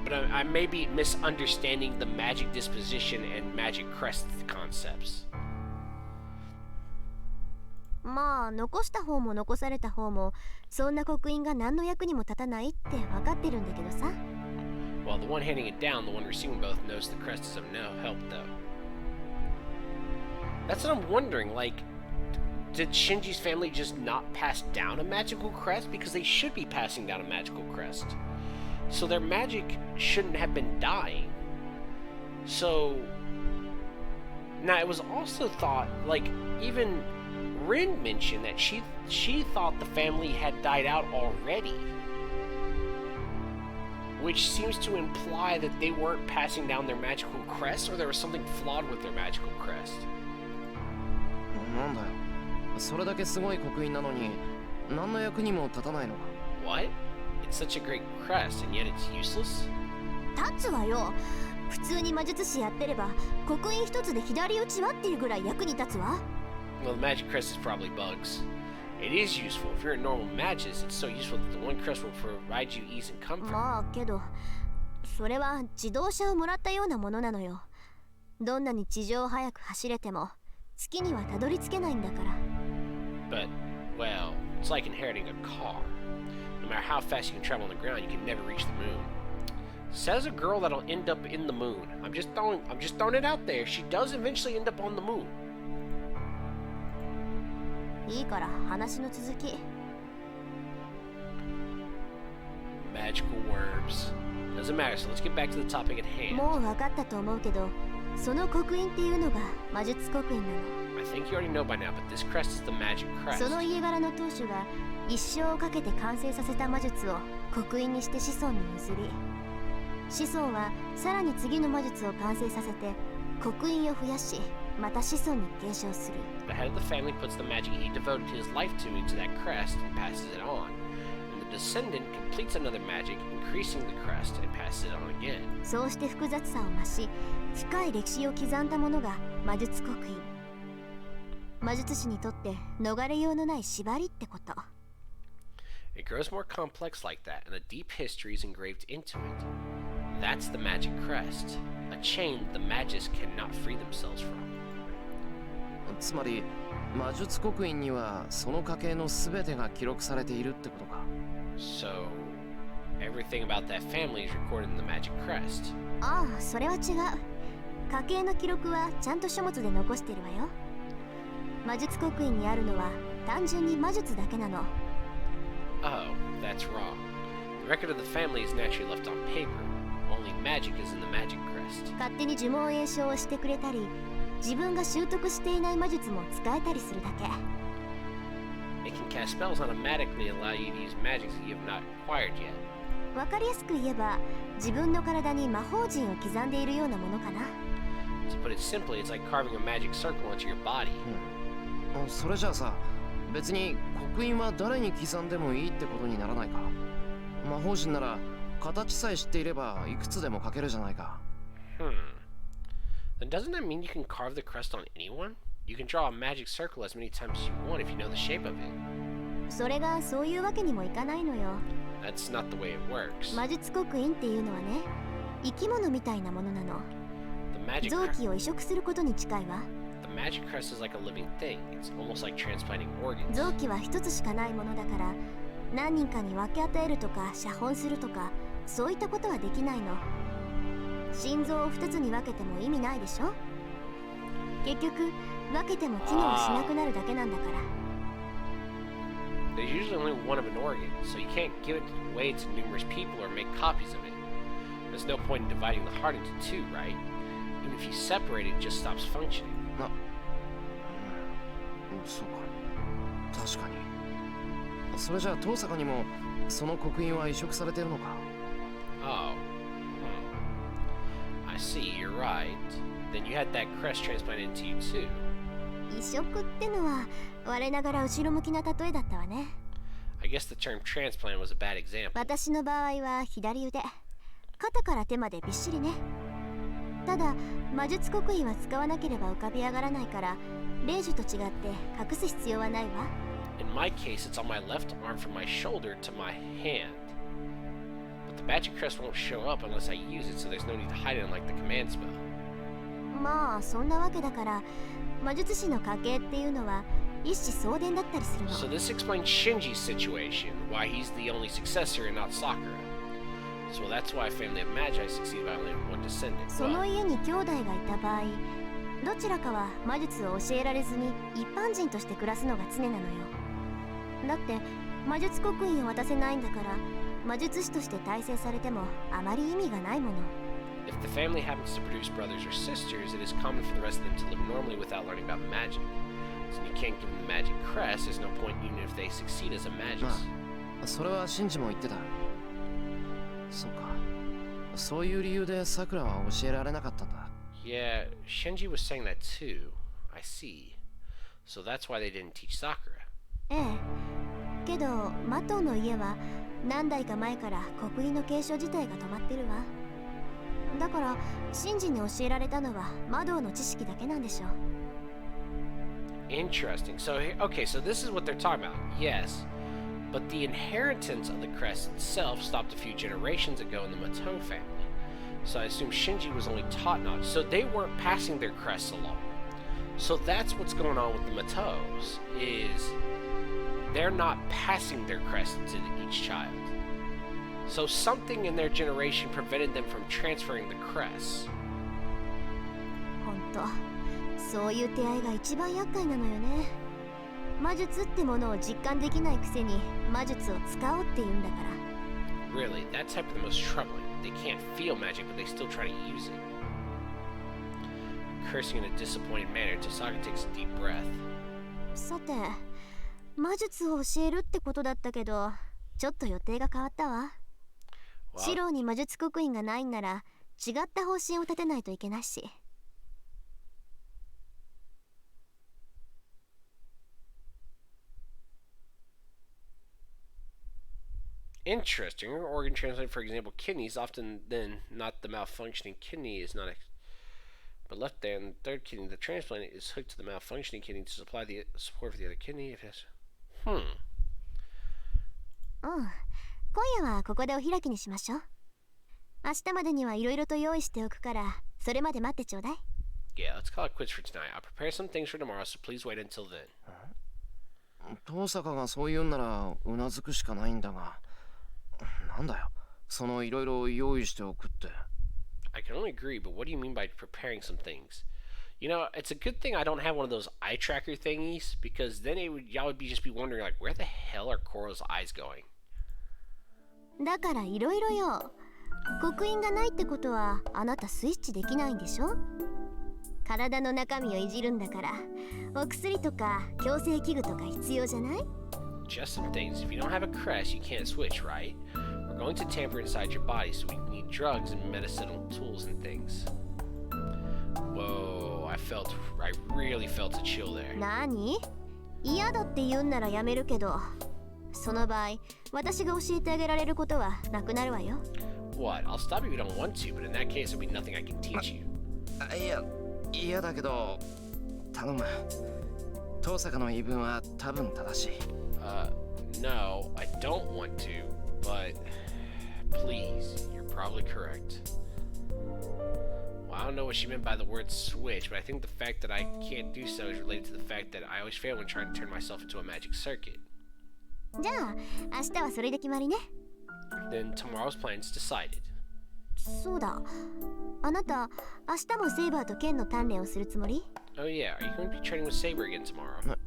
But I may be misunderstanding the magic disposition and magic crest concepts. まあ残した方も残された方もそんな刻印が何の役にも立たないって分かってるんだけどさ。 Well, the one handing it down, the one receiving both, knows the crest is of no help, though. That's what I'm wondering, like, did Shinji's family just not pass down a magical crest? Because they should be passing down a magical crest. So their magic shouldn't have been dying. So... Now, it was also thought, like, even Rin mentioned that she thought the family had died out already. Which seems to imply that they weren't passing down their magical crest, or there was something flawed with their magical crest. なんだよ。それだけすごい刻印なのに、何の役にも立たないのか。 What? It's such a great crest, and yet it's useless? 立つわよ。普通に魔術師やってれば刻印一つで左打ちはっていうぐらい役に立つわ。 Well, the magic crest is probably bugs. It is useful. If you're a normal magist, it's so useful that the one crest will provide you ease and comfort. まあけど、それは自動車をもらったようなものなのよ。どんなに地上を速く走れても月にはたどり着けないんだから。 But, well, it's like inheriting a car. No matter how fast you can travel on the ground, you can never reach the moon. Says a girl that'll end up in the moon. I'm just throwing it out there. She does eventually end up on the moon. いいから話の続き。 Magical worms. Doesn't matter, so let's get back to the topic at hand. もう分かったと思うけど、その刻印っていうのが魔術刻印なの。 I think you already know by now, but this crest is the magic crest. その家柄の当主が一生をかけて完成させた魔術を刻印にして子孫に譲り、子孫はさらに次の魔術を完成させて刻印を増やし、また子孫に継承する。 The head of the family puts the magic he devoted his life to into that crest and passes it on. And the descendant completes another magic, increasing the crest and passes it on again. そうして複雑さを増し、深い歴史を刻んだものが魔術刻印。魔術師にとって逃れようのない縛りってこと。It grows more complex like that, and a deep history is engraved into it. That's the magic crest, a chain the Magus cannot free themselves from. つまり魔術刻印にはその家系の全てが記録されているってことか。 So, everything about that family is recorded in the magic crest. ああ、それは違う。家系の記録はちゃんと書物で残してるわよ。魔術刻印にあるのは単純に魔術だけなの。Oh, that's wrong. The record of the family is naturally left on paper. Only magic is in the magic crest. 勝手に呪文演唱をしてくれたり、自分が習得していない魔術も使えたりするだけ。It can cast spells automatically and allow you to use magics that you have not acquired yet. わかりやすく言えば、自分の体に魔法陣を刻んでいるようなものかな。To put it simply, it's like carving a magic circle into your body. それじゃあさ、別に刻印は誰に刻んでもいいってことにならないか。魔法陣なら形さえ知っていればいくつでも書けるじゃないか。Then doesn't that mean you can carve the crest on anyone? You can draw a magic circle as many times as you want if you know the shape of it. それがそういうわけにもいかないのよ。That's not the way it works. 魔術刻印っていうのはね、生き物みたいなものなの。臓器を移植することに近いわ。The magic crest is like a living thing. It's almost like transplanting organs. 臓器は一つしかないものだから、何人かに分け与えるとか写本するとか、そういったことはできないの。心臓を二つに分けても意味ないでしょ。結局分けても機能しなくなるだけなんだから。There's usually only one of an organ, so you can't give it away to numerous people or make copies of it. There's no point in dividing the heart into two, right? Even if you separate it, it just stops functioning. そうか。確かに。それじゃあ遠坂にもその刻印は移植されてるのか。Oh. I see, you're right. Then you had that crest transplanted into you too. 移植ってのは我ながら後ろ向きな例えだったわね。I guess the term transplant was a bad example. 私の場合は左腕、肩から手までびっしりね。ただ魔術刻印は使わなければ浮かび上がらないから、霊樹と違って隠す必要はないわ。In my case, it's on my left arm from my shoulder to my hand. But the magic crest won't show up unless I use it, so there's no need to hide it unlike the command spell. まあそんなわけだから、魔術師の家系っていうのは一子相伝だったりするの。 So this explains Shinji's situation, why he's the only successor and not Sakura. So that's why a family of magi succeeded by only one descendant. その家に兄弟がいた場合、どちらかは魔術を教えられずに一般人として暮らすのが常なのよ。だって魔術刻印を渡せないんだから、魔術師として大成されてもあまり意味がないもの。 If the family happens to produce brothers or sisters, it is common for the rest of them to live normally without learning about magic. So you can't give them the magic crest, there's no point even if they succeed as a magus. それはシンジも言ってた。そうか。そういう理由でさくらは教えられなかったんだ。Yeah, Shinji was saying that too. I see. So that's why they didn't teach Sakura. ええ。けどマトウの家は何代か前から刻印の継承自体が止まってるわ。だからシンジに教えられたのは魔導の知識だけなんでしょう。 Interesting. So, okay, so this is what they're talking about. Yes. But the inheritance of the crest itself stopped a few generations ago in the Matou family. So I assume Shinji was only taught knowledge. So they weren't passing their crests along. So that's what's going on with the Matous, is they're not passing their crest to each child. So something in their generation prevented them from transferring the crests. ほんと、そういう出会いが一番厄介なのよね。魔術ってものを実感できないくせに魔術を使おうって言うんだから。 Really, that type of the most troubling. They can't feel magic, but they still try to use it. Cursing in a disappointed manner, Tosaka takes a deep breath. さて、魔術を教えるってことだったけど、ちょっと予定が変わったわ。シローに魔術刻印がないんなら、違った方針を立てないといけないし。Interesting. Organ transplant, for example, kidneys, often then not the malfunctioning kidney is not, but left there and third kidney. The transplant is hooked to the malfunctioning kidney to supply the support for the other kidney. If yes, 今夜はここでお開きにしましょう。明日までにはいろいろと用意しておくから、それまで待ってちょうだい。Yeah, let's call it quits for tonight. I'll prepare some things for tomorrow, so please wait until then. 遠坂がそう言うんならうなずくしかないんだが、なんだよ、そのいろいろ用意しておくって。I can only agree, but what do you mean by preparing some things? You know, it's a good thing I don't have one of those eye tracker thingies, because then y'all would just be wondering, like, where the hell are Koral's eyes going? だからいろいろよ。刻印がないってことはあなたスイッチできないんでしょ。体の中身をいじるんだから、お薬とか矯正器具とか必要じゃない？ Just some things. If you don't have a crest, you can't switch, right? We're going to tamper inside your body, so we need drugs and medicinal tools and things. Whoa, I really felt a chill there. 何？嫌だって言うんならやめるけど、その場合、私が教えてあげられることはなくなるわよ。What? I'll stop you if you don't want to, but in that case, there'll be nothing I can teach you. いや、嫌だけど、頼む。遠坂の言い分は多分正しい。No, I don't want to, but please, you're probably correct. Well, I don't know what she meant by the word switch, but I think the fact that I can't do so is related to the fact that I always fail when trying to turn myself into a magic circuit. じゃあ、明日はそれで決まりね。Then tomorrow's plan's decided. そうだ。あなた、明日もセイバーと剣の鍛錬をするつもり？ Oh yeah, are you going to be training with Saber again tomorrow?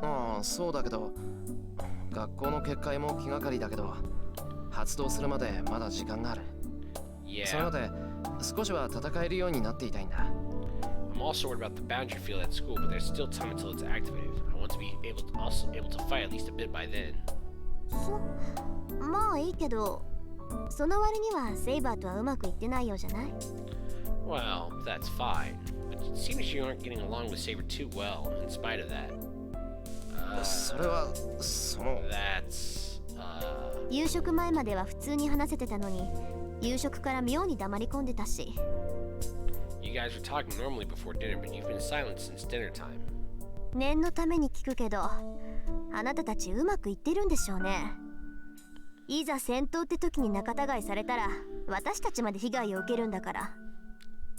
ああ、そうだけど、学校の結界も気がかりだけど、発動するまでまだ時間がある。それま Yeah. で少しは戦えるようになっていたいんだ。I'm also worried about the boundary field at school, but there's still time until it's activated. I want to be able to fight at least a bit by then. まあいいけど、その割にはセイバーとはうまくいってないようじゃない？ Well, that's fine. But it seems you aren't getting along with Saber too well, in spite of that. それは、That's, 夕食前までは普通に話せてたのに、夕食から妙に黙り込んでたし。You guys were talking normally before dinner, but you've been silent since dinner time. 念のために聞くけど、あなたたちうまくいってるんでしょうね。いざ戦闘って時に仲違いされたら、私たちまで被害を受けるんだから。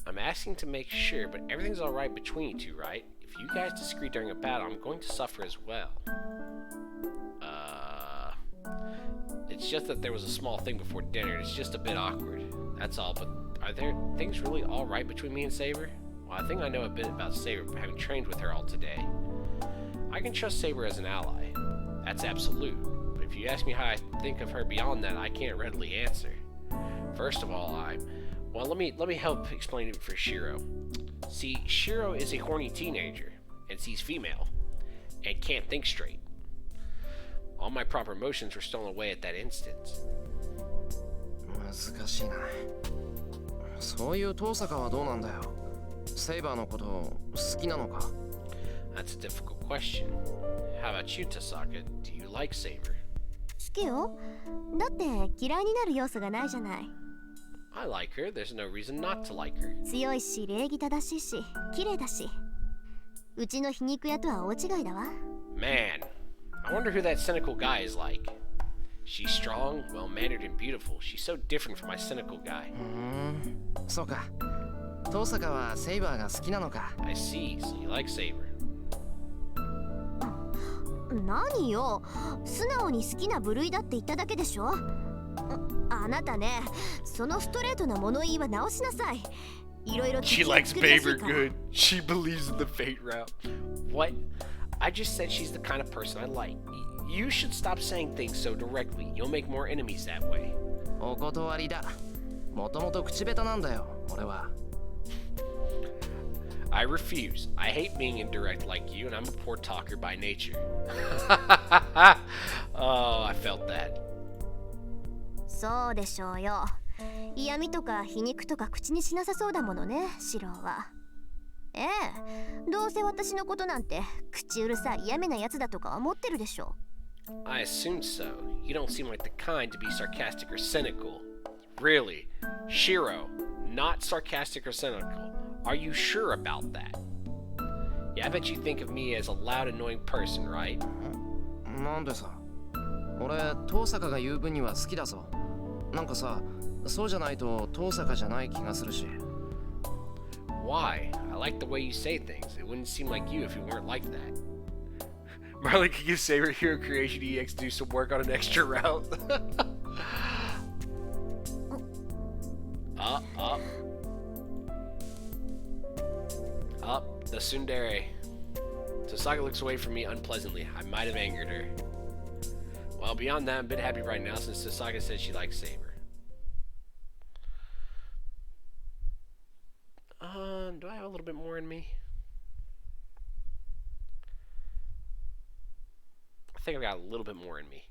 I'm asking to make sure, but everything's alright between you two, right? If you guys disagree during a battle, I'm going to suffer as well. It's just that there was a small thing before dinner, and it's just a bit awkward. That's all, but are there things really alright between me and Saber? Well, I think I know a bit about Saber, having trained with her all today. I can trust Saber as an ally. That's absolute. But if you ask me how I think of her beyond that, I can't readily answer. First of all, well, let me help explain it for Shiro. See, Shiro is a horny teenager, and sees female, and can't think straight. All my proper emotions were stolen away at that instant. 難しいな。そういう遠坂はどうなんだよ。セイバーのこと好きなのか？ That's a difficult question. How about you, Tasaka? Do you like Saber? 好きよ。だって嫌いになる要素がないじゃない。I like her. There's no reason not to like her. 強いし礼儀正しいし綺麗だし、うちの皮肉屋とは大違いだわ。 Man, I wonder who that cynical guy is like. She's strong, well-mannered, and beautiful. She's so different from my cynical guy. そうか。遠坂はセイバーが好きなのか。 I see. So you like Saber. 何よ、素直に好きな部類だって言っただけでしょ。あなたね、そのストレートな物言いは直しなさい。いろいろ She likes Saber good. She believes in the fate route. What? I just said she's the kind of person I like. You should stop saying things so directly. You'll make more enemies that way. お断りだ。もともと口下手なんだよ、俺は。I refuse. I hate being indirect like you, and I'm a poor talker by nature. Oh, I felt that. そうでしょうよ。嫌味とか皮肉とか口にしなさそうだものね、シローは。ええ、どうせ私のことなんて口うるさい嫌味なやつだとか思ってるでしょ。I assumed so. You don't seem like the kind to be sarcastic or cynical. Really? Shiro, not sarcastic or cynical. Are you sure about that? Yeah, I bet you think of me as a loud, annoying person, right? なんでさ。俺遠坂が言う分には好きだぞ。なんかさ、そうじゃないと遠坂じゃない気がするし。 Why? I like the way you say things. It wouldn't seem like you if you weren't like that. Marley could give Saber Hero Creation EX do some work on an extra route. Up. The tsundere. Tosaka looks away from me unpleasantly. I might have angered her. Well, beyond that, I'm a bit happy right now since Tosaka said she likes Saber. Do I have a little bit more in me? I think I've got a little bit more in me.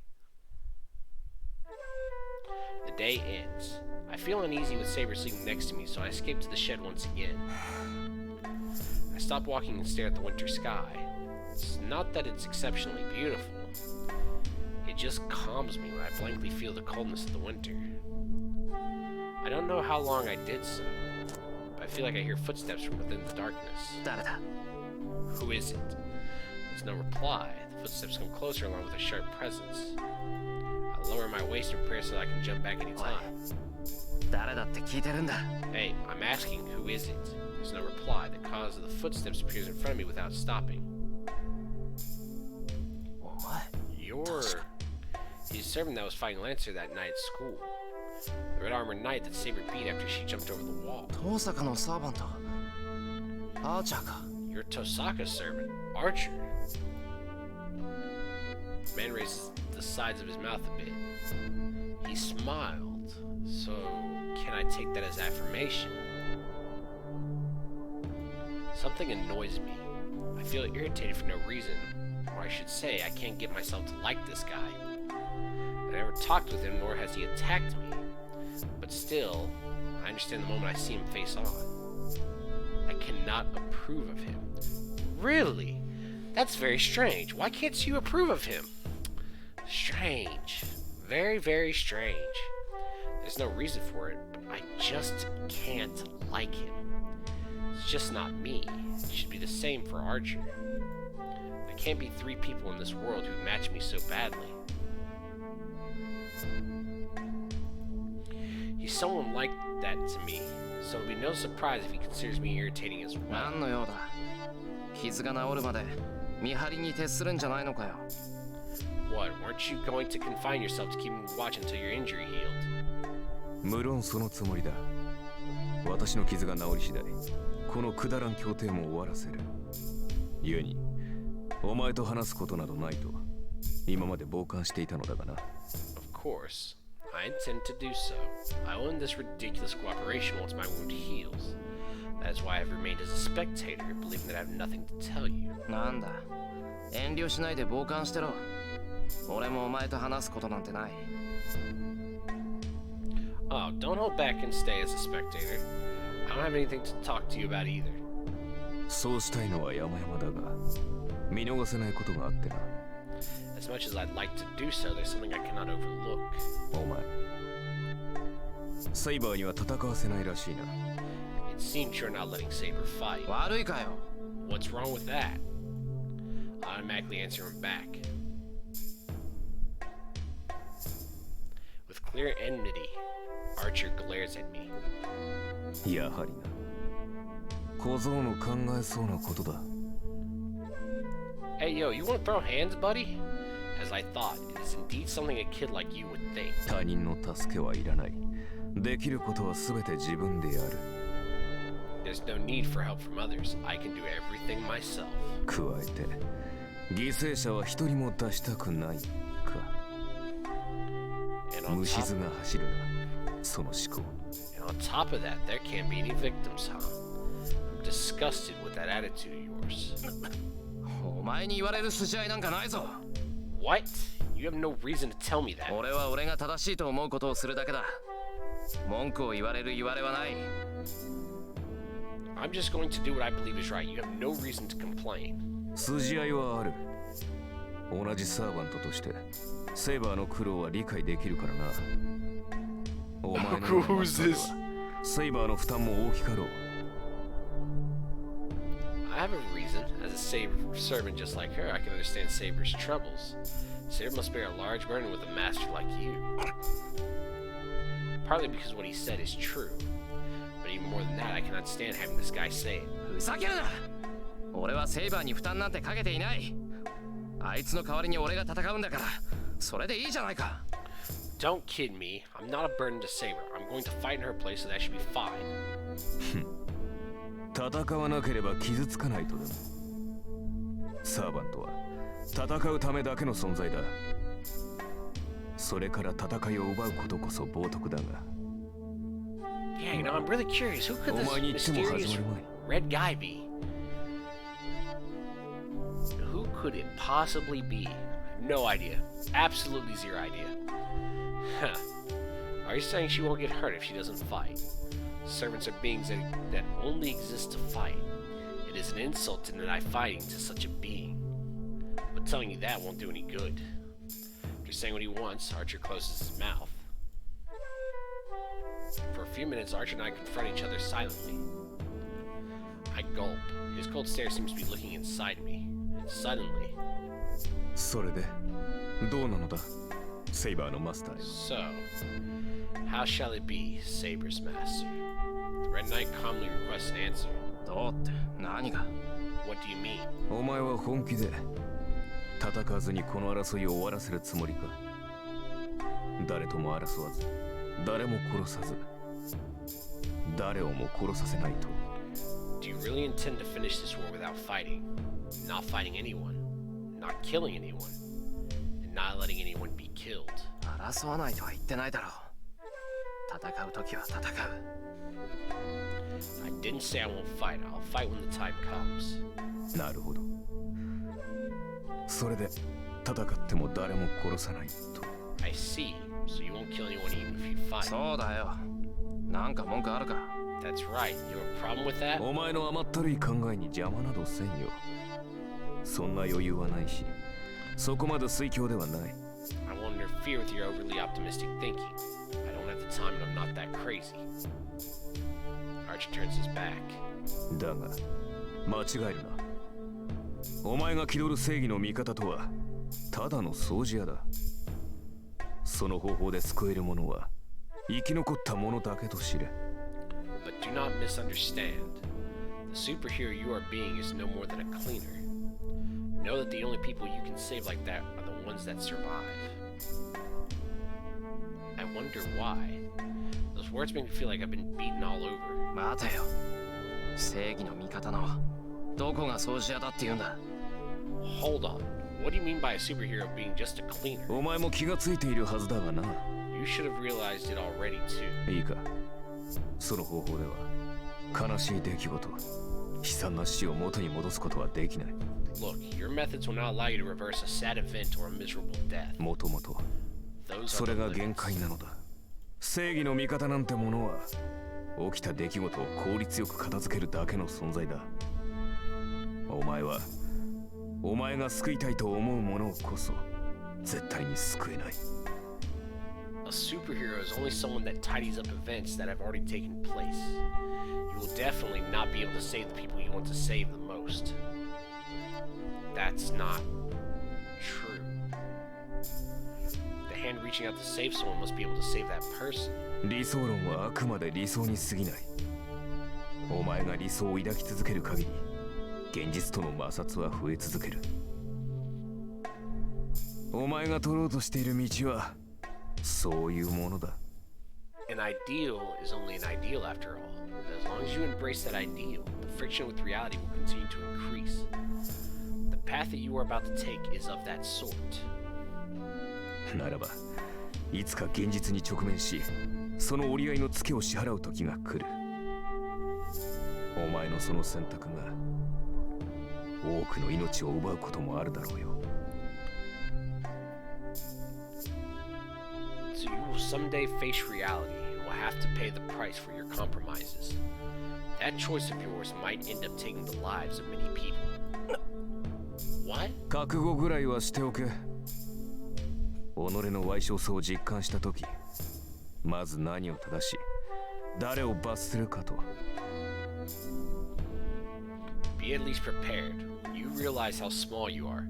The day ends. I feel uneasy with Saber sleeping next to me, so I escape to the shed once again. I stop walking and stare at the winter sky. It's not that it's exceptionally beautiful. It just calms me when I blankly feel the coldness of the winter. I don't know how long I did so, but I feel like I hear footsteps from within the darkness. 誰だ? Who is it? There's no reply. The footsteps come closer along with a sharp presence. I lower my waist in prayer so that I can jump back anytime. 誰だって聞いてるんだ. Hey, I'm asking, who is it? There's no reply. The cause of the footsteps appears in front of me without stopping. お前? You're the servant that was fighting Lancer that night at school. The red-armored knight that Saber beat after she jumped over the wall. 遠坂のサーバント。アーチャーか. You're Tosaka's servant, Archer. The man raises the sides of his mouth a bit. He smiled. So, can I take that as affirmation? Something annoys me. I feel irritated for no reason. Or I should say, I can't get myself to like this guy. I never talked with him, nor has he attacked me. But still, I understand the moment I see him face on. I cannot approve of him. Really? That's very strange. Why can't you approve of him? Strange. Very, very strange. There's no reason for it, but I just can't like him. It's just not me. It should be the same for Archer. There can't be three people in this world who match me so badly. He's someone like that to me, so it'll be no surprise if he considers me irritating as well. 何の用だ? 傷が治るまで見張りに徹するんじゃないのかよ. What, weren't you going to confine yourself to keeping watch until your injury healed? 無論そのつもりだ。私の傷が治り次第、このくだらん協定も終わらせる。故に、お前と話すことなどないと、今まで傍観していたのだがな。Of course. I intend to do so. I will end this ridiculous cooperation once my wound heals. That is why I've remained as a spectator, believing that I have nothing to tell you. なんだ? 遠慮しないで傍観してろ。俺もお前と話すことなんてない。Oh, don't hold back and stay as a spectator. I don't have anything to talk to you about either. そうしたいのは山々だが、見逃せないことがあってな。As much as I'd like to do so, there's something I cannot overlook. お前、サイバーには戦わせないらしいな。It seems you're not letting Saber fight. 悪いかよ。 What's wrong with that? I automatically answer him back. With clear enmity, Archer glares at me. やはりな。小僧の考えそうなことだ。Hey yo, you wanna throw hands, buddy? As I thought, it is indeed something a kid like you would think. 他人の助けはいらない。できることはすべて自分でやる。There's no need for help from others. I can do everything myself. 加えて、犠牲者は一人も出したくないか。虫唾が走るな、その思考。And on top of that, there can't be any victims, huh? I'm disgusted with that attitude of yours. お前に言われる筋合いなんかないぞ。What? You have no reason to tell me that. 俺は俺が正しいと思うことをするだけだ。文句を言われる言われはない。I'm just going to do what I believe is right. You have no reason to complain. 筋合いはある。同じサーバントとして、セイバーの苦労は理解できるからな。お前のようなマスターはセイバーの負担も大きかろう。I have a reason. As a servant just like her, I can understand Saber's troubles. Saber must bear a large burden with a master like you. Partly because what he said is true. But even more than that, I cannot stand having this guy say it. ふざけるな。俺はセイバーに負担なんてかけていない。あいつの代わりに俺が戦うんだから、それでいいじゃないか。Don't kid me. I'm not a burden to Saber. I'm going to fight in her place, so that should be fine. 戦わなければ傷つかないとでも。サーバントは戦うためだけの存在だ。それから戦いを奪うことこそ冒涜だが。Yeah, you know, I'm really curious. Who could this mysterious red guy be? Who could it possibly be? No idea. Absolutely zero idea. Huh. Are you saying she won't get hurt if she doesn't fight? Servants are beings that only exist to fight. It is an insult to deny fighting to such a being. But telling you that won't do any good. After saying what he wants, Archer closes his mouth. For a few minutes, Archer and I confront each other silently. I gulp. His cold stare seems to be looking inside me. And suddenly... それでどうなのだセイバーのマスターよ。 So, how shall it be, Saber's master? The Red Knight calmly requests an answer. どうって何が？ What do you mean? お前は本気で戦わずにこの争いを終わらせるつもりか。誰とも争わず、誰も殺さず、誰をも殺させないと。 Do you really intend to finish this war without fighting? Not fighting anyone, not killing anyone, and not letting anyone be killed? 争わないとは言ってないだろう。戦うときは戦う。I didn't say I won't fight. I'll fight when the time comes. なるほど。それで戦っても誰も殺さないと。 I see. So you won't kill anyone even if you fight. そうだよ。なんか文句あるか？ That's right. You have a problem with that? お前の甘ったるい考えに邪魔などせんよ。そんな余裕はないし、そこまで推強ではない。 I won't interfere with your overly optimistic thinking. I don't have the time and I'm not that crazy. Archer turns his back. だが、間違えるな。お前が気取る正義の味方とは、ただの掃除屋だ。その方法で救える者は、生き残った者だけと知れ。 But do not misunderstand. The superhero you are being is no more than a cleaner. Know that the only people you can save like that are the ones that survive. I wonder why. Those words make me feel like I've been beaten all over. 待てよ。正義の味方のどこが掃除屋だって言うんだ？ Hold on. What do you mean by a superhero being just a cleaner? お前も気がついているはずだがな。 You should have realized it already too. いいか。その方法では悲しい出来事、悲惨な死を元に戻すことはできない。 Look, your methods will not allow you to reverse a sad event or a miserable death. もともと Those そ are れ the が限界 limits. なのだ。正義の味方なんてものは起きた出来事を効率よく片付けるだけの存在だ。お前が救いたいと思うものこそ絶対に救えない。 A superhero is only someone that tidies up events that have already taken place. You will definitely not be able to save the people you want to save the most. That's not true. The hand reaching out to save someone must be able to save that person. 理想論はあくまで理想に過ぎない。お前が理想を抱き続ける限り現実との摩擦は増え続ける。お前が取ろうとしている道はそういうものだ。 An ideal is only an ideal after all. As long as you embrace that ideal, the friction with reality will continue to increase. The path that you are about to take is of that sort. ならばいつか現実に直面しその折り合いのツケを支払う時が来る。お前のその選択が多くの命を奪うこともあるだろうよ。 So you will someday face reality and will have to pay the price for your compromises. That choice of yours might end up taking the lives of many people. What? 覚悟ぐらいはしておけ。己の歪小さを実感した時、まず何を正し誰を罰するかと。 Be Be at least prepared. You realize how small you are.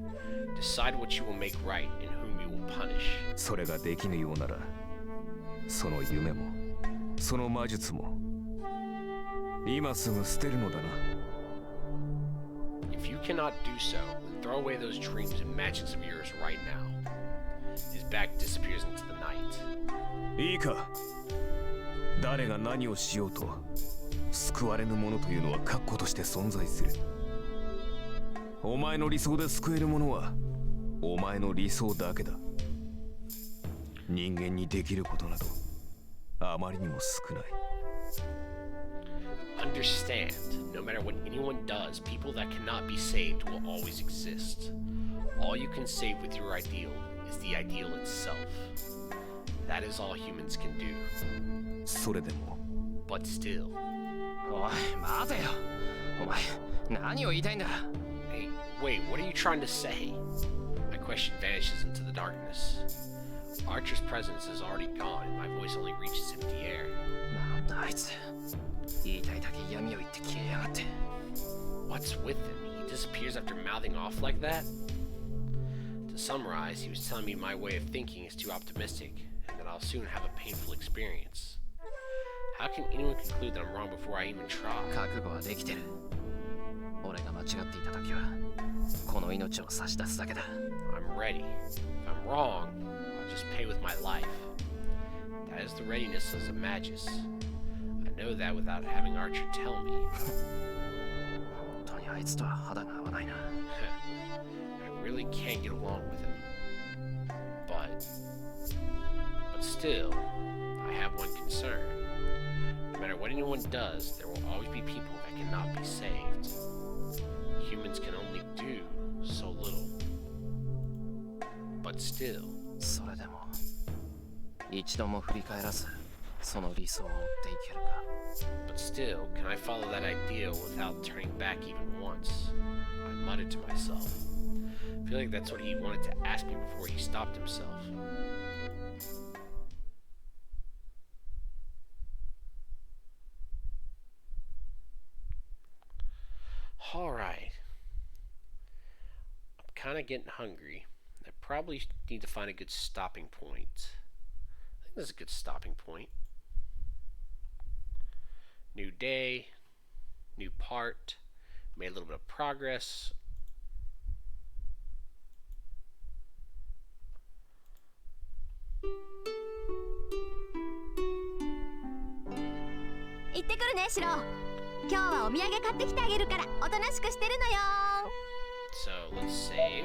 Decide what you will make right and whom you will punish. それができぬようなら、その夢もその魔術も今すぐ捨てるのだな。If you cannot do so, then throw away those dreams and magics of yours right now. His back disappears into the night. いいか、誰が何をしようと救われぬものというのは確固として存在する。お前の理想で救えるものはお前の理想だけだ。人間にできることなどあまりにも少ない。Understand, no matter what anyone does, people that cannot be saved will always exist. All you can save with your ideal is the ideal itself. That is all humans can do. それでも But still. おい待てよ。お前何を言いたいんだ。 Hey, wait, what are you trying to say? My question vanishes into the darkness. Archer's presence is already gone and my voice only reaches empty air. なんだあいつ。言いたいだけ嫌味を言って消えやがって。 What's with him? He disappears after mouthing off like that? To summarize, he was telling me my way of thinking is too optimistic and that I'll soon have a painful experience. How can anyone conclude that I'm wrong before I even try? 覚悟はできてる。俺が間違っていた時はこの命を差し出すだけだ。 I'm ready. If I'm wrong, I'll just pay with my life. That is the readiness as a magus. I know that without having Archer tell me. 本当にあいつとは肌が合わないな。 I really can't get along with him. But still, I have one concern. No matter what anyone does, there will always be people that cannot be saved. Humans can only do so little. But still. それでも一度も振り返らずその理想を追っていけるか。 But still, can I follow that ideal without turning back even once? I muttered to myself. I feel like that's what he wanted to ask me before he stopped himself. Alright. I'm kind of getting hungry. I probably need to find a good stopping point. I think this is a good stopping point. New day, new part, made a little bit of progress.行ってくるねシロ。今日はお土産買ってきてあげるからおとなしくしてるのよ。 So let's save.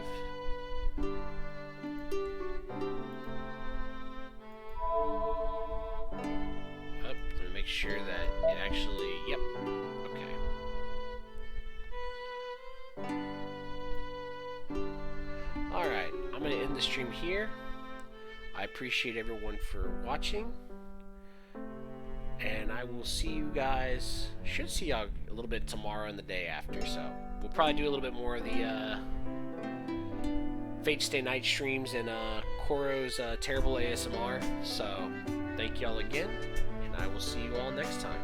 Oh, let me make sure that it actually, yep, okay. Alright, I'm going to end the stream here. I appreciate everyone for watching. And I will see you guys, should see y'all a little bit tomorrow and the day after. So we'll probably do a little bit more of the Fate Stay Night streams and Koro's terrible ASMR. So thank y'all again, and I will see you all next time.